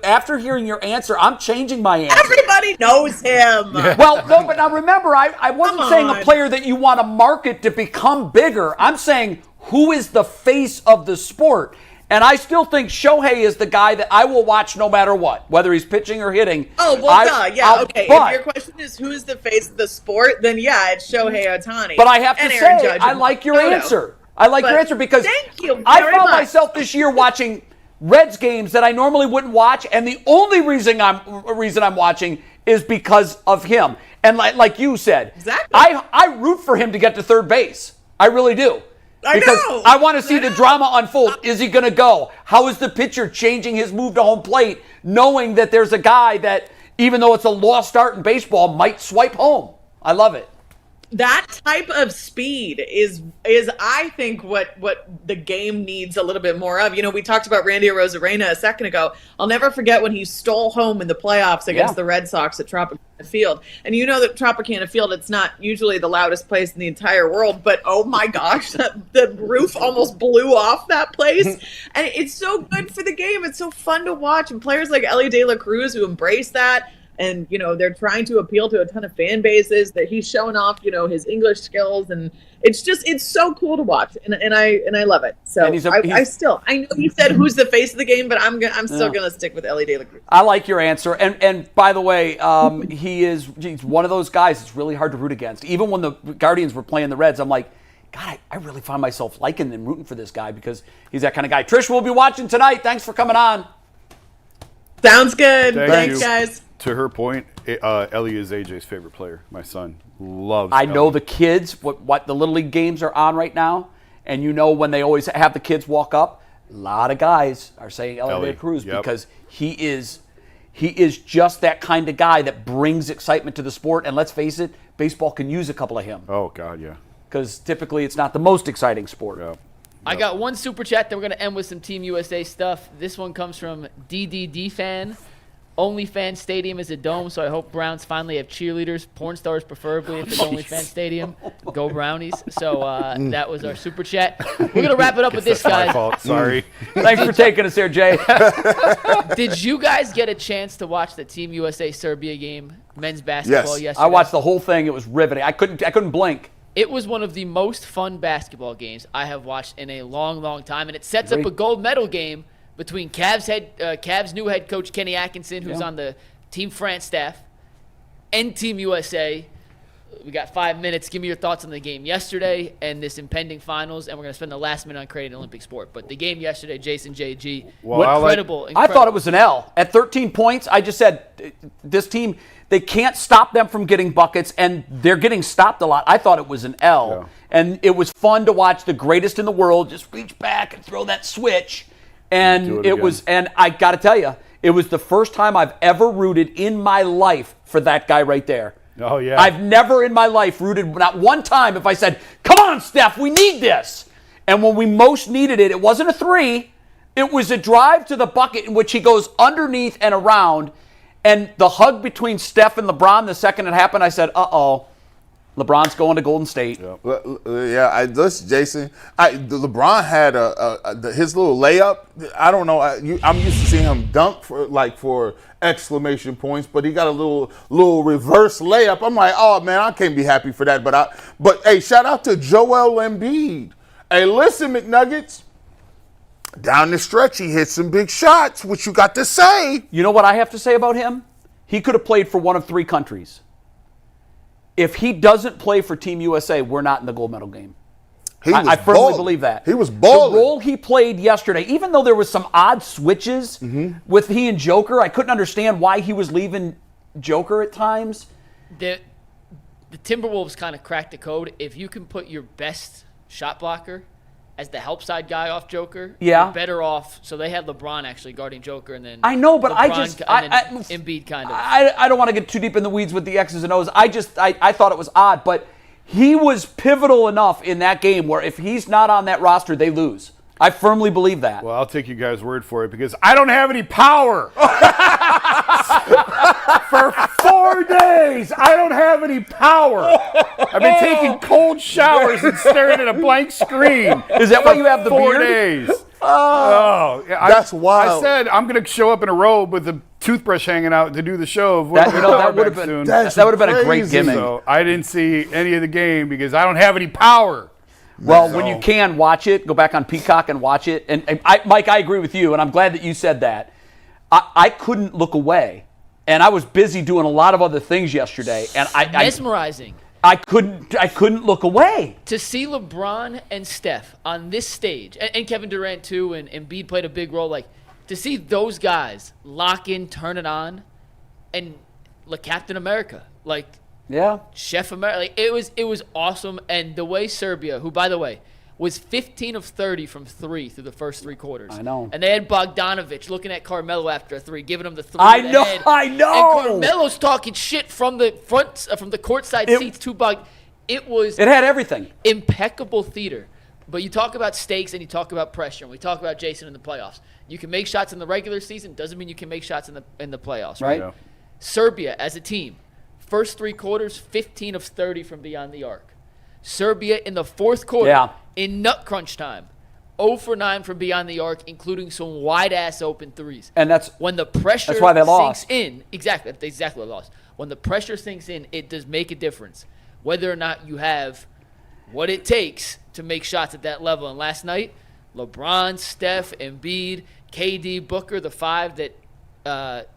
after hearing your answer, I'm changing my answer. Everybody knows him. Well, no, but now remember, I wasn't saying a player that you want to market to become bigger. I'm saying who is the face of the sport. And I still think Shohei is the guy that I will watch no matter what, whether he's pitching or hitting. Oh, well, yeah, okay. If your question is who's the face of the sport, then yeah, it's Shohei Ohtani. But I have to say, I like your answer. I like your answer because I found myself this year watching Reds games that I normally wouldn't watch, and the only reason I'm watching is because of him. And like you said, I root for him to get to third base. I really do. Because I want to see the drama unfold. Is he going to go? How is the pitcher changing his move to home plate, knowing that there's a guy that, even though it's a lost start in baseball, might swipe home? I love it. That type of speed is I think what the game needs a little bit more of. We talked about Randy Arozarena a second ago. I'll never forget when he stole home in the playoffs against the Red Sox at Tropicana Field. And that Tropicana Field, it's not usually the loudest place in the entire world, but oh my gosh, the roof almost blew off that place. And it's so good for the game. It's so fun to watch. And players like Ellie De La Cruz who embrace that. And, they're trying to appeal to a ton of fan bases that he's showing off, his English skills. And it's so cool to watch. And I love it. So I know you said who's the face of the game, but I'm still going to stick with Ellie De La Cruz. I like your answer. And by the way, he's one of those guys it's really hard to root against. Even when the Guardians were playing the Reds, I'm like, God, I really find myself liking and rooting for this guy because he's that kind of guy. Trish, we'll be watching tonight. Thanks for coming on. Sounds good. Thanks, guys. To her point, Ellie is AJ's favorite player. My son loves I Ellie. know the kids, what the Little League games are on right now, and when they always have the kids walk up, A lot of guys are saying Ellie De La Cruz Yep. because he is just that kind of guy that brings excitement to the sport. And let's face it, baseball can use a couple of him. Oh, God, yeah. Because typically it's not the most exciting sport. Yep. I got one super chat that we're going to end with some Team USA stuff. This one comes from DDD fan. OnlyFans Stadium is a dome, so I hope Browns finally have cheerleaders, porn stars preferably if it's OnlyFans Stadium. Go Brownies. So that was our super chat. We're going to wrap it up with this, My guys. fault. Sorry. Thanks for taking us here, Jay. Did you guys get a chance to watch the Team USA Serbia game, men's basketball, yesterday? I watched the whole thing. It was riveting. I couldn't blink. It was one of the most fun basketball games I have watched in a long, long time, and it sets up a gold medal game between Cavs' new head coach Kenny Atkinson, who's on the Team France staff, and Team USA. We got 5 minutes. Give me your thoughts on the game yesterday and this impending finals, and we're going to spend the last minute on creating an Olympic sport. But the game yesterday, Jason JG, incredible. I thought it was an L. At 13 points, I just said this team, they can't stop them from getting buckets, and they're getting stopped a lot. I thought it was an L. Yeah. And it was fun to watch the greatest in the world just reach back and throw that switch. And and I got to tell you, it was the first time I've ever rooted in my life for that guy right there. Oh, yeah. I've never in my life rooted, not one time, if I said, come on, Steph, we need this. And when we most needed it, it wasn't a three. It was a drive to the bucket in which he goes underneath and around. And the hug between Steph and LeBron the second it happened, I said, uh-oh. LeBron's going to Golden State. Yep. Listen, Jason. LeBron had his little layup. I don't know. I'm used to seeing him dunk for exclamation points, but he got a little reverse layup. I'm like, oh man, I can't be happy for that. But hey, shout out to Joel Embiid. Hey, listen, McNuggets. Down the stretch, he hit some big shots. What you got to say? You know what I have to say about him? He could have played for one of three countries. If he doesn't play for Team USA, we're not in the gold medal game. I firmly believe that. He was balling. The role he played yesterday, even though there was some odd switches with he and Joker, I couldn't understand why he was leaving Joker at times. The Timberwolves kind of cracked the code. If you can put your best shot blocker as the help side guy off Joker, you're better off. So they had LeBron actually guarding Joker, and then I know, but LeBron, Embiid kind of. I don't want to get too deep in the weeds with the X's and O's. I thought it was odd, but he was pivotal enough in that game where if he's not on that roster, they lose. I firmly believe that. Well, I'll take you guys' word for it because I don't have any power. For 4 days, I don't have any power. I've been taking cold showers and staring at a blank screen. Is that why you have the 4 beard? days. Oh, that's wild. I said I'm going to show up in a robe with a toothbrush hanging out to do the show. That would have been a great gimmick. So I didn't see any of the game because I don't have any power. Well, when you can watch it, go back on Peacock and watch it. And Mike, I agree with you, and I'm glad that you said that. I couldn't look away, and I was busy doing a lot of other things yesterday, and mesmerizing. I couldn't look away. To see LeBron and Steph on this stage, and Kevin Durant too, and Embiid played a big role. Like to see those guys lock in, turn it on, and like Captain America, like. Yeah. Chef America. Like, it was awesome. And the way Serbia, who, by the way, was 15 of 30 from three through the first 3 quarters. I know. And they had Bogdanovic looking at Carmelo after a 3, giving him the 3 I in the know. head. I know. And Carmelo's talking shit from the from the courtside seats to Bog. It had everything. Impeccable theater. But you talk about stakes and you talk about pressure, and we talk about Jason in the playoffs. You can make shots in the regular season, doesn't mean you can make shots in the playoffs, right? Yeah. Serbia as a team. First 3 quarters, 15 of 30 from beyond the arc. Serbia in the fourth quarter, in nut crunch time, 0 for 9 from beyond the arc, including some wide-ass open threes. And that's when the pressure that's why they lost. sinks in. Exactly what they lost. When the pressure sinks in, it does make a difference. Whether or not you have what it takes to make shots at that level. And last night, LeBron, Steph, Embiid, KD, Booker, the 5 that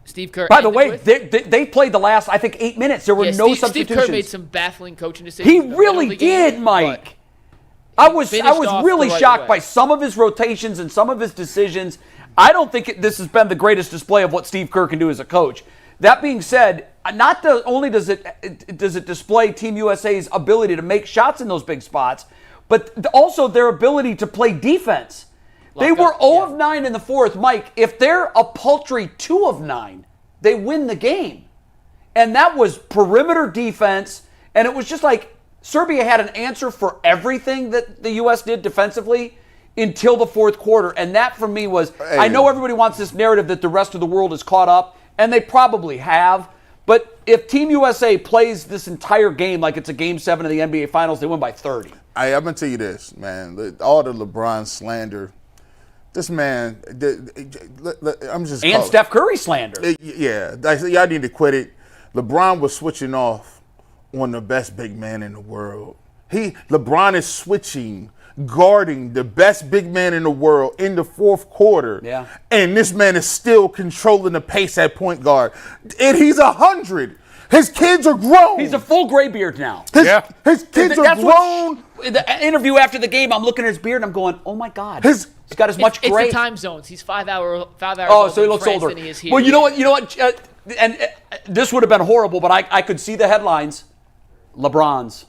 Steve Kerr. By the way, they played the last, I think, 8 minutes. There were no substitutions. Steve Kerr made some baffling coaching decisions. He really did, Mike. I was really shocked by some of his rotations and some of his decisions. I don't think this has been the greatest display of what Steve Kerr can do as a coach. That being said, not only does it display Team USA's ability to make shots in those big spots, but also their ability to play defense. They were 0 of 9 in the fourth. Mike, if they're a paltry 2 of 9, they win the game. And that was perimeter defense. And it was just like Serbia had an answer for everything that the U.S. did defensively until the fourth quarter. And that for me was, I know everybody wants this narrative that the rest of the world is caught up, and they probably have. But if Team USA plays this entire game like it's a Game 7 of the NBA Finals, they win by 30. I'm going to tell you this, man. All the LeBron slander, this man, I'm just and Steph Curry slander. Yeah, y'all need to quit it. LeBron was switching off on the best big man in the world. LeBron is switching, guarding the best big man in the world in the fourth quarter. Yeah. And this man is still controlling the pace at point guard. And he's 100. His kids are grown. He's a full gray beard now. His kids are grown. In the interview after the game, I'm looking at his beard and I'm going, oh my God. He's got as much gray. It's the time zones. He's 5 hours so he looks older. than he is here. Well, you know what? And this would have been horrible, but I could see the headlines. LeBron's.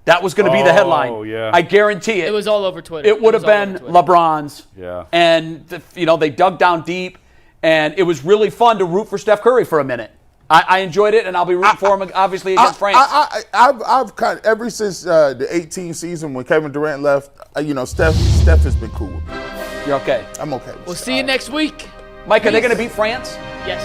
That was going to be the headline. Oh, yeah. I guarantee it. It was all over Twitter. It would have been LeBron's. Yeah. And, they dug down deep, and it was really fun to root for Steph Curry for a minute. I enjoyed it, and I'll be rooting for him, obviously, against France. I've kind of, ever since the 18 season when Kevin Durant left, Steph has been cool with me. You're okay. I'm okay. We'll see you next week. Mike, are they going to beat France? Yes.